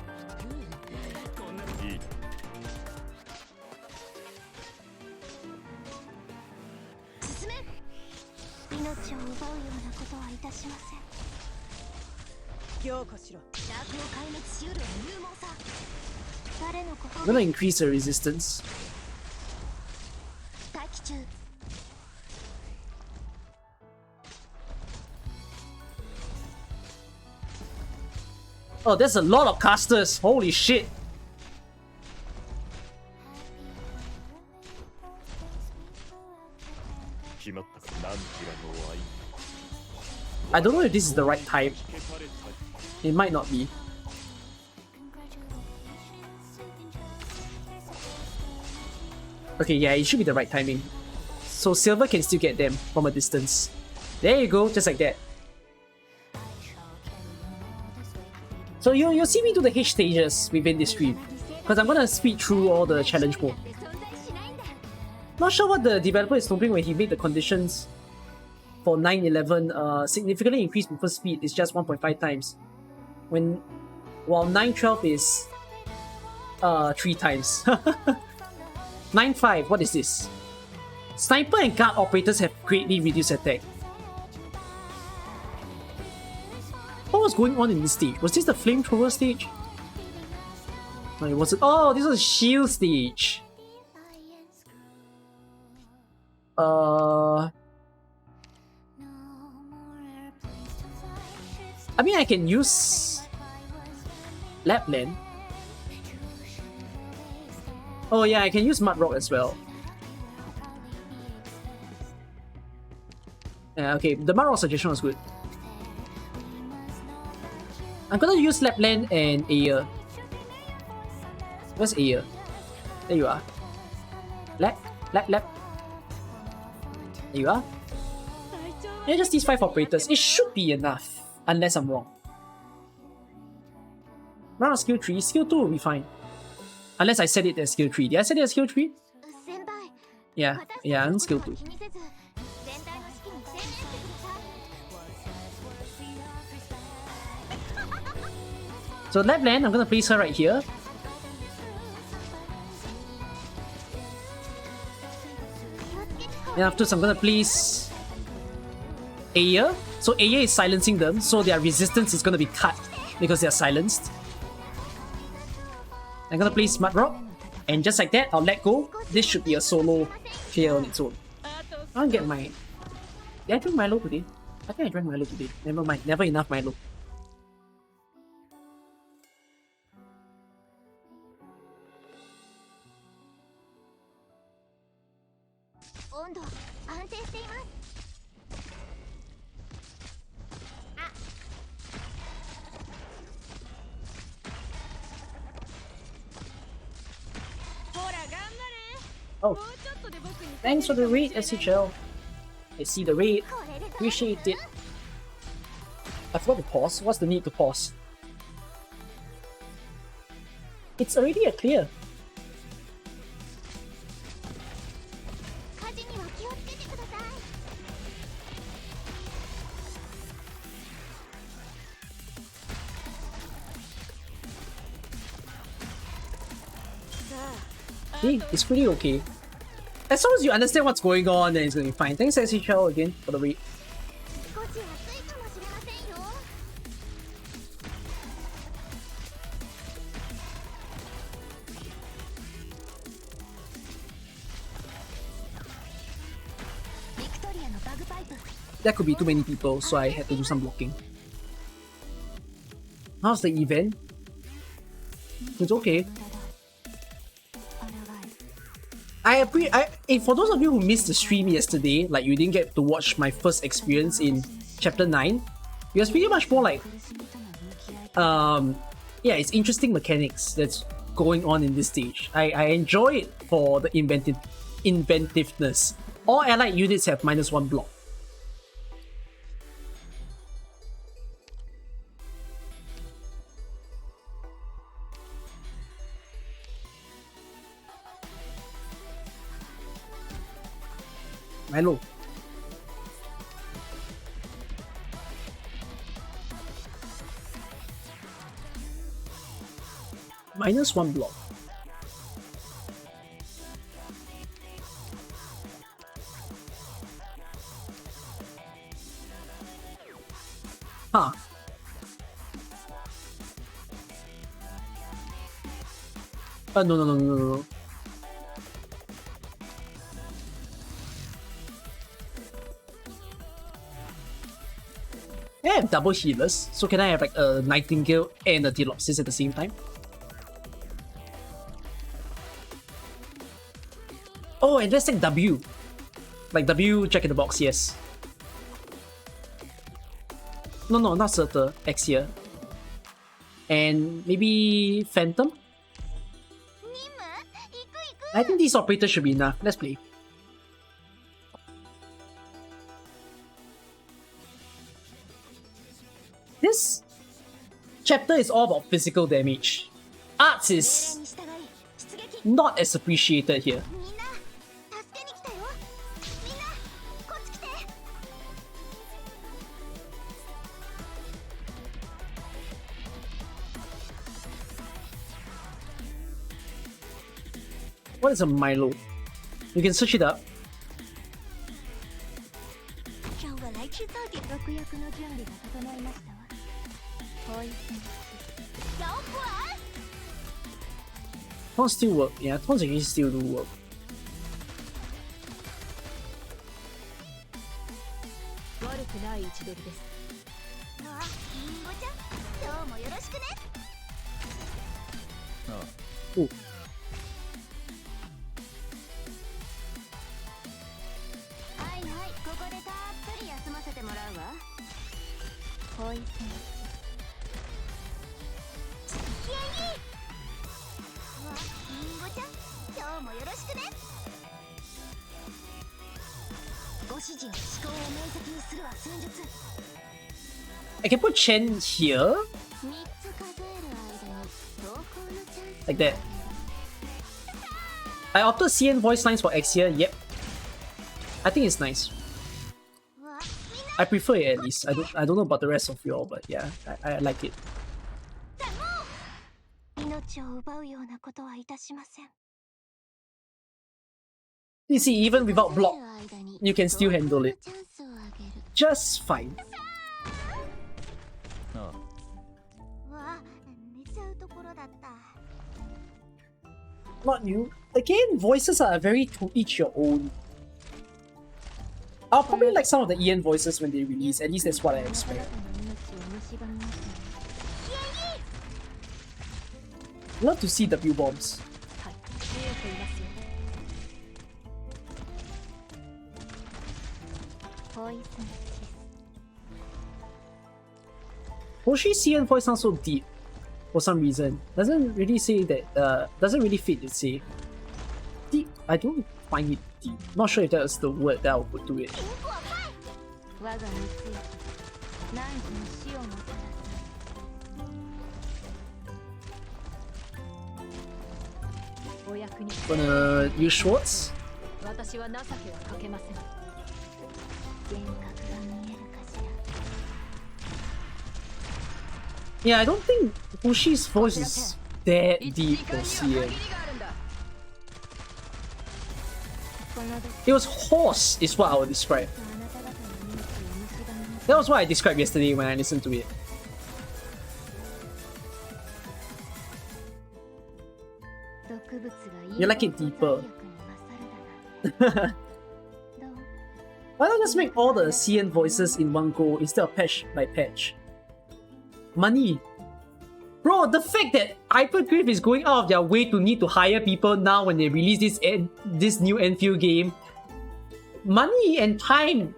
いい I'm gonna increase the resistance. Oh, there's a lot of casters. Holy shit. I don't know if this is the right time. It might not be. Okay, yeah, it should be the right timing. So Silver can still get them from a distance. There you go, just like that. So you'll see me do the H stages within this stream, because I'm gonna speed through all the challenge mode. Not sure what the developer is hoping when he made the conditions for 911 significantly increased movement speed is just 1.5 times. While 912 is 3 times. 9.5, what is this? Sniper and guard operators have greatly reduced attack. What was going on in this stage? Was this the flamethrower stage? No, it wasn't. Oh, this was a shield stage. I mean, I can use Lapland. Oh yeah, I can use Mud Rock as well. Yeah, okay, the Mud Rock suggestion was good. I'm gonna use Lapland and Air. Where's Air? There you are. Lap. There you are. Yeah, just these 5 operators. It should be enough, unless I'm wrong. Run on skill 3. Skill 2 will be fine. Unless I set it as skill 3. Did I set it as skill 3? Yeah, I'm skill 2. So Lapland, I'm gonna place her right here. And afterwards, I'm gonna place Aya. So Aya is silencing them, so their resistance is gonna be cut because they are silenced. I'm gonna place Mud Rock, and just like that, I'll let go. This should be a solo clear on its own. I'll get my... Did I drink Milo today? I think I drank Milo today. Never mind, never enough Milo. Oh, thanks for the raid, SHL. I see the raid. Appreciate it. I forgot to pause. What's the need to pause? It's already a clear. It's pretty okay. As long as you understand what's going on, then it's gonna be fine. Thanks, SHL, again, for the raid. 少し暑いかもしれませんよ。ビクトリアのバグパイプ。 That could be too many people, so I had to do some blocking. How's the event? It's okay. For those of you who missed the stream yesterday, like you didn't get to watch my first experience in chapter 9, it was pretty much more like, yeah, it's interesting mechanics that's going on in this stage. I enjoy it for the inventiveness. All allied units have -1 block. Milo. -1 block. Huh. No. I have double healers, so can I have like a Nightingale and a Delopsis at the same time? Oh, and let's take W. Like W, Jack in the Box, yes. No, not Surtur, X here. And maybe Phantom? I think these operators should be enough. Let's play. This chapter is all about physical damage. Arts is not as appreciated here. What is a Milo? You can search it up. Taunts still work. Yeah, taunts actually still do work. Ooh. I can put Chen here. Like that. I opted CN voice lines for X here, yep. I think it's nice. I prefer it at least. I don't know about the rest of y'all, but yeah, I like it. You see, even without block, you can still handle it. Just fine. Not new. Again, voices are very to each your own. I'll probably like some of the EN voices when they release, at least that's what I expect. Love to see W bombs. Hoshi's CN voice sounds so deep for some reason. Doesn't really say that, doesn't really fit to say. Deep, I don't find it deep. Not sure if that's the word that I'll put to it. Gonna use Schwartz. Yeah, I don't think Hoshi's voice is that deep for CN. 一致かかえる間にどこのチャンスをあげる。幻覚が見えるかしら。 Yeah, I don't think Hoshi's voice is that deep for CN. 敵が見張りにあるんだ。 Yeah, It was hoarse, is what I would describe. That was what I described yesterday when I listened to it. You like it deeper. Why not just make all the CN voices in one go instead of patch by patch? Money. Bro, the fact that Hypergriff is going out of their way to need to hire people now when they release this new Enfield game. Money and time.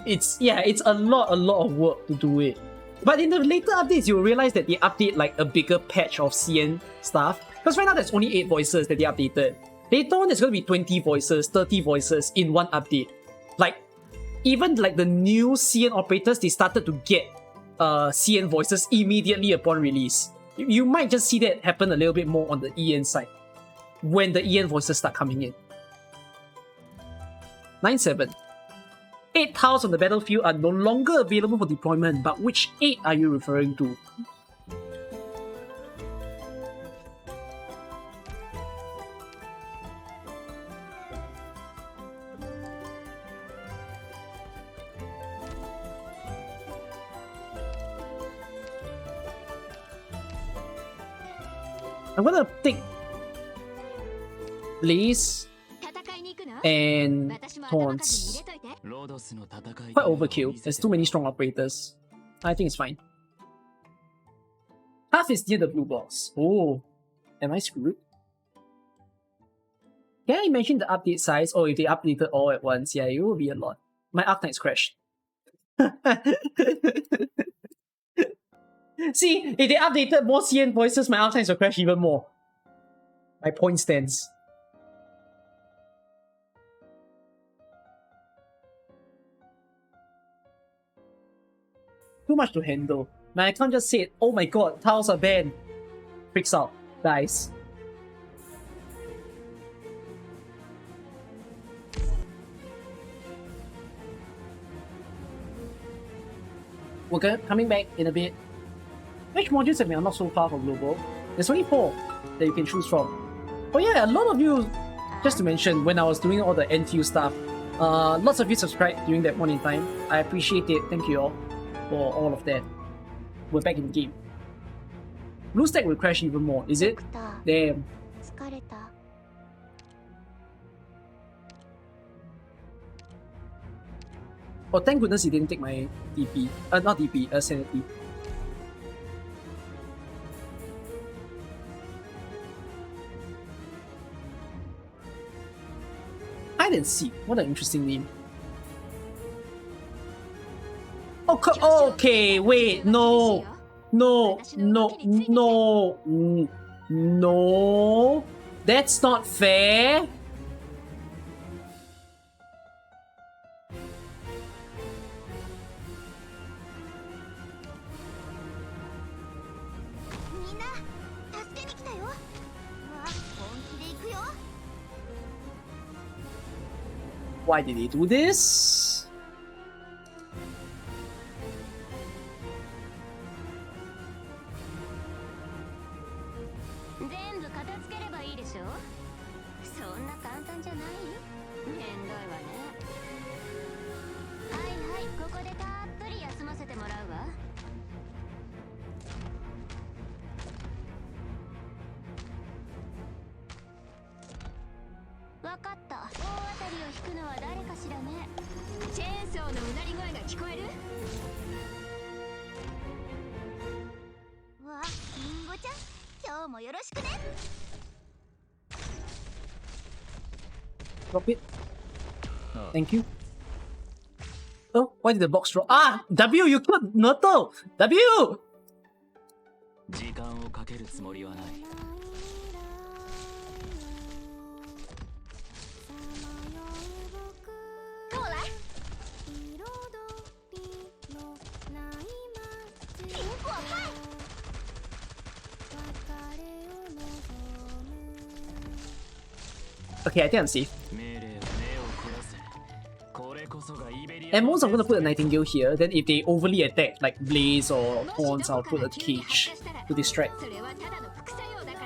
It's a lot of work to do it. But in the later updates, you'll realize that they update like a bigger patch of CN stuff. Because right now there's only 8 voices that they updated. Later on there's going to be 20 voices, 30 voices in one update. Like, even like the new CN operators, they started to get CN voices immediately upon release. You might just see that happen a little bit more on the EN side when the EN voices start coming in. 9-7. 8 tiles on the battlefield are no longer available for deployment, but which 8 are you referring to? I'm gonna take Blaze and Taunts. Quite overkill. There's too many strong operators. I think it's fine. Half is near the blue box. Oh, am I screwed? Can I imagine the update size? Oh, if they updated all at once, yeah, it will be a lot. My Arknights crashed. See, if they updated more CN voices, my Arknights will crash even more. My point stands. Too much to handle. Man, I can't just say it. Oh my god, tiles are banned. Freaks out, guys. We're coming back in a bit. Which modules have been unlocked so far for global? There's only 4 that you can choose from. Oh yeah, a lot of you, just to mention, when I was doing all the Enfield stuff, lots of you subscribed during that point in time. I appreciate it. Thank you all for all of that. We're back in the game. Blue stack will crash even more, is it? Damn. Oh, thank goodness he didn't take my DP. Not DP, sanity. Hide and seek. What an interesting name. Oh, okay, wait, no. No. No. That's not fair. Why did he do this? Drop it. Thank you. Oh, why did the box drop? Ah! W, you killed Naruto! W! 時間をかけるつもりはない。过来。苹果派。Okay, I think I'm safe. At most, I'm gonna put a Nightingale here. Then if they overly attack, like Blaze or Horns, I'll put a Cage to distract.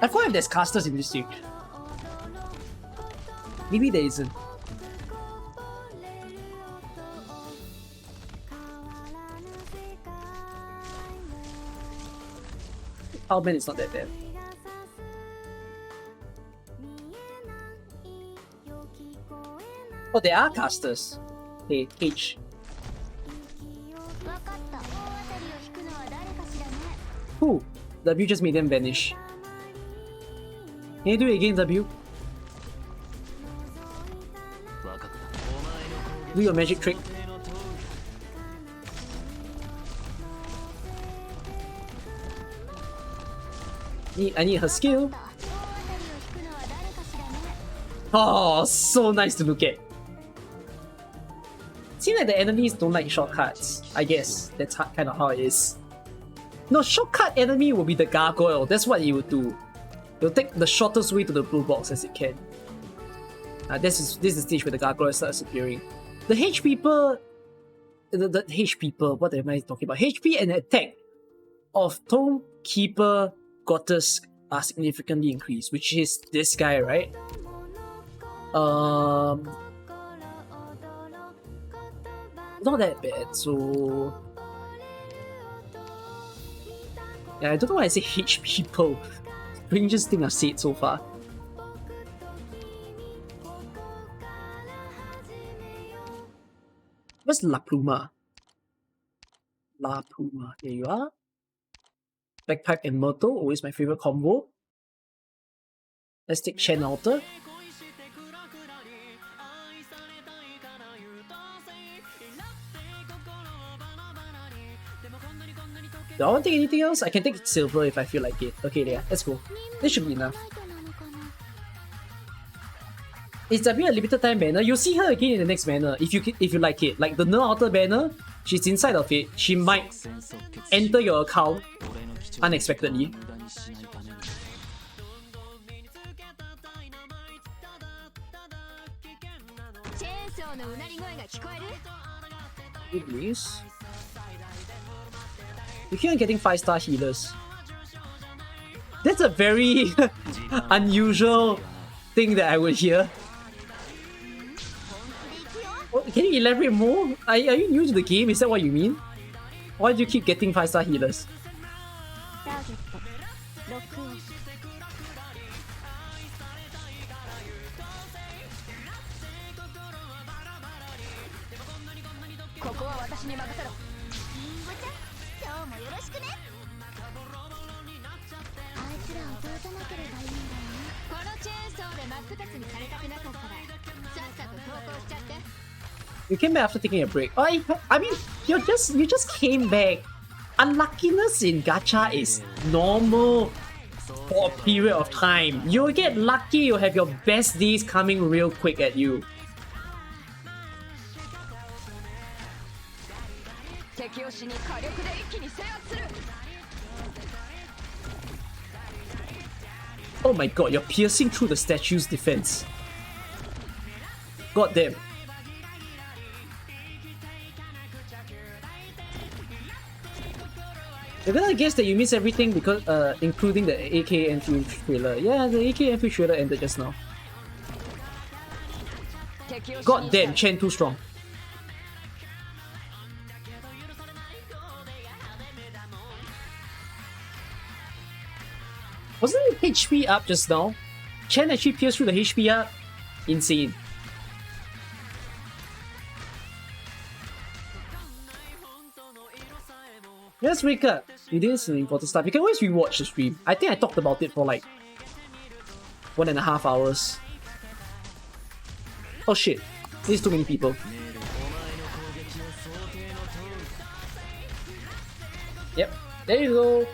I forgot if there's casters in this stage. Maybe there isn't. Power band is not that bad. Oh, there are casters. Hey, H. わかった。大当たりを引くのは誰かしらね。 Who? W just made them vanish. Can you do it again, W? 分かった Do your magic trick. I need her skill. 大当たりを引くのは誰かしらね。 Oh, so nice to look at. Seems like the enemies don't like shortcuts. I guess that's kind of how it is. No, shortcut enemy will be the gargoyle. That's what he would do. He'll take the shortest way to the blue box as it can. This is the stage where the gargoyle starts appearing. The H people, the H people. What am I talking about? HP and attack of Tome Keeper Goddess are significantly increased, which is this guy, right? Not that bad, so yeah, I don't know why I say H people. Strangest thing I've said so far. Where's La Pluma? La Pluma, there you are. Backpack and Myrtle, always my favorite combo. Let's take Chen Alter. Do I want to take anything else? I can take silver if I feel like it. Okay, yeah, let's go. This should be enough. ライトなのかな。 Is W a limited time banner? You'll see her again in the next banner if you like it. Like the Ner Alter banner, she's inside of it. She might enter your account unexpectedly. 無駄にしないために チェーンソーのうなり声が聞こえる。 Good news. You keep on getting 5-star healers. That's a very unusual thing that I would hear. Oh, can you elaborate more? Are you new to the game? Is that what you mean? Why do you keep getting 5-star healers? ターゲットロックオン。ここは私に任せろ。リンゴちゃん、今日もよろしくね。あいつらを通さなければいいんだよね。このチェーンソーで真っ二つにされたくなかったら、さっさと投降しちゃって。 You came back after taking a break. I mean, you just came back. Unluckiness in gacha is normal for a period of time. You'll get lucky, you'll have your best days coming real quick at you. 敵を死に火力で一気に制圧する。 Oh my god, you're piercing through the statue's defense. God damn. You're gonna guess that you miss everything because, including the AK Enfield trailer. Yeah, the AK Enfield trailer ended just now. God damn, Chen too strong. Wasn't it HP up just now? Chen actually pierced through the HP up. Insane. Let's wake up. You didn't see important stuff. You can always rewatch the stream. I think I talked about it for like 1.5 hours. Oh shit. There's too many people. Yep. There you go.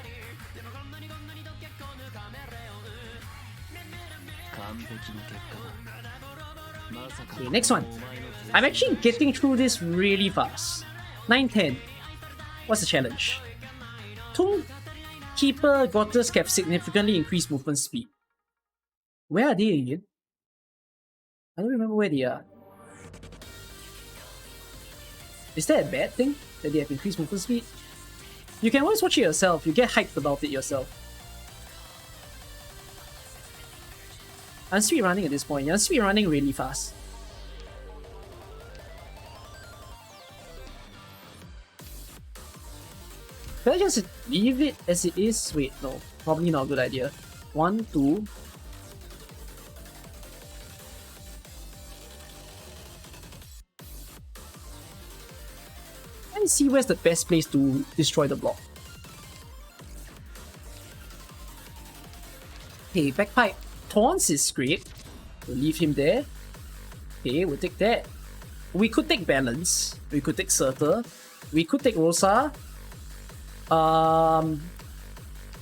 完璧な結果だまさか Okay, next one. I'm actually getting through this really fast. 9-10. What's the challenge? Tomb Keeper Goddess have significantly increased movement speed. Where are they again? I don't remember where they are. Is that a bad thing? That they have increased movement speed? You can always watch it yourself. You get hyped about it yourself. I'm speed running at this point. I'm speed running really fast. Can I just leave it as it is? Wait, no. probably not a good idea. 1, 2. Let's see where's the best place to destroy the block. Okay, Backpipe. Taunts is great. We'll leave him there. Okay, we'll take that. We could take Balance. We could take Surtur. We could take Rosa.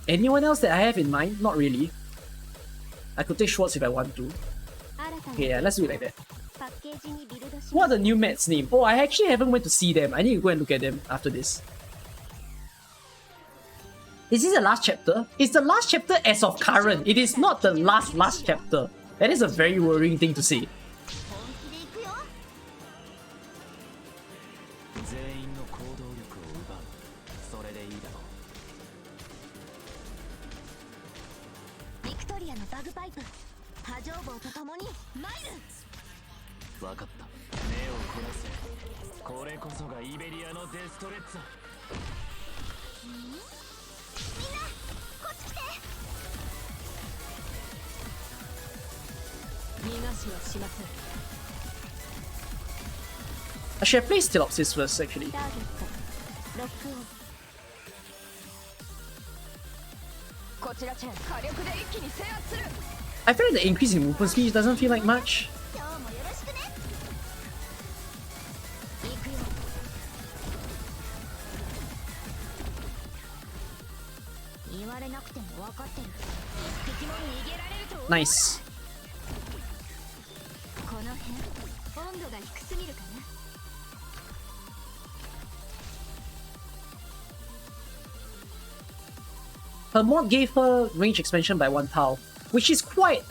Anyone else that I have in mind? Not really. I could take Schwartz if I want to. Okay, yeah, let's do it like that. What are the new mats name? Oh, I actually haven't went to see them. I need to go and look at them after this. Is this the last chapter? It's the last chapter as of current. It is not the last chapter. That is a very worrying thing to say. 全員の行動力を奪う。それでいいだろう。ビクトリアのバグパイプ波状棒とともにマイル。分かった。目を凝らせ。これこそがイベリアのデストレッツァ。みんなこっち来て。逃がしはしません。 I should have played Stilopsis first, actually. ターゲットロックオン。こちらチェン火力で一気に制圧する。 I feel like the increase in movement speed doesn't feel like much. 今日もよろしくね。行くよ。言われなくても分かってる。一匹も逃げられると思う。 Nice. この辺温度が低すぎるかな。 Her mod gave her range expansion by 1 POW, which is quite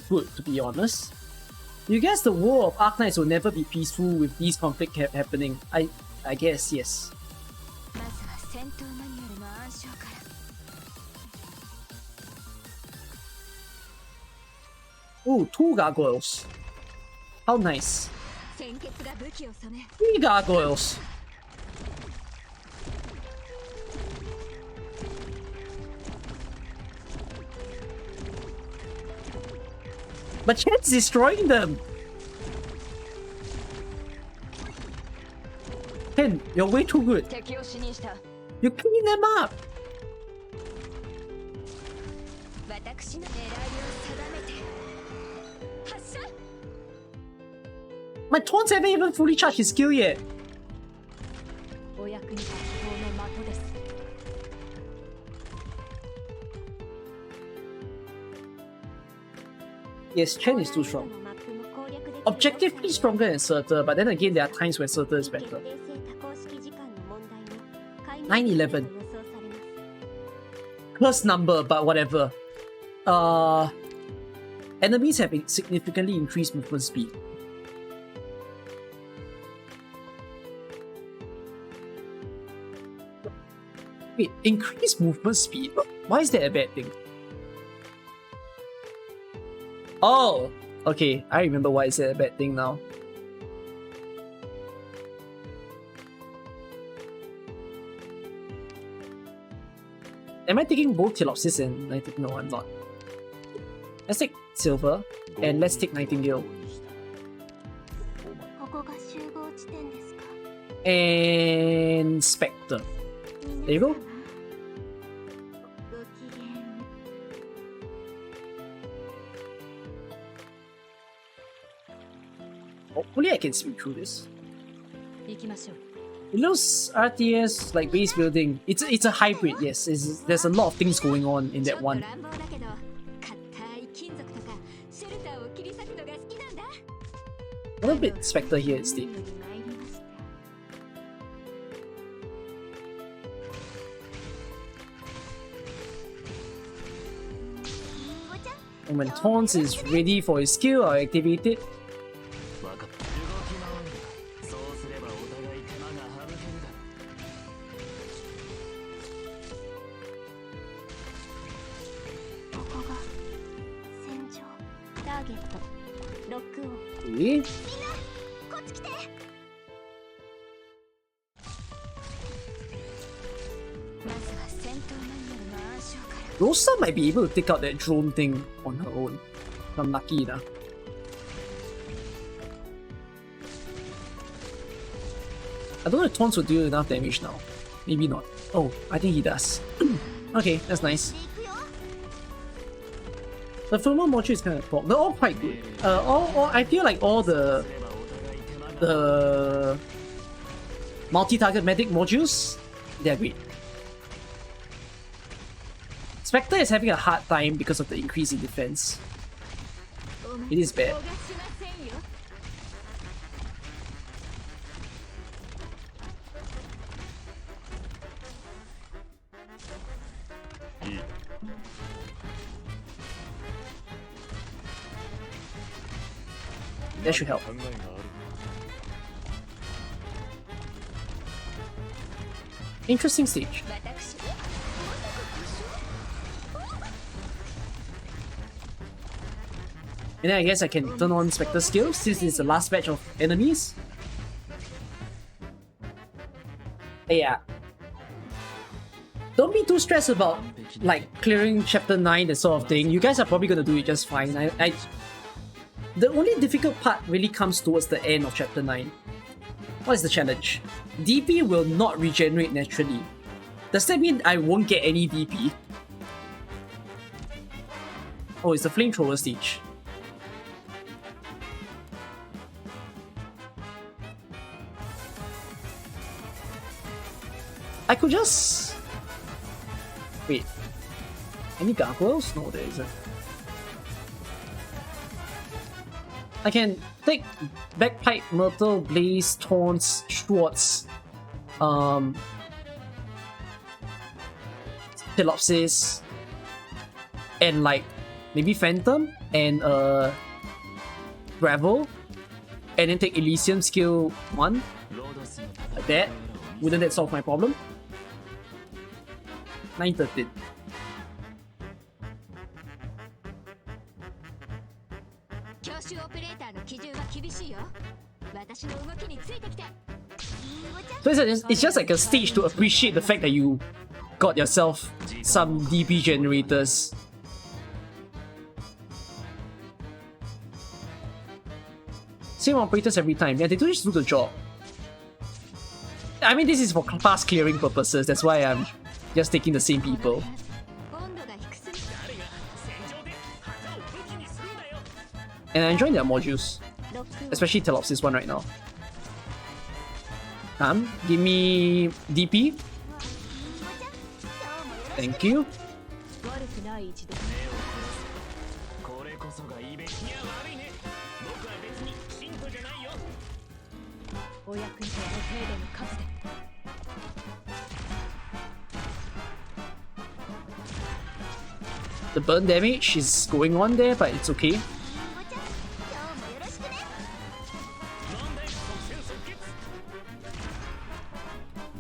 good, to be honest. You guess the war of Arknights will never be peaceful with these conflicts happening? I guess, yes. まずは戦闘マニュアルの暗唱から。 Ooh, 2 gargoyles. How nice. 鮮血が武器を染め。 3 gargoyles. But Chet's destroying them! Ken, you're way too good. 敵を死にした。 You clean them up! 私の狙いを定めて発射。 My taunts haven't even fully charged his skill yet. お役に立つ方の的です。 Yes, Chen is too strong. Objectively stronger than Surtur, but then again, there are times when Surtur is better. 9-11. Curse number, but whatever. Enemies have significantly increased movement speed. Wait, increased movement speed? Why is that a bad thing? Oh! Okay, I remember why it's a bad thing now. Am I taking both Tilopsis and Nightingale? No, I'm not. Let's take Silver, and let's take Nightingale. ここが集合地点ですか。 And Spectre. There you go. ご機嫌。 Hopefully I can speed through this. 行きましょう。 It looks RTS like base building. It's a hybrid, yes. There's a lot of things going on in that one. ちょっと乱暴だけど、硬い金属とかシェルターを切り裂くのが好きなんだ。 A little bit Spectre here instead. 任務に参りました。 And when Taunts is ready for his skill, I'll activate it. 分かった。動き回るか。そうすればお互い手間が省けるだろう。ここが戦場。ターゲットロックオン。 Okay. みんなこっち来て。まずは戦闘マニュアルの暗唱から。Rosa might be able to take out that drone thing on her own. If I'm lucky enough. I don't know if Taunts will do enough damage now. Maybe not. Oh, I think he does. Okay, that's nice. The thermal module is kind of poor. They're all quite good. I feel like all the multi-target medic modules, they're great. Spectre is having a hard time because of the increase in defense. It is bad. That should help. Interesting stage. And then I guess I can turn on Spectre skill since it's the last batch of enemies. Yeah. Don't be too stressed about like clearing chapter 9, that sort of thing. You guys are probably gonna do it just fine. The only difficult part really comes towards the end of chapter 9. What is the challenge? DP will not regenerate naturally. Does that mean I won't get any DP? Oh, it's the flamethrower stage. I could just... Wait. Any gargoyles? No, there isn't. I can take Bagpipe, Myrtle, Blaze, Taunts, Schwartz, Telopsis, and like maybe Phantom and Gravel, and then take Elysium skill 1. Like that. Wouldn't that solve my problem? 913. So it's just like a stage to appreciate the fact that you got yourself some DP generators. Same operators every time. Yeah, they do just do the job. I mean, this is for class clearing purposes. That's why I'm just taking the same people. And I enjoy their modules. Especially Telopsis one right now. Give me DP. Thank you. The burn damage is going on there, but it's okay.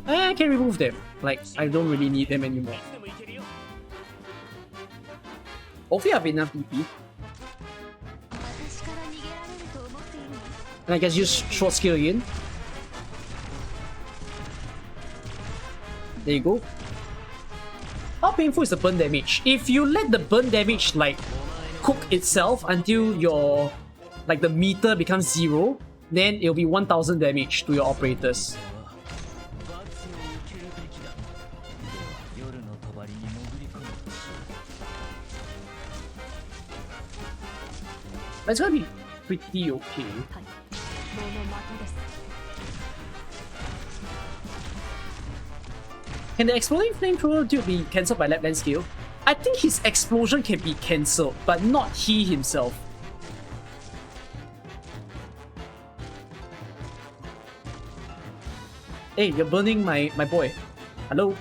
I can remove them. Like, I don't really need them anymore. Hopefully I have enough DP. And I guess use short skill again. There you go. How painful is the burn damage? If you let the burn damage like cook itself until your like the meter becomes 0, then it'll be 1000 damage to your operators. But it's gonna be pretty okay. Can the exploding flamethrower dude be cancelled by Lapland skill? I think his explosion can be cancelled, but not he himself. Hey, you're burning my boy. Hello?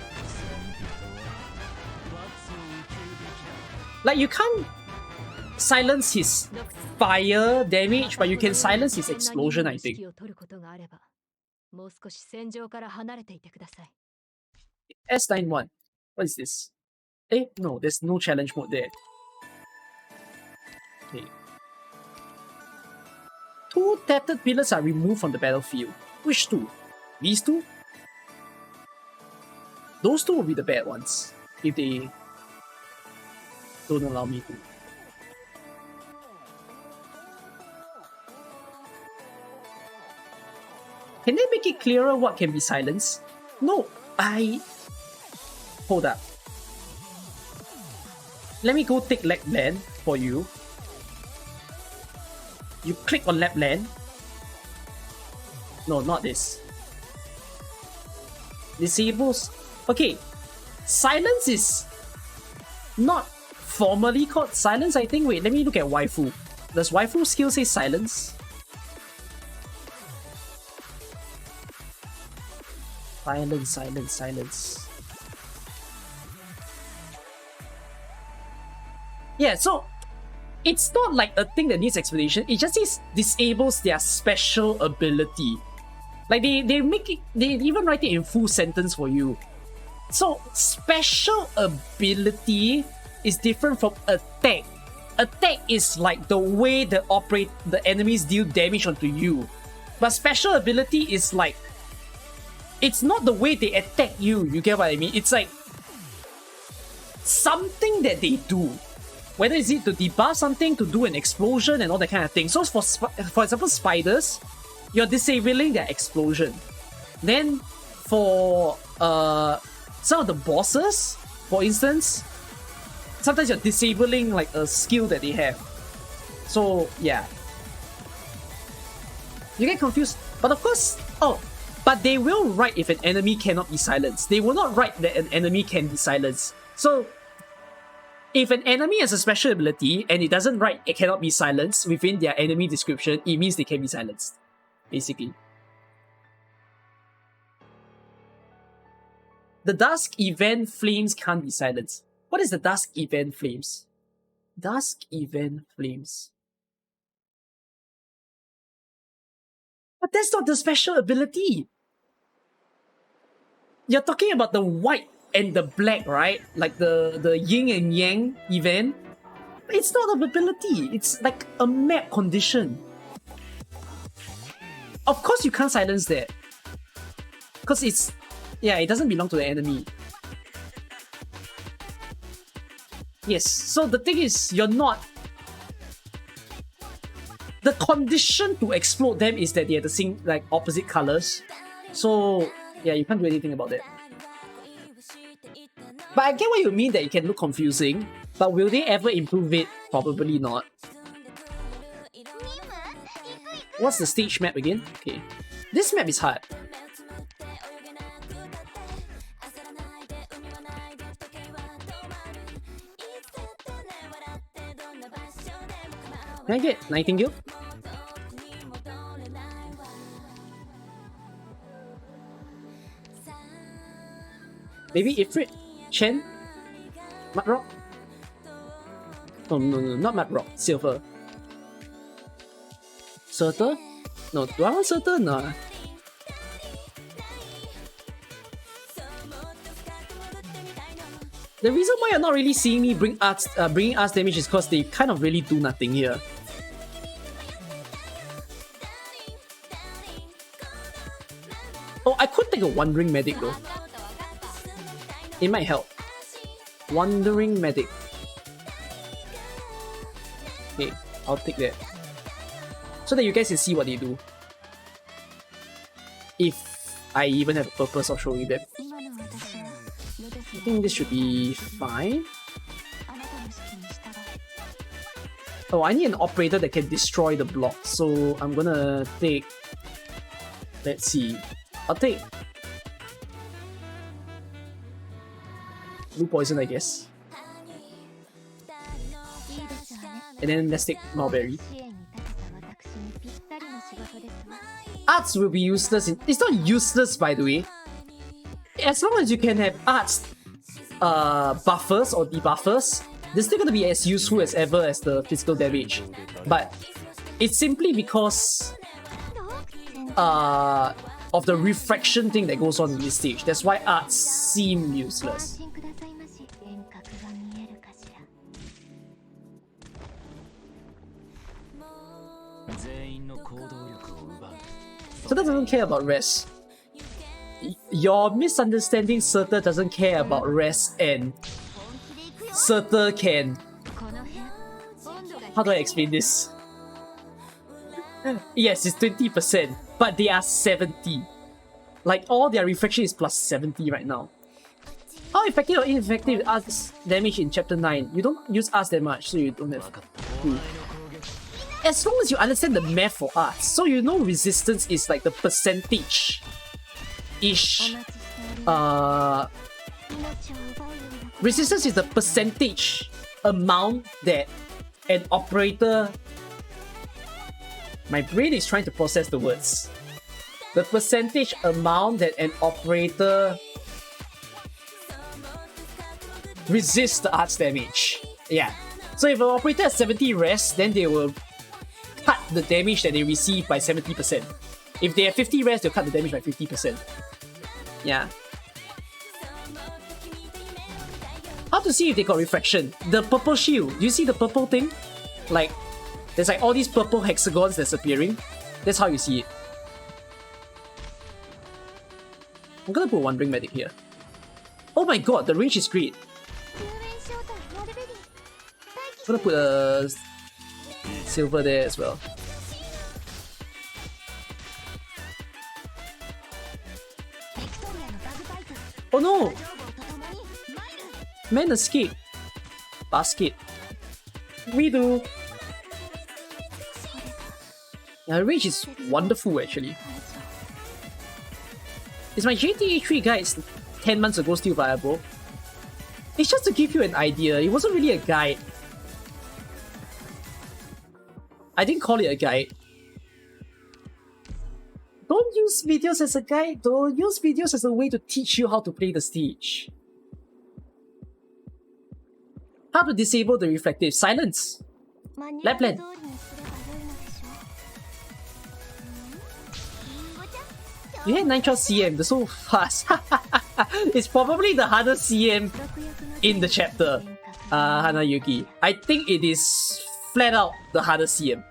Like, you can't silence his fire damage, but you can silence his explosion, I think. S91. What is this? Eh? No, there's no challenge mode there. Okay. 2 tattered pillars are removed from the battlefield. Which 2? These 2? Those 2 will be the bad ones. If they... don't allow me to. Can they make it clearer what can be silenced? No, Hold up. Let me go take Lapland for you. You click on Lapland. No, not this. Disables. Okay. Silence is not formally called silence, I think. Wait, let me look at waifu. Does waifu skill say silence? Silence, silence, silence. Yeah, so it's not like a thing that needs explanation. It just disables their special ability. Like they make it, they even write it in full sentence for you. So special ability is different from attack. Attack is like the way the enemies deal damage onto you. But special ability is like, it's not the way they attack you. You get what I mean? It's like something that they do. Whether it's to debuff something, to do an explosion and all that kind of thing. So for example, spiders, you're disabling their explosion. Then for some of the bosses, for instance, sometimes you're disabling like a skill that they have. So yeah. You get confused. But of course, but they will write if an enemy cannot be silenced. They will not write that an enemy can be silenced. So if an enemy has a special ability and it doesn't write it cannot be silenced within their enemy description, it means they can be silenced. Basically. The Dusk Event Flames can't be silenced. What is the Dusk Event Flames? Dusk Event Flames. But that's not the special ability. You're talking about the white and the black, right? Like the yin and yang event. It's not an ability. It's like a map condition. Of course you can't silence that. Because it doesn't belong to the enemy. Yes, so the thing is, you're not... The condition to explode them is that they are the same, like, opposite colors. So, yeah, you can't do anything about that. But I get what you mean that it can look confusing, but will they ever improve it? Probably not. What's the stage map again? Okay. This map is hard. Can I get Nightingale? Maybe Ifrit? Chen? Mudrock? Oh, no, not Mudrock. Silver. Surtur? No, do I want Surtur? No. The reason why you're not really seeing me bringing arts damage is because they kind of really do nothing here. Oh, I could take a Wandering Medic though. It might help. Wandering Medic. Okay, I'll take that. So that you guys can see what they do. If I even have a purpose of showing them. I think this should be fine. Oh, I need an operator that can destroy the block. So I'm gonna take... Let's see. I'll take... Blue Poison, I guess. And then let's take Mulberry. Arts will be useless in... It's not useless, by the way. As long as you can have arts buffers or debuffers, they're still gonna be as useful as ever as the physical damage. But it's simply because of the refraction thing that goes on in this stage. That's why arts seem useless. So that doesn't care about rest. Your misunderstanding Surtur doesn't care about rest and Surtur can How do I explain this? Yes, it's 20%, but they are 70. Like, all their reflection is plus 70 right now. How effective or ineffective is Ark's damage in Chapter 9? You don't use Arts that much, so you don't have to. As long as you understand the math for Arts, so you know resistance is like the percentage-ish. Resistance is the percentage amount that an operator... My brain is trying to process the words. The percentage amount that an operator resists the arts damage. Yeah. So if an operator has 70 rest, then they will cut the damage that they receive by 70%. If they have 50 rest, they'll cut the damage by 50%. Yeah. How to see if they got refraction? The purple shield. Do you see the purple thing? Like, there's like all these purple hexagons that's appearing. That's how you see it. I'm gonna put Wandering Medic here. Oh my god, the range is great. I'm gonna put a silver there as well. Oh no! Man escape. Basket. We do. Yeah, range is wonderful actually. Is my GTA 3 guide 10 months ago still viable? It's just to give you an idea, it wasn't really a guide. I didn't call it a guide. Don't use videos as a guide, don't use videos as a way to teach you how to play the stage. How to disable the reflective? Silence. Lab plan. You had 9 shots CM, they're so fast. It's probably the hardest CM in the chapter, Hanayuki. I think it is flat out the hardest CM.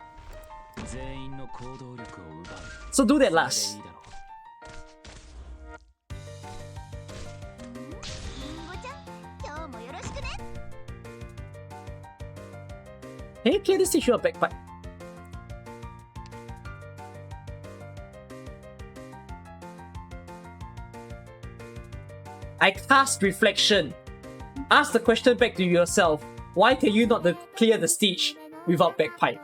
So do that last. Hey, clear this stage with a backpipe. I cast Reflection. Ask the question back to yourself. Why can you not clear the stage without bagpipe?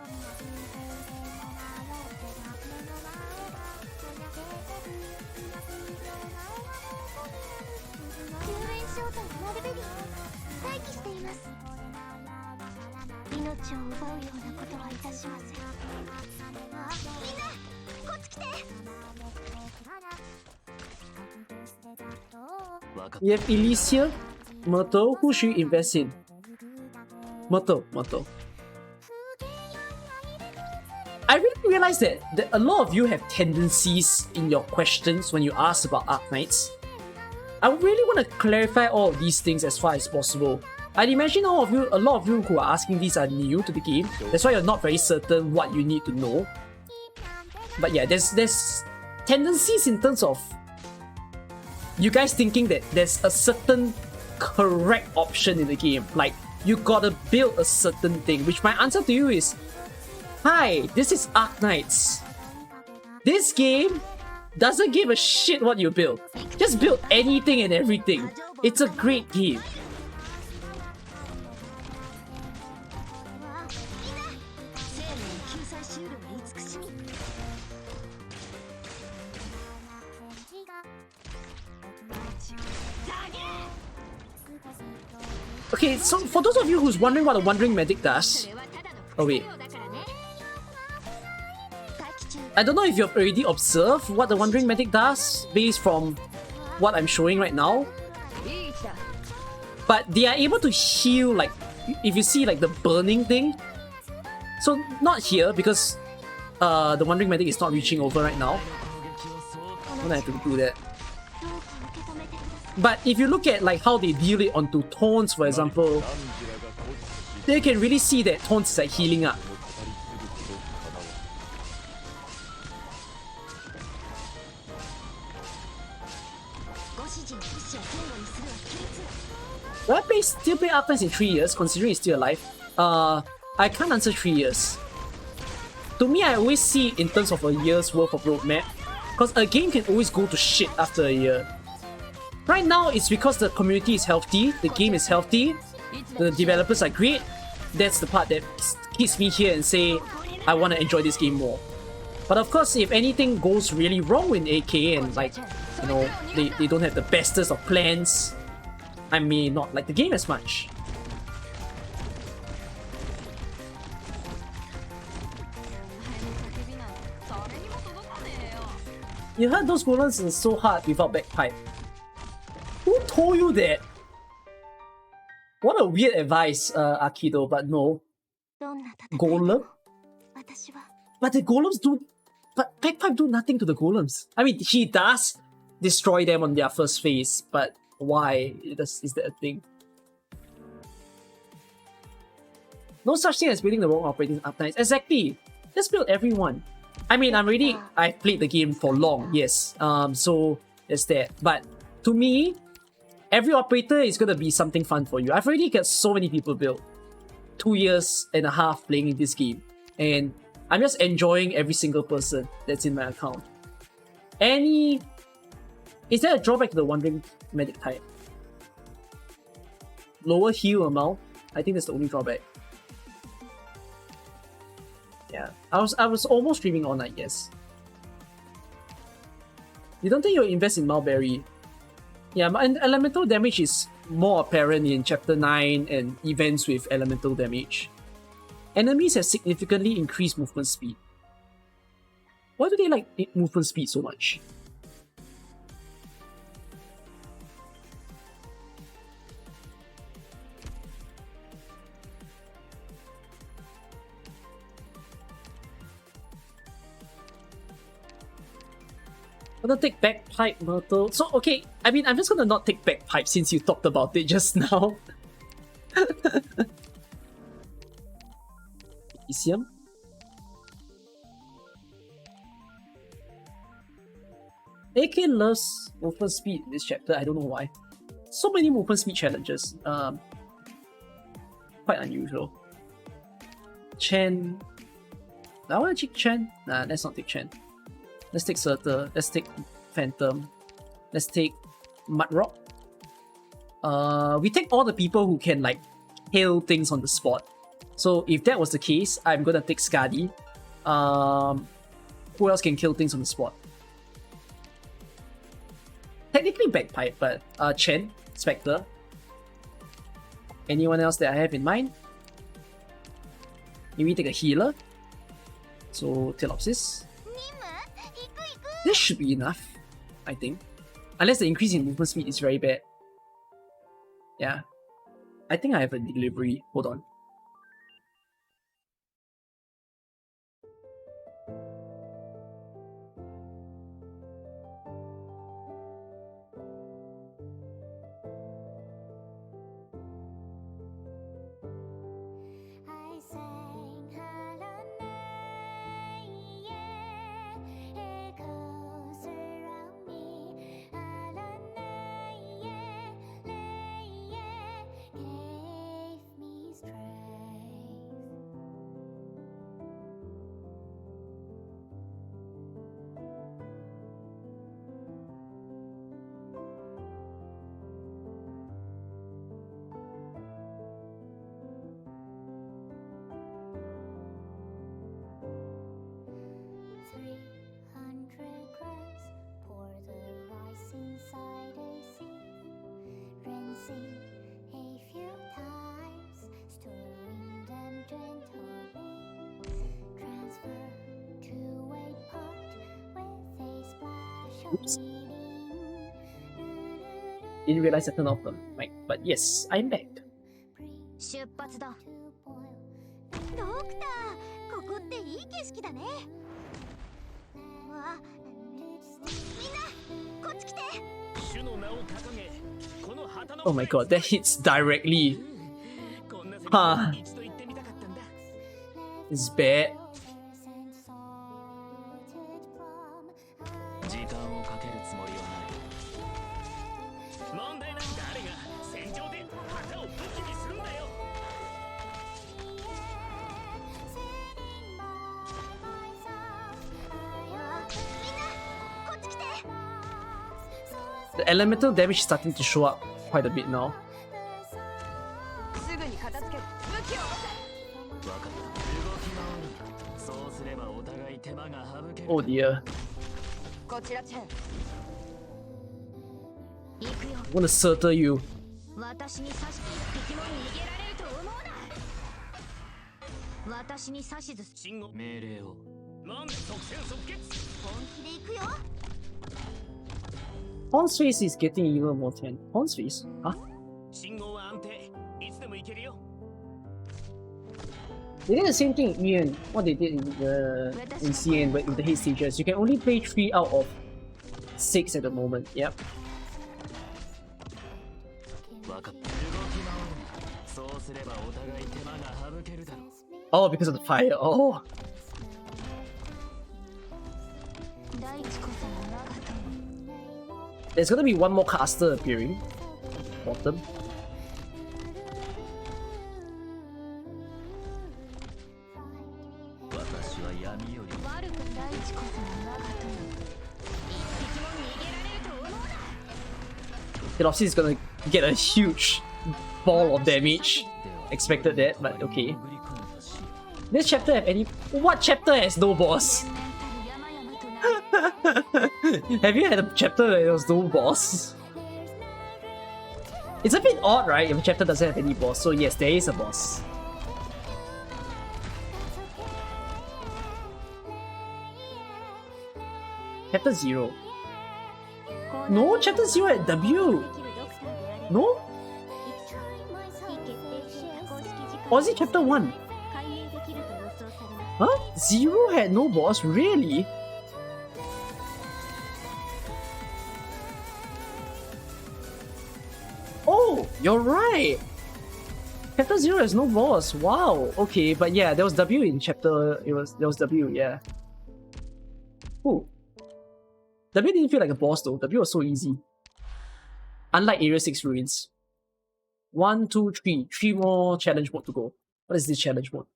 You have Elysia, Myrtle. Who should you invest in? Myrtle. I really realized that a lot of you have tendencies in your questions when you ask about Arknights. I really want to clarify all of these things as far as possible. I'd imagine a lot of you who are asking these are new to the game. That's why you're not very certain what you need to know. But yeah, there's tendencies in terms of you guys thinking that there's a certain correct option in the game. Like, you gotta build a certain thing, which my answer to you is, hi, this is Arknights. This game doesn't give a shit what you build. Just build anything and everything. It's a great game. Okay, so for those of you who's wondering what a Wandering Medic does... Oh wait. I don't know if you've already observed what the Wandering Medic does based from what I'm showing right now. But they are able to heal, like, if you see like the burning thing. So not here because the Wandering Medic is not reaching over right now. I'm gonna have to do that. But if you look at like how they deal it onto Tones, for example, they can really see that Tones is like healing up. Will I still play Arknights in 3 years, considering he's still alive? I can't answer 3 years. To me, I always see it in terms of a year's worth of roadmap, because a game can always go to shit after a year. Right now, it's because the community is healthy, the game is healthy, the developers are great. That's the part that keeps me here and say, I want to enjoy this game more. But of course, if anything goes really wrong in AK and like, you know, they don't have the bestest of plans, I may not like the game as much. You heard those golems are so hard without bagpipe. Who told you that? What a weird advice, Akido, but no. どんな戦いで Golem? も私は But the golems do... But bagpipe do nothing to the golems. I mean, he does destroy them on their first phase, but why? Is that a thing? No such thing as building the wrong operating Arknights. Exactly! Just build everyone. I mean, I've played the game for long, yes. So, there's that. But, to me, every operator is gonna be something fun for you. I've already got so many people built. 2.5 years playing in this game. And I'm just enjoying every single person that's in my account. Is there a drawback to the Wandering Medic type? Lower heal amount? I think that's the only drawback. Yeah, I was almost streaming all night, yes. You don't think you'll invest in Mulberry? Yeah, and elemental damage is more apparent in Chapter 9 and events with elemental damage. Enemies have significantly increased movement speed. Why do they like movement speed so much? I'm gonna take bagpipe, Myrtle. So, okay, I mean, I'm just gonna not take bagpipe since you talked about it just now. Elysium? AK loves movement speed in this chapter, I don't know why. So many movement speed challenges. Quite unusual. Chen. I wanna check Chen. Nah, let's not take Chen. Let's take Surtur, let's take Phantom, let's take Mudrock. We take all the people who can like kill things on the spot. So if that was the case, I'm gonna take Skadi. Who else can kill things on the spot? Technically Bagpipe, but Chen, Spectre. Anyone else that I have in mind? Maybe take a healer. So Telopsis. This should be enough, I think. Unless the increase in movement speed is very bad. Yeah. I think I have a delivery. Hold on. I sang Hallelujah, echoes around me. Hallelujah, gave me strength. Grants pour the rice inside a sieve, rinsing a few times, stirring them gently. Transfer to a pot with a splash of Oops. kneading. Didn't realize I turned off the mic, but yes, I'm back. 出発だ。ドクター、ここっていい景色だね。わあ、みんな、こっち来て。 主の名を掲げこの旗の Oh my god, that hits directly. こんな世 Huh. 界に一度行ってみたかったんだ It's bad. 時間をかけるつもりはない問題ない誰が戦場で旗を武器にするんだよ The elemental damage is starting to show up quite a bit now. すぐに片付ける武器を持て。わかった動き回るそうすればお互い手間が省ける Oh dear. こちらチェン。行くよ。 I'm gonna Surtur you. 私に指し敵も逃げられると思うな。私に指図す。信号命令をラン即戦即決本気で行くよ。 Horn's face is getting even more tense. Horn's face? Huh? 信号は安定いつでも行けるよ They did the same thing in Ian, what they did in CN with the hate stages. You can only play 3 out of 6 at the moment. Yep. わかった動き回るそうすればお互い手間が省けるだろう Oh, because of the fire. Oh. 大地こその長友。 There's gonna be one more caster appearing. Bottom. 私は闇より悪く大地こその長友。一匹も逃げられると思うな。 Philopsis is gonna get a huge ball of damage. Expected that, but okay. This chapter have any... What chapter has no boss? 山々となる。 Have you had a chapter where there was no boss? It's a bit odd, right? If a chapter doesn't have any boss. So yes, there is a boss. Chapter 0. No, chapter 0 at W. No? Or is it chapter 1? Huh? 0 had no boss? Really? Oh, you're right. Chapter 0 has no boss. Wow. Okay, but yeah, there was W in chapter. There was W. Yeah. Ooh. W didn't feel like a boss though. W was so easy. Unlike Area 6 Ruins. 1, 2, 3. 3 more challenge mode to go. What is this challenge mode?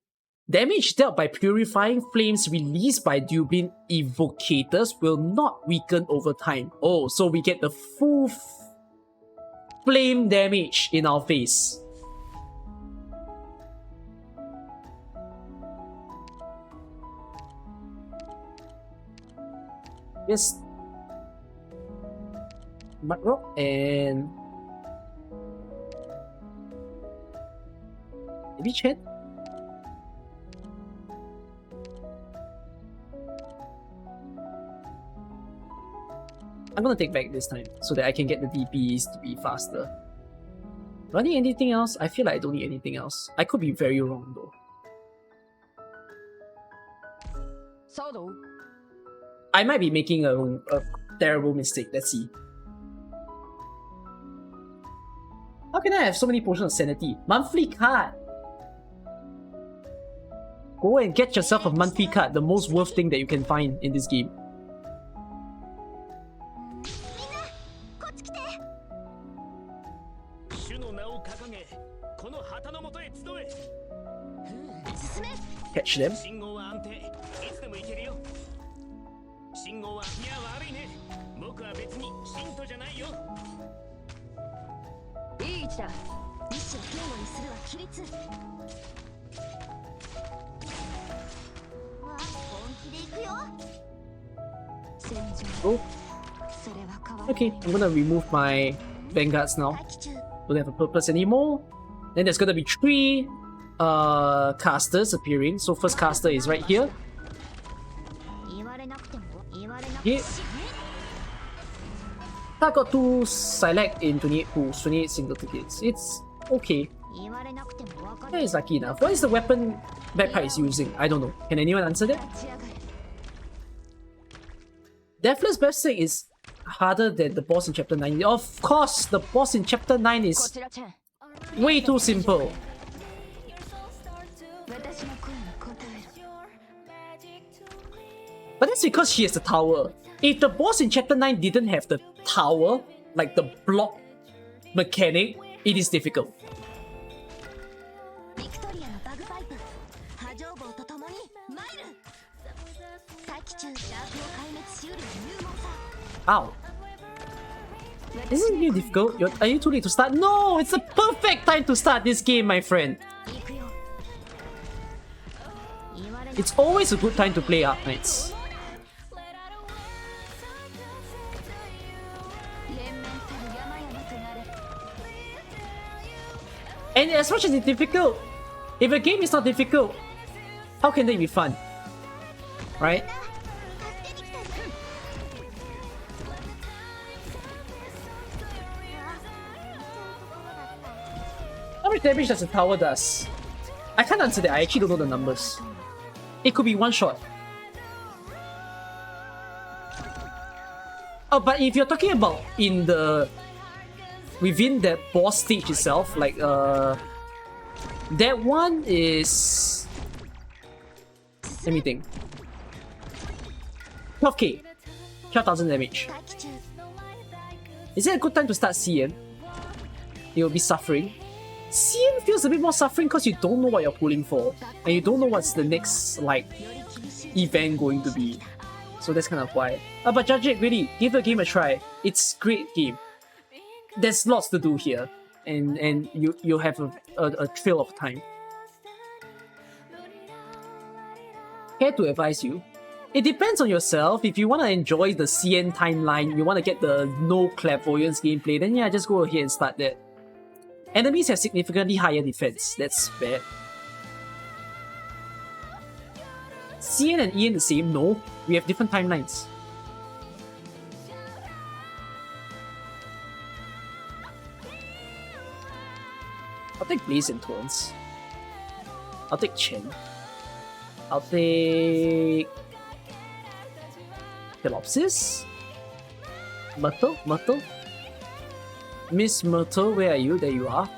Damage dealt by purifying flames released by Dublin evocators will not weaken over time. Oh, so we get the full flame damage in our face. Yes. Mudrock and maybe Chen? I'm gonna take back this time so that I can get the DPs to be faster. Do I need anything else? I feel like I don't need anything else. I could be very wrong though. I might be making a terrible mistake. Let's see. How can I have so many potions of sanity? Monthly card! Go and get yourself a monthly card, the most worth thing that you can find in this game. Catch them. 信号は安定いつでも行けるよ信号はいや悪いね僕は別に信徒じゃないよいい位置だ。意志を堅固にするは規律。わあ、本気で行くよ。戦場。 Oh, それは変わる。 okay. I'm gonna remove my vanguards now. 待機中。 Don't have a purpose anymore. Then there's gonna be 3 casters appearing. So first caster is right here. 言われなくても言われなくて Here. I got 2 select in 28 pools, 28 single tickets. It's okay. 言われなくても分か That る。 is lucky enough. What is the weapon Backpipe is using? I don't know. Can anyone answer that? 立ち上がる。 Deathless Breathstake is harder than the boss in chapter 9. Of course, the boss in chapter 9こ is ちらチェン。 way too simple. 私の声に応える。 But that's because she has the tower. If the boss in chapter 9 didn't have the tower, like the block mechanic, it is difficult. ビクトリアのバグパイプ。波状棒と共にマイル。待機中、ダークを壊滅しうる勇猛さ。 Ow. Isn't it difficult? Are you too late to start? No! It's the perfect time to start this game, my friend. 行くよ言われな It's always a good time to play Arknights. 連綿たる山々となれ And as much as it's difficult, if a game is not difficult, how can they be fun? Right? 助けに来たぞ How much damage does the tower does? I can't answer that. I actually don't know the numbers. It could be one shot. Oh, but if you're talking about in the within that boss stage itself, like that one is, let me think. 12k, 12,000 damage. 待機中 Is it a good time to start CN? You'll be suffering. CN feels a bit more suffering because you don't know what you're pulling for, and you don't know what's the next like より厳しい event going to be. So that's kind of why. But Judge it, really, give the game a try. It's a great game. There's lots to do here, and you have a thrill of time. Care to advise you? It depends on yourself. If you want to enjoy the CN timeline, you want to get the no clairvoyance gameplay, then yeah, just go ahead and start that. Enemies have significantly higher defense. That's bad. CN and EN the same? No. We have different timelines. I'll take Blaze and Tones. I'll take Chen. I'll take Philopsis. Myrtle? Miss Myrtle, where are you? There you are.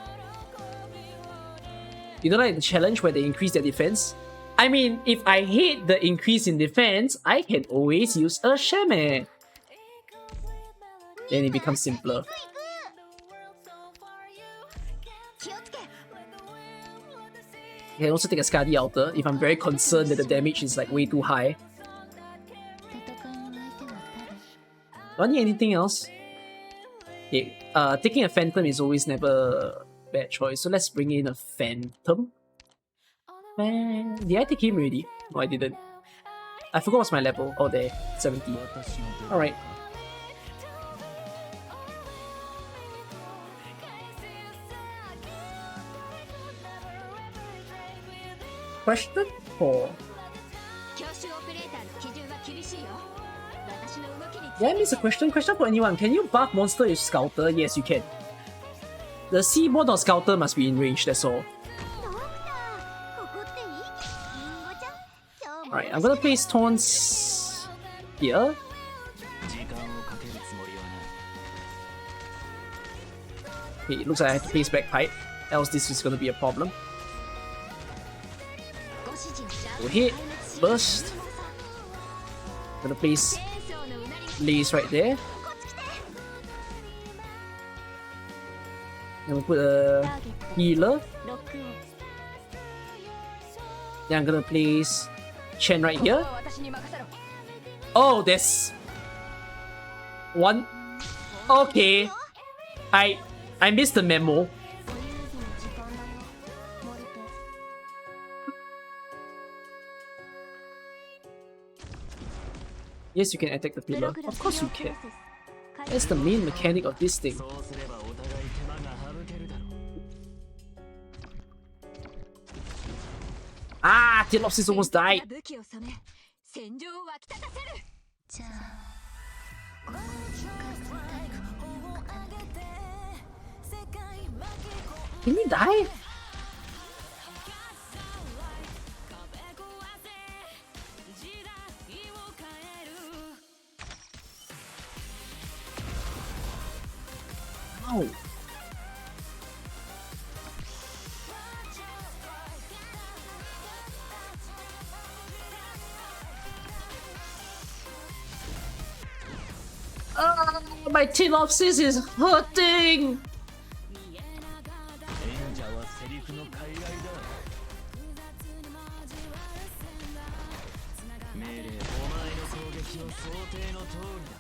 You don't like the challenge where they increase their defense? I mean, if I hate the increase in defense, I can always use a Shaman. Then it becomes simpler. 気をつけ I can also take a Skadi Altar if I'm very concerned that the damage is like way too high. 戦いの相手は誰 Do I need anything else? Okay, taking a Phantom is always never a bad choice, so let's bring in a Phantom. Did I take him already? No, I didn't. I forgot what's my level. Oh, there. 70. Alright. Question 4. 教習オペレーターの基準は厳しいよ私の動きに Did I miss a question? Question for anyone. Can you buff monster with Scouter? Yes, you can. The Seaborn or Scouter must be in range, that's all. ドクターここっていいリンゴちゃん今日も Alright, I'm gonna place Taunts here. 時間をかけるつもりはない Okay, it looks like I have to place Bagpipe, else this is gonna be a problem. ご主人 Go hit, burst. Gonna place 戦争のうなり Blaze right there. こっち来て I'm gonna put a ターゲット healer. ロックオン Then I'm gonna place Chen right here. 私に任せろ Oh, there's one. Okay, I missed the memo. お遊戯の時間だよモルテ Yes, you can attack the プ pillar. ログラム Of course you プロ can. セス That's the main mechanic of this thing. そうすればお互い手間が省けるだろう Ah, Theolopsis almost died. 武器を染め戦場を沸き立たせるじゃあ Can he die? Ow. My Theolopsis is hurting! 演者はセリフの傀儡だ命令お前の攻撃を想定の通りだ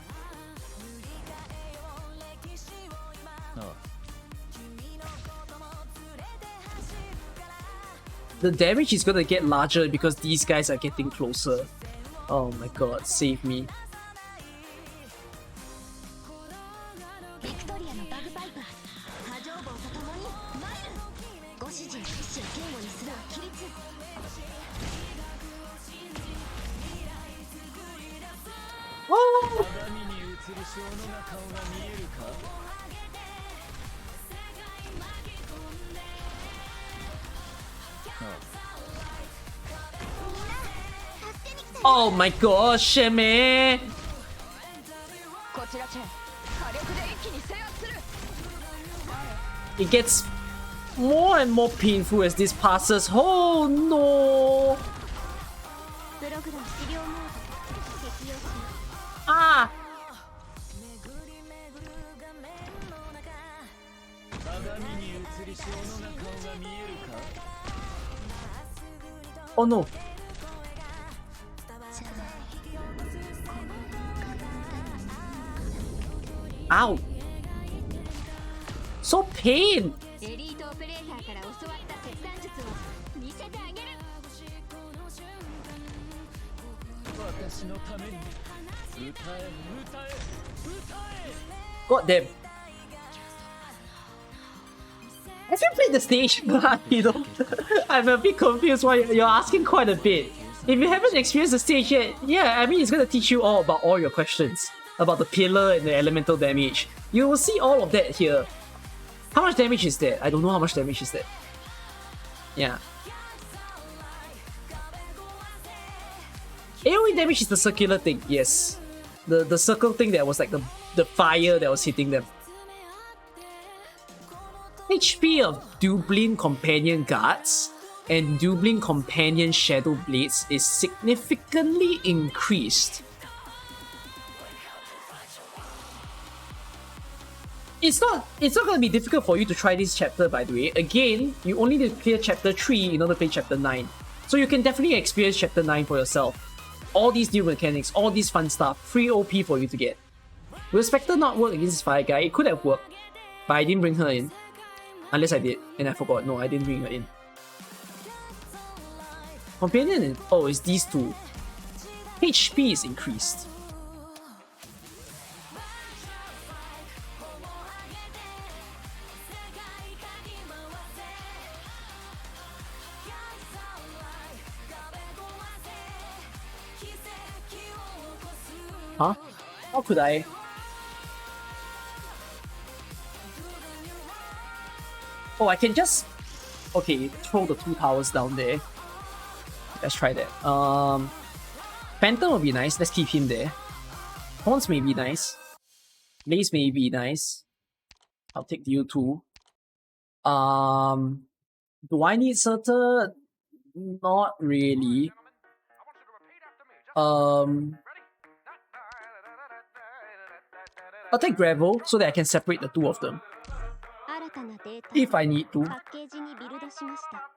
the damage is gonna get larger because these guys are getting closer. Oh my god, save me. ビクトリアのバグパイプ波状棒と共に参るご指示意志を堅固にするは規律 Oh! 鏡に映る少女な顔が見えるか Oh my gosh, man! こちらチェン火力で一気に制圧する It gets more and more painful as this passes. Oh no! プログラム治療モード適用します Ah! 鏡に映る少女な顔が見えるか Oh no! じゃあ Ow! So pain! エリートオペレーターから教わった切断術を見せてあげる 私のために歌え歌え歌え God damn. Have you played the stage? You know, I'm a bit confused why you're asking quite a bit. If you haven't experienced the stage yet, yeah, I mean, it's gonna teach you all about all your questions. About the pillar and the elemental damage. You will see all of that here. How much damage is that? I don't know how much damage is that. Yeah. AoE damage is the circular thing, yes. The circle thing that was like the fire that was hitting them. HP of Dublin Companion Guards and Dublin Companion Shadow Blades is significantly increased. It's not gonna be difficult for you to try this chapter, by the way. Again, you only need to clear chapter 3 in order to play chapter 9. So you can definitely experience chapter 9 for yourself. All these new mechanics, all this fun stuff, free OP for you to get. Will Spectre not work against this fire guy? It could have worked, but I didn't bring her in. Unless I did, and I forgot. No, I didn't bring her in. Companion, oh, it's these two. HP is increased. Huh? How could I? Oh, I can just... Okay, throw the 2 towers down there. Let's try that. Phantom will be nice. Let's keep him there. Horns may be nice. Blaze may be nice. I'll take the U2. Do I need Surtur? Not really. I'll take Gravel so that I can separate the two of them. 新たなデータ If I need to. パッケージにビルドしました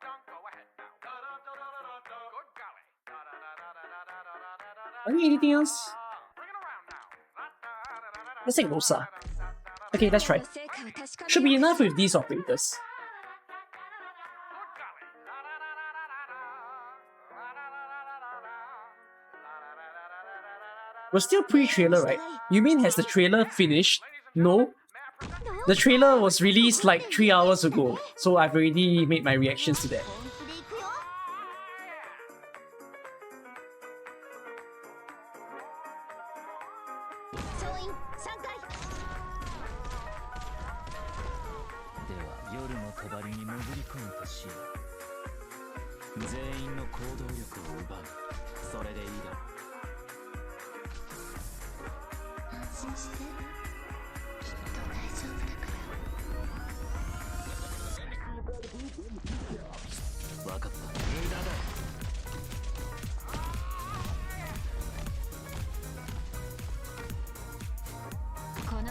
I need anything else? Let's take Rosa. Okay, let's try. 成果を確かめ Should be enough with these operators. We're still pre-trailer, right? You mean has the trailer finished? No. The trailer was released like 3 hours ago, so I've already made my reactions to that. 総員3回では夜の帳に潜り込むとしよう全員の行動力を奪うそれでいいだろう安心してきっと大丈夫だから分かった無駄だ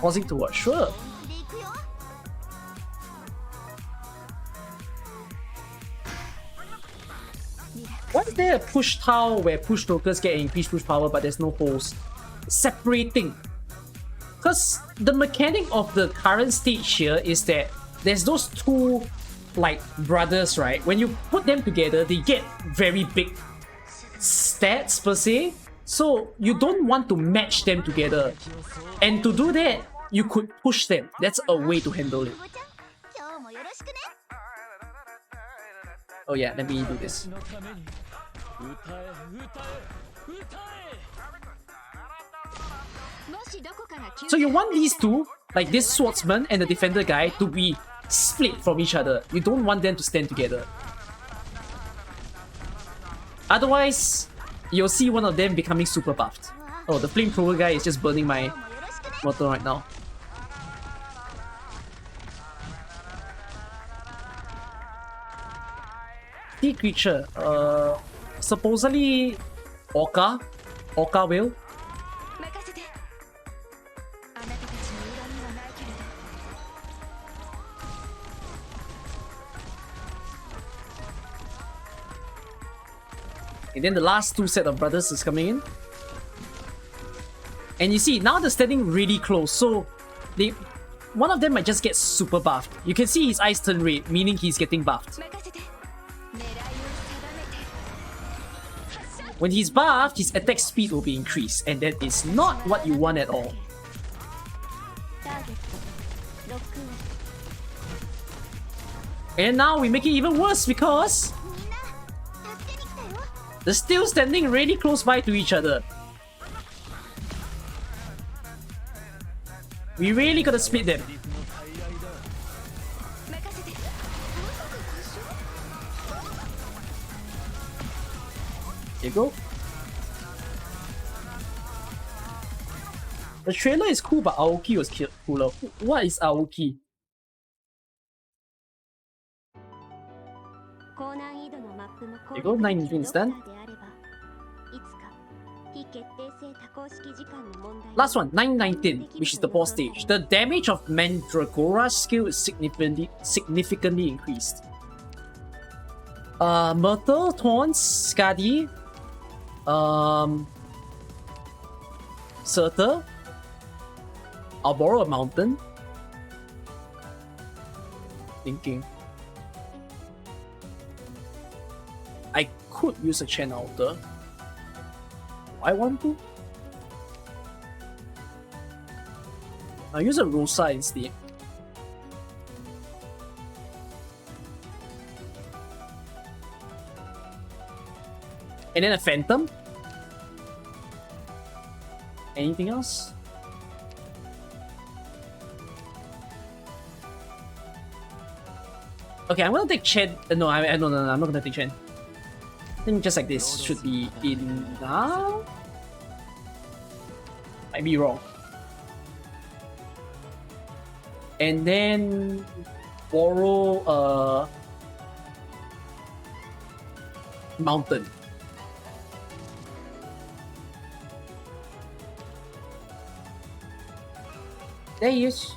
Pausing to watch, sure. でいくよ Why is there a push tile where push tokens get increased push power but there's no holes? Separating. Because the mechanic of the current stage here is that there's those two like brothers, right? When you put them together, they get very big stats per se. So you don't want to match them together. And to do that, you could push them. That's a way to handle it. 今日もよろしくね Oh yeah, let me do this. のために歌え歌え歌え もしどこかが So you want these two, like this swordsman and the defender guy, to be split from each other. You don't want them to stand together. Otherwise, you'll see one of them becoming super buffed. Oh, the flamethrower guy is just burning my よろしくね motor right now. Sea creature, supposedly Orca whale. 任せてあなたたちの恨みはないけれど And then the last two set of brothers is coming in. And you see, now they're standing really close, so one of them might just get super buffed. You can see his eyes turn red, meaning he's getting buffed. 任せて狙いを定めて When he's buffed, his attack speed will be increased, and that is not what you want at all. ターゲットロックオン And now we make it even worse because みんな助けに来たよ they're still standing really close by to each other. We really gotta split them. 任せてまさか故障 There you go. The trailer is cool, but Aoki was cooler. What is Aoki? 高難易度のマップも You go 9 wins then. であればいつか非決定性多項式時間の問題 Last one, 919, which is the boss stage. The damage of Mandragora's skill is significantly increased. Myrtle, Thorns, Skadi, Surtur. I'll borrow a mountain. Thinking. I could use a Chen Altar. Do I want to? I'll use a Rosa instead. And then a Phantom. Anything else? Okay, I'm gonna take Chen. No, no, I'm not gonna take Chen. I think just like this should be enough. Might be wrong. And then borrow a mountain. There he is.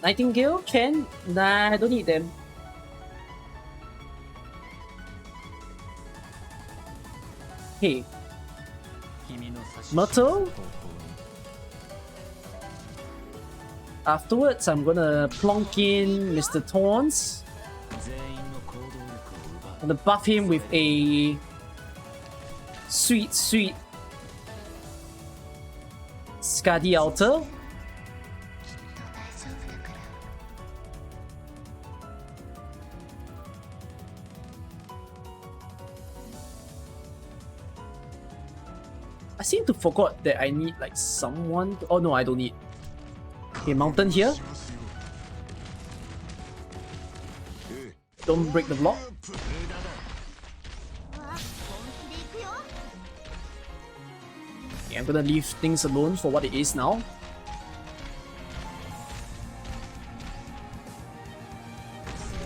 Nightingale? Chen? Nah, I don't need them. Hey. Myrtle? Afterwards, I'm gonna plonk in Mr. Thorns. I'm gonna buff him with a sweet Skadi Altar. I seem to forgot that I need like someone to... Oh no, I don't need. Okay, mountain here. Don't break the block. うわ本気で行くよ Okay, I'm gonna leave things alone for what it is now.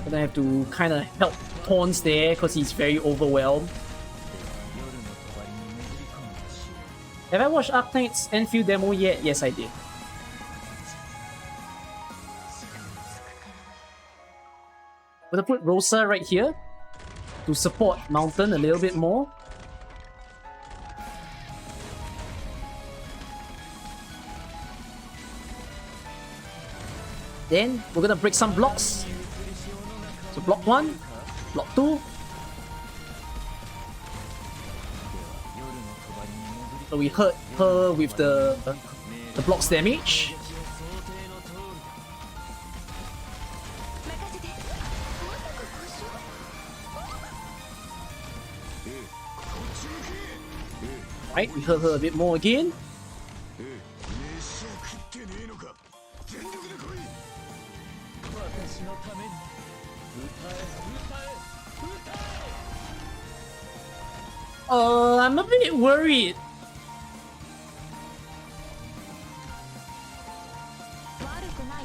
Gonna have to kind of help Thorns there because he's very overwhelmed. Have I watched Arknights Enfield demo yet? Yes, I did. I'm gonna put Rosa right here to support Mountain a little bit more. Then we're gonna break some blocks. So block 1, block 2. So we hurt her with the block's damage. Right, we hurt her a bit more again. I'm a bit worried.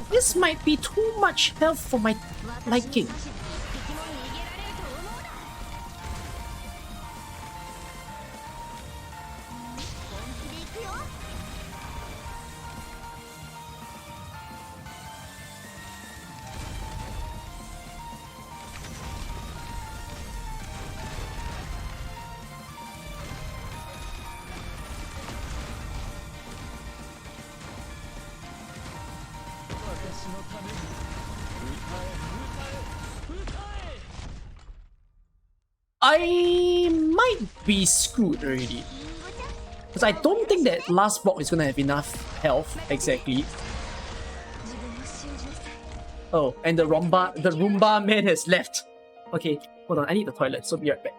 This might be too much health for my liking. I might be screwed already. Because I don't think that last block is gonna have enough health exactly. Oh, and the Roomba man has left. Okay, hold on, I need the toilet, so be right back.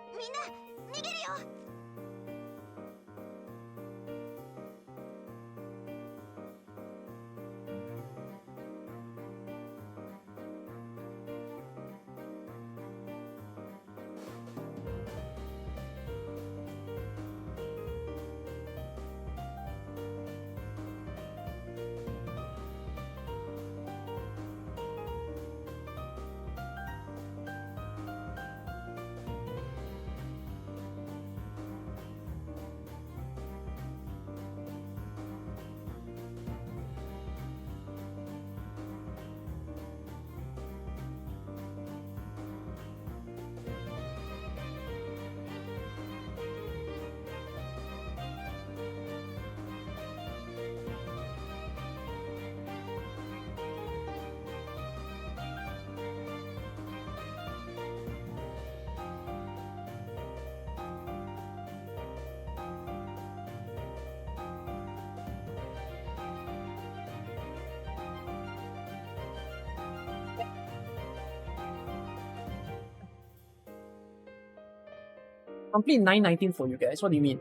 Complete 919 for you guys. What do you mean?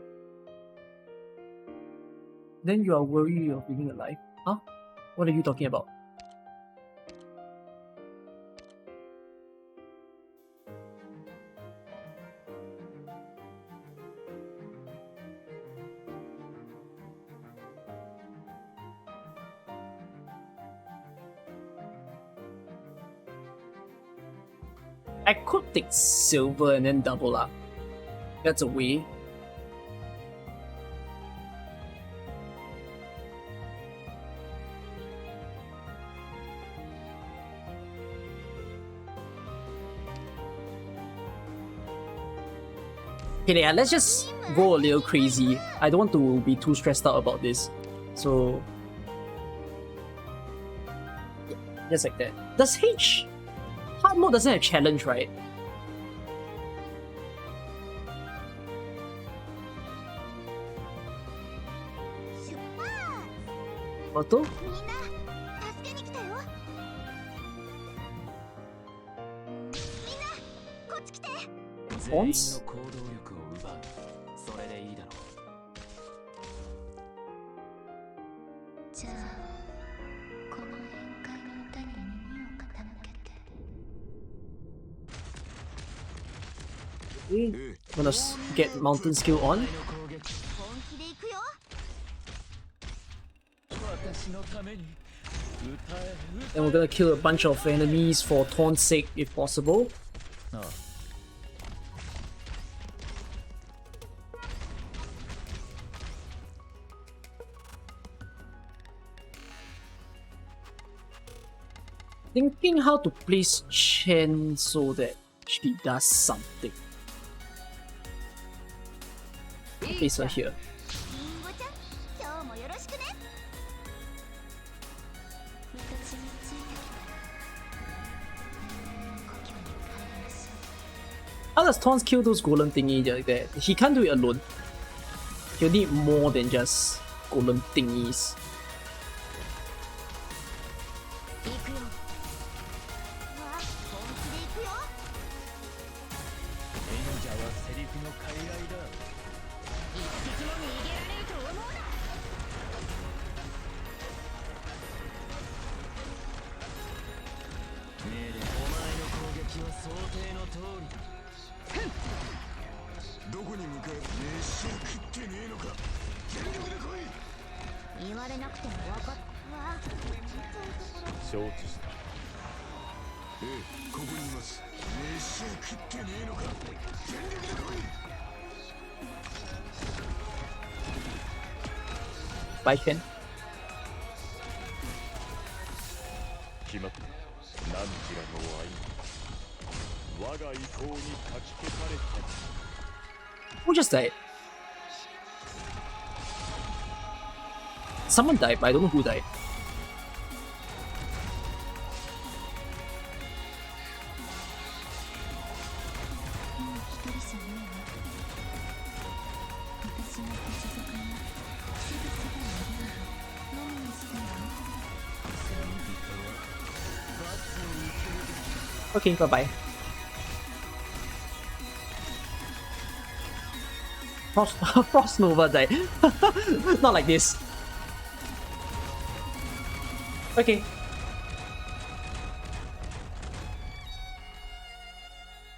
Then you are worried of being alive? Huh? What are you talking about? I could take silver and then double up. That's a way. Okay, yeah, let's just go a little crazy. I don't want to be too stressed out about this. So, yeah, just like that. Does hard mode doesn't have challenge, right? Auto? Pawns? I'm gonna get mountain skill on. And we're gonna kill a bunch of enemies for Taunt's sake if possible. Thinking how to place Chen so that she does something. Place her here. How does Tons kill those golem thingy like that? He can't do it alone. He'll need more than just golem thingies. 行くよ。わあ、本気で行くよ。演者はセリフの傀儡だ。一滴も逃げられると思うな。命令、お前の攻撃は想定の通りだ。どこに向かう？飯食ってねえのか？全力で来い。言われなくても分かった。わあ、承知した。ええ、ここにいます。飯食ってねえのか？全力で来い。Bye, Ken. 決まった。何時らの愛。我が意向にかき消された。 Who just died? Someone died, but I don't know who died. Okay, bye-bye. Frost Nova died. Not like this. Okay.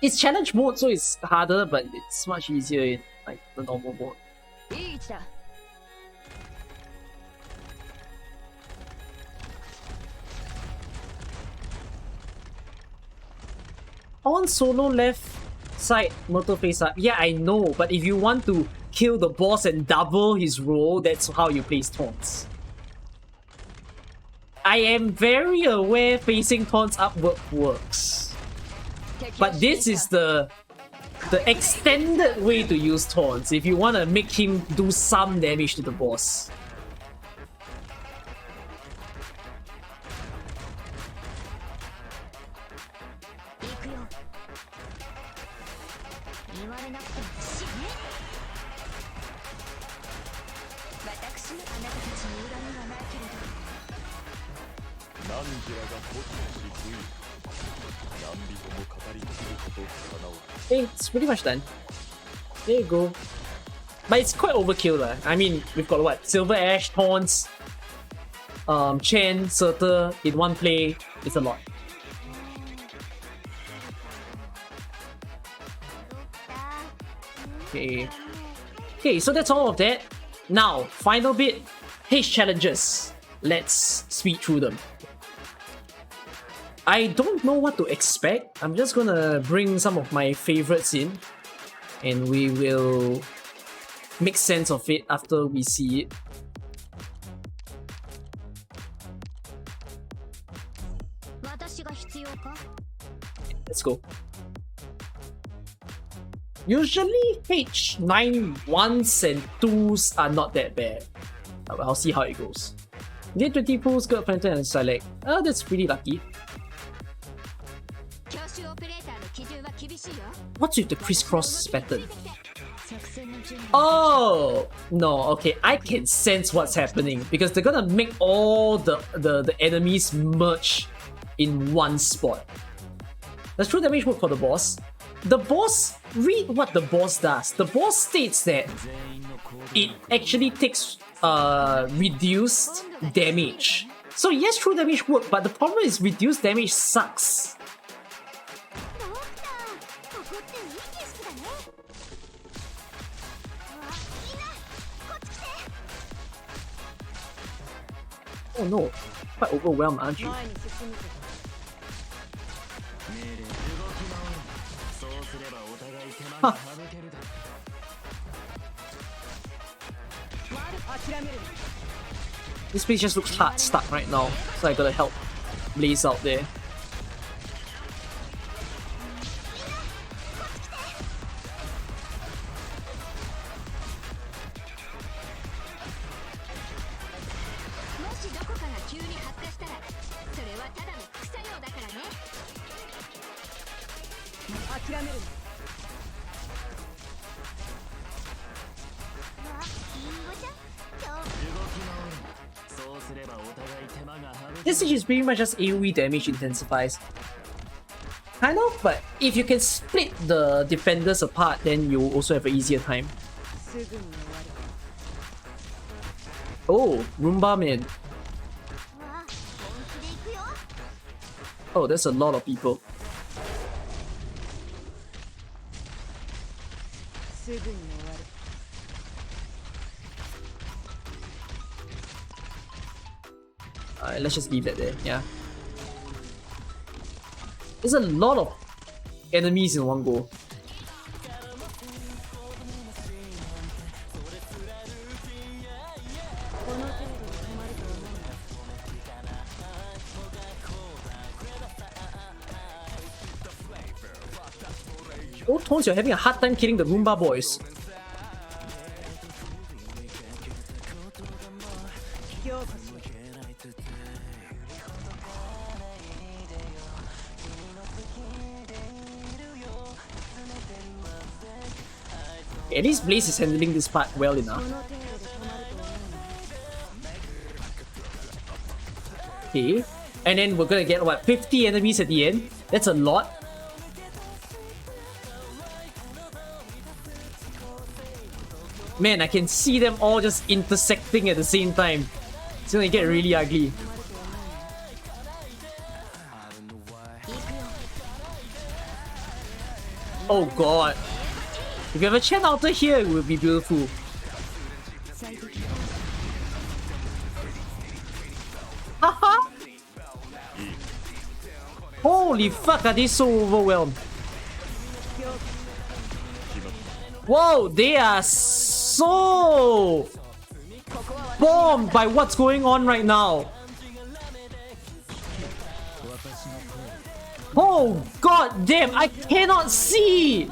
It's challenge mode, so it's harder, but it's much easier in like the normal mode. いい位置だ。 On solo left side motor face up. Yeah, I know, but if you want to kill the boss and double his roll, that's how you place taunts. I am very aware facing taunts upward works. But this is the extended way to use taunts if you want to make him do some damage to the boss. Hey, it's pretty much done. There you go. But it's quite overkill lah. I mean, we've got what? Silver Ash, Taunts, Chen, Surtur in one play. It's a lot. Okay. Okay, so that's all of that. Now, final bit. Haste challenges. Let's speed through them. I don't know what to expect. I'm just gonna bring some of my favorites in and we will make sense of it after we see it. Let's go. Usually H9 1s and 2s are not that bad. I'll see how it goes. Get 20 pulls, got Phantom and Select. Oh, that's pretty lucky. What's with the crisscross pattern? Oh no, okay, I can sense what's happening because they're gonna make all the enemies merge in one spot. That's true damage work for the boss. The boss, read what the boss does. The boss states that it actually takes reduced damage. So yes, true damage work, but the problem is reduced damage sucks. Oh no, quite overwhelmed, aren't you? Huh. This place just looks hard stuck right now, so I gotta help Blaze out there. This stage is pretty much just AoE damage intensifies. Kind of, but if you can split the defenders apart, then you also have an easier time. Oh, Roomba man. Oh, there's a lot of people. Let's just leave that there, yeah. There's a lot of enemies in one go. Oh, Tones, you're having a hard time killing the Roomba boys. At least Blaze is handling this part well enough. Okay, and then we're gonna get what, 50 enemies at the end? That's a lot. Man, I can see them all just intersecting at the same time. It's gonna get really ugly. Oh god. If you have a Chen altar here, it would be beautiful. Haha! Holy fuck, are they so overwhelmed? Whoa, they are so bombed by what's going on right now. Oh god damn, I cannot see!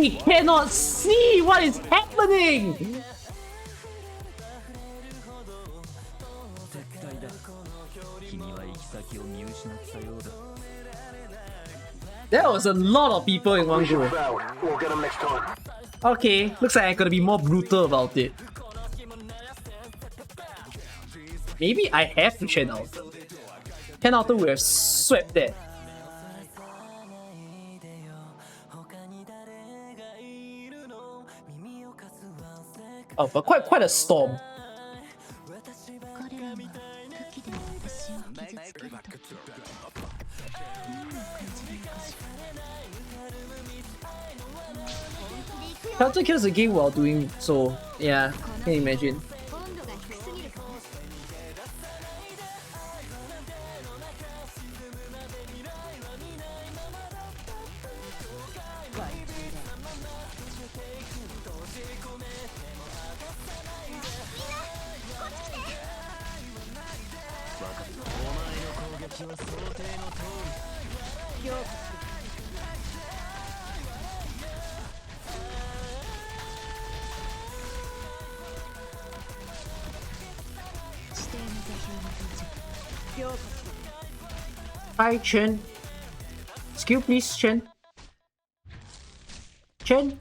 I cannot see what is happening! There was a lot of people in one Mission go. failed. We'll get them next time. Okay, looks like I gotta be more brutal about it. Maybe I have to Chen Altar. Chen Altar would have swept that. Oh, but quite a storm. Counter kills the game while doing so. Yeah, can you imagine? Hi, Chen. Skill, please, Chen. Chen.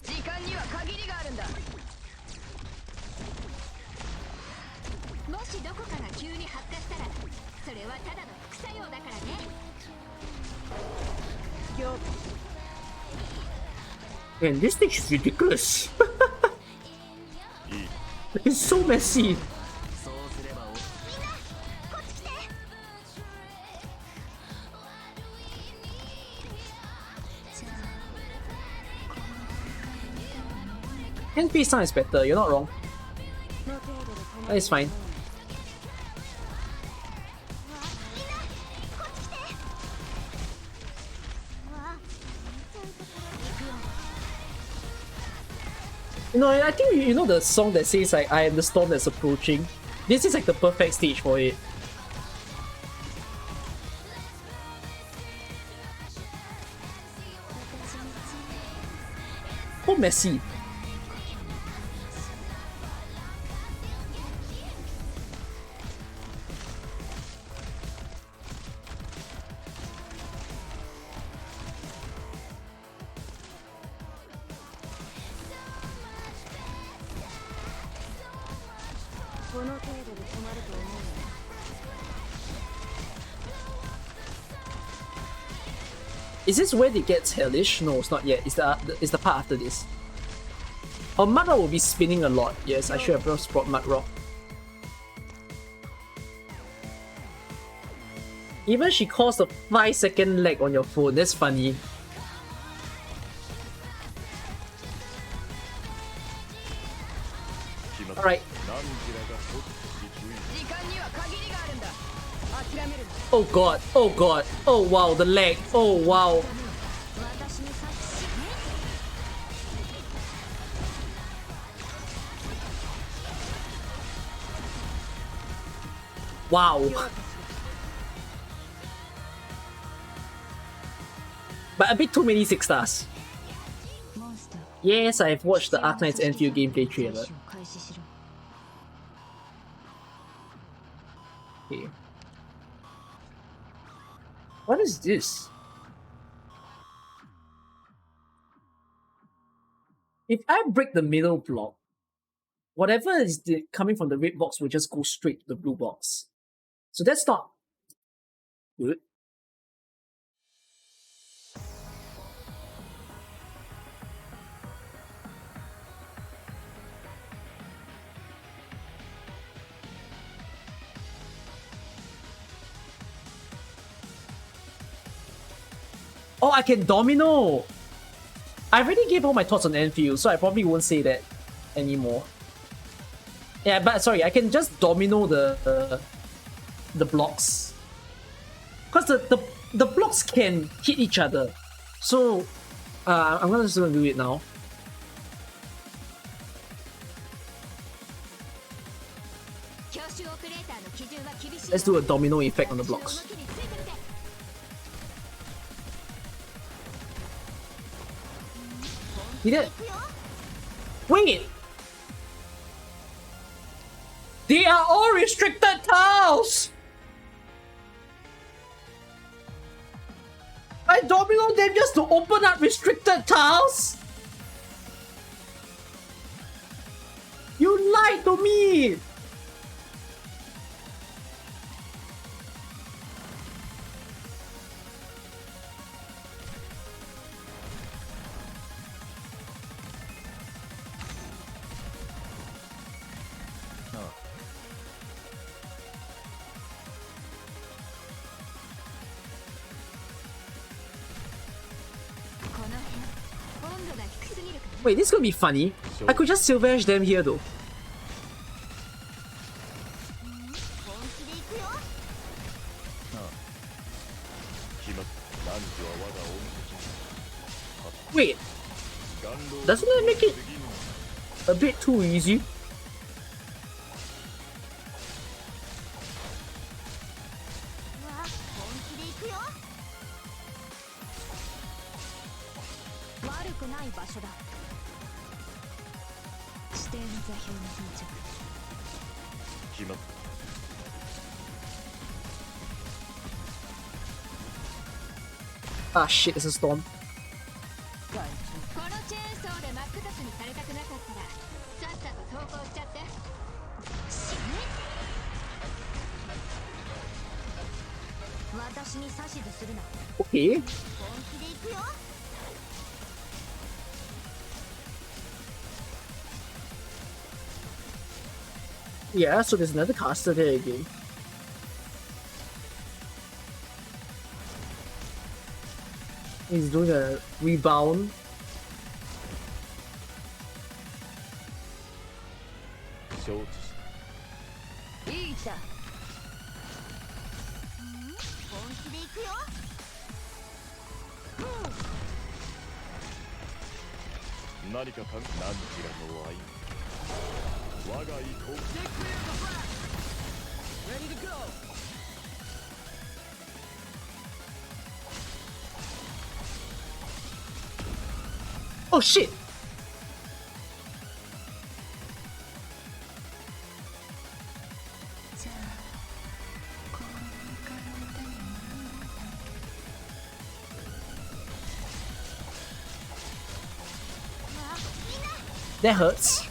Man, this thing is ridiculous. It's so messy. NP sound is better, you're not wrong. That is fine. You know, I think you know the song that says like, I am the storm that's approaching. This is like the perfect stage for it. So messy. この程度で止まると思うな。 Is this where they get hellish? No, it's not yet. It's the part after this. Oh, Mud Rock will be spinning a lot. Yes, I should have just brought Mud Rock. Even she caused a 5-second lag on your phone. That's funny. Alright. Oh god, oh god, oh wow, the lag, oh wow. Wow. But a bit too many 6 stars. Yes, I've watched the Arknights Enfield gameplay trailer. Okay. What is this? If I break the middle block, whatever is coming from the red box will just go straight to the blue box. So that's not good. Oh, I can domino! I already gave all my thoughts on Enfield, so I probably won't say that anymore. Yeah, but sorry, I can just domino the blocks. Because the blocks can hit each other. So, I'm just gonna do it now. Let's do a domino effect on the blocks. He did. Wait! They are all restricted tiles! I domino them just to open up restricted tiles? You lied to me! Wait, this is gonna be funny. I could just Silver Edge them here though. Wait, doesn't that make it a bit too easy? Ah shit, it's a storm. Okay. Yeah, so there's another caster there again. He's doing a rebound. Ready to go. Oh shit! That hurts.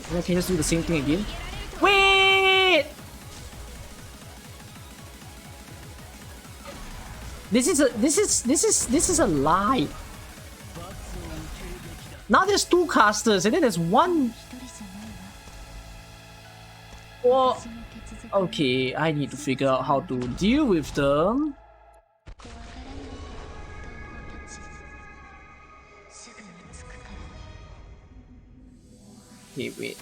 And I can just do the same thing again. Wait! This is a lie. Now there's two casters and then there's one. Well, okay, I need to figure out how to deal with them. Okay, wait.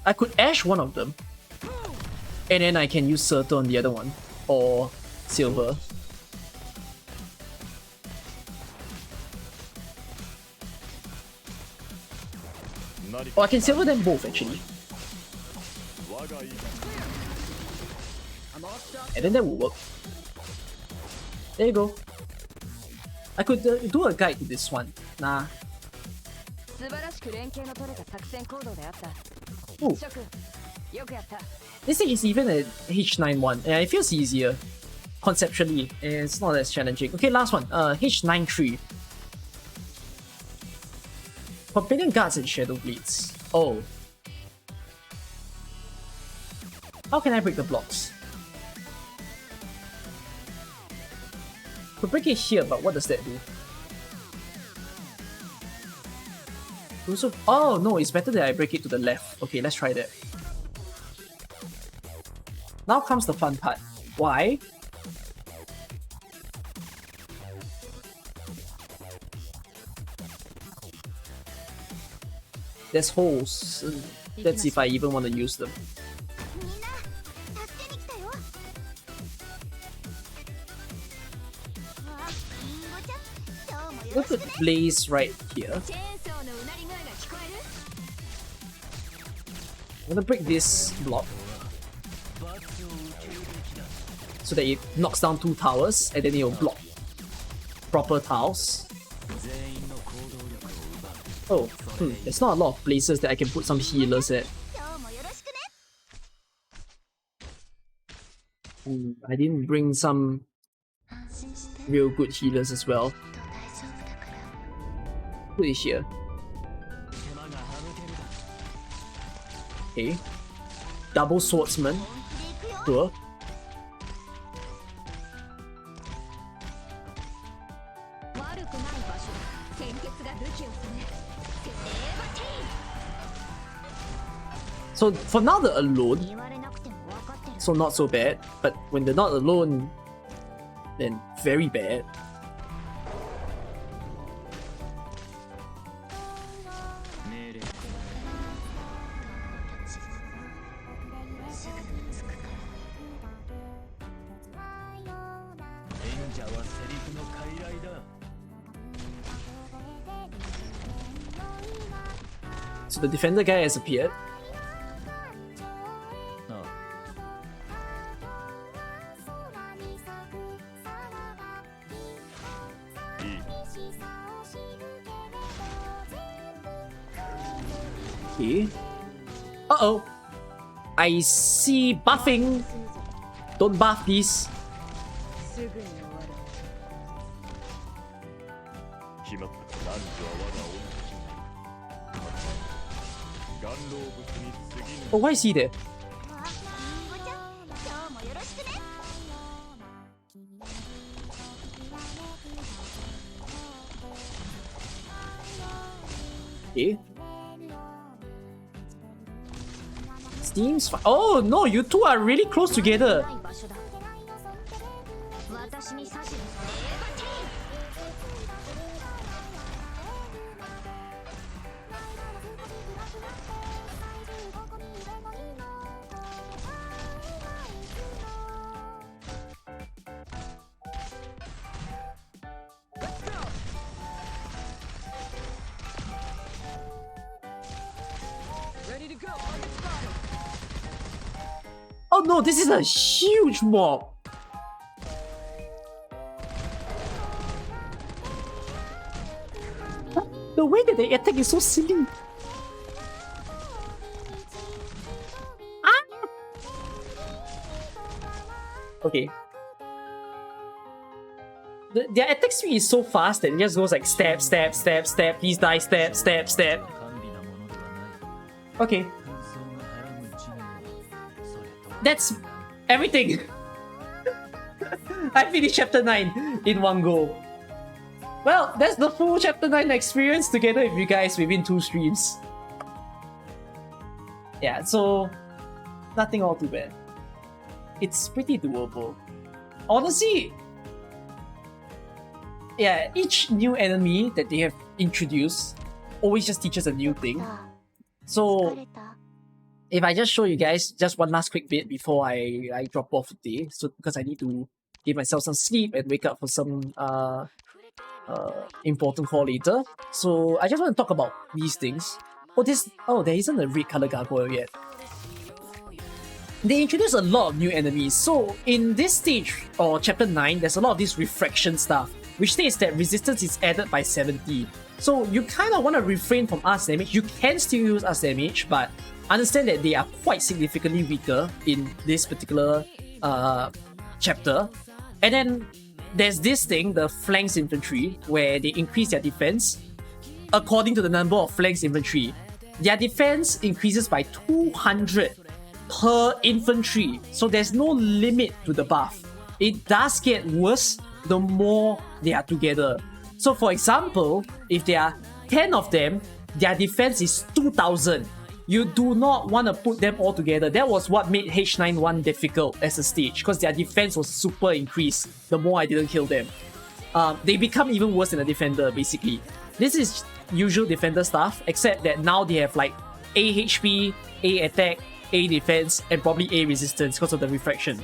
I could ash one of them. And then I can use Surtur on the other one. Or Silver. Or I can Silver them both actually. And then that will work. There you go. I could do a guide to this one. Nah. Ooh. This thing is even a H91 and it feels easier. Conceptually, and it's not as challenging. Okay, last one. H93. Forbidden Guards and Shadow Blades. Oh. How can I break the blocks? Could break it here, but what does that do? Also, oh no, it's better that I break it to the left. Okay, let's try that. Now comes the fun part. Why? There's holes. Let's see if I even want to use them. Look at Blaze right here. I'm gonna break this block so that it knocks down 2 towers and then it will block proper tiles. Oh, there's not a lot of places that I can put some healers at. I didn't bring some real good healers as well. Put it here. Okay. Double swordsman. Sure. So for now they're alone, so not so bad, but when they're not alone, then very bad. So the defender guy has appeared. Okay. Uh-oh. I see buffing. Don't buff these. Oh, why is he there? Okay. Steam's fine. Oh no, you two are really close together. Oh no, this is a huge mob. The way that they attack is so silly. Ah! Okay. their attack speed is so fast that it just goes like stab, stab, stab, stab, please die, stab, stab, stab. 甘美なものではない Okay, 紛争がはらむ一年はそれと that's everything. I finished chapter 9 in one go. Well, that's the full chapter 9 experience together with you guys within 2 streams. Yeah, so nothing all too bad. It's pretty doable. Honestly, yeah, each new enemy that they have introduced always just teaches a new thing. さあ So 疲れた if I just show you guys just one last quick bit before I drop off today, so because I need to give myself some sleep and wake up for some important call later. So I just want to talk about these things. There isn't a red color gargoyle yet. They introduced a lot of new enemies. So in this stage or chapter 9, there's a lot of this refraction stuff, which states that resistance is added by 70. So you kind of want to refrain from us damage. You can still use us damage, but understand that they are quite significantly weaker in this particular chapter. And then there's this thing, the flanks infantry, where they increase their defense according to the number of flanks infantry. Their defense increases by 200 per infantry, so there's no limit to the buff. It does get worse the more they are together. So for example, if there are 10 of them, their defense is 2000. You do not want to put them all together. That was what made H91 difficult as a stage, because their defense was super increased the more I didn't kill them. They become even worse than a defender, basically. This is usual defender stuff, except that now they have like A HP, A attack, A defense, and probably A resistance because of the refraction.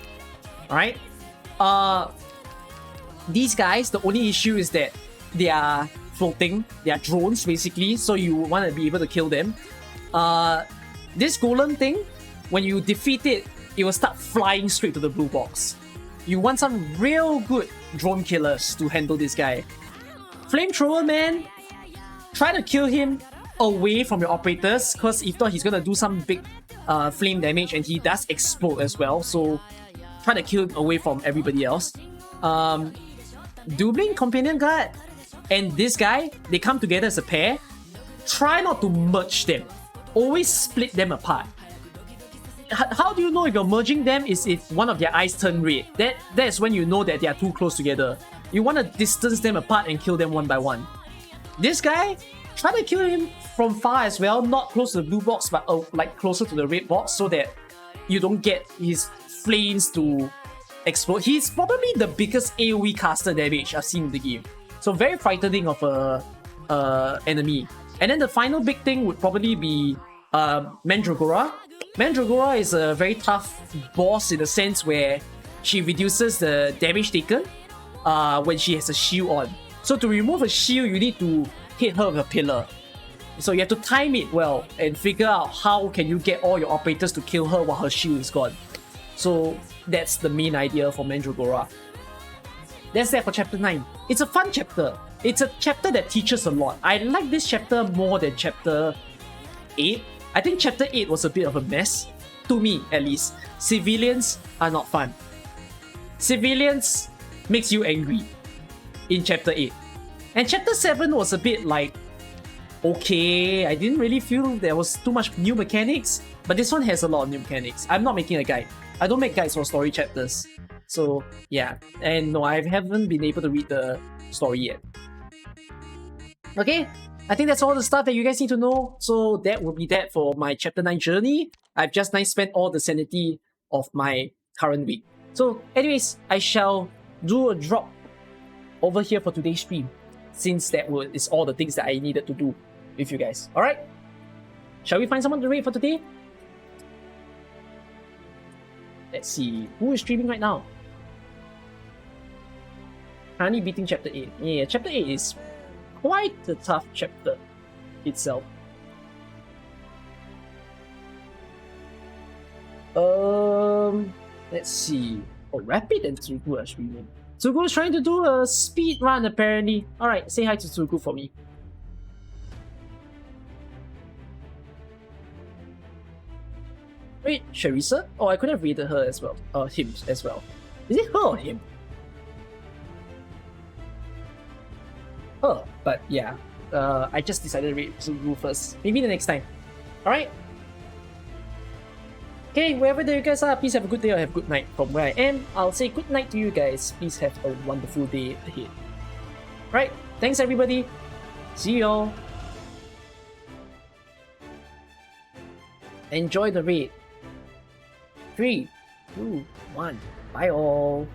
Alright? These guys, the only issue is that they are floating. They are drones, basically, so you want to be able to kill them. This golem thing, when you defeat it, it will start flying straight to the blue box. You want some real good drone killers to handle this guy. Flamethrower, man, try to kill him away from your operators, because if not, he's gonna do some big flame damage, and he does explode as well, so try to kill him away from everybody else. Dueling Companion Guard and this guy, they come together as a pair. Try not to merge them. Always split them apart. How do you know if you're merging them is if one of their eyes turn red. That's when you know that they are too close together. You want to distance them apart and kill them one by one. This guy, try to kill him from far as well, not close to the blue box, but like closer to the red box, so that you don't get his flames to explode. He's probably the biggest AoE caster damage I've seen in the game. So very frightening of a enemy. And then the final big thing would probably be Mandragora. Mandragora is a very tough boss in the sense where she reduces the damage taken when she has a shield on. So to remove a shield, you need to hit her with a pillar. So you have to time it well and figure out how can you get all your operators to kill her while her shield is gone. So that's the main idea for Mandragora. That's that for chapter 9. It's a fun chapter. It's a chapter that teaches a lot. I like this chapter more than chapter 8. I think chapter 8 was a bit of a mess. To me, at least. Civilians are not fun. Civilians makes you angry in chapter 8. And chapter 7 was a bit like, okay, I didn't really feel there was too much new mechanics, but this one has a lot of new mechanics. I'm not making a guide. I don't make guides for story chapters. So yeah, and no, I haven't been able to read the story yet. Okay, I think that's all the stuff that you guys need to know. So that will be that for my chapter 9 journey. I've just spent all the sanity of my current week. So anyways, I shall do a drop over here for today's stream, since that is all the things that I needed to do with you guys. Alright? Shall we find someone to raid for today? Let's see, who is streaming right now? Currently beating chapter 8. Yeah, chapter 8 is quite a tough chapter itself. Let's see. Oh, Rapid and Tsugu are streaming. Tsugu is trying to do a speed run apparently. Alright, say hi to Tsugu for me. Wait, Sharissa? Oh, I could have raided her as well. Him as well. Is it her or him? her. But yeah, I just decided to read Ru first. Maybe the next time. Alright? Okay, wherever you guys are, please have a good day or have a good night. From where I am, I'll say good night to you guys. Please have a wonderful day ahead. Right, thanks everybody. See y'all. Enjoy the raid. 3, 2, 1. Bye all.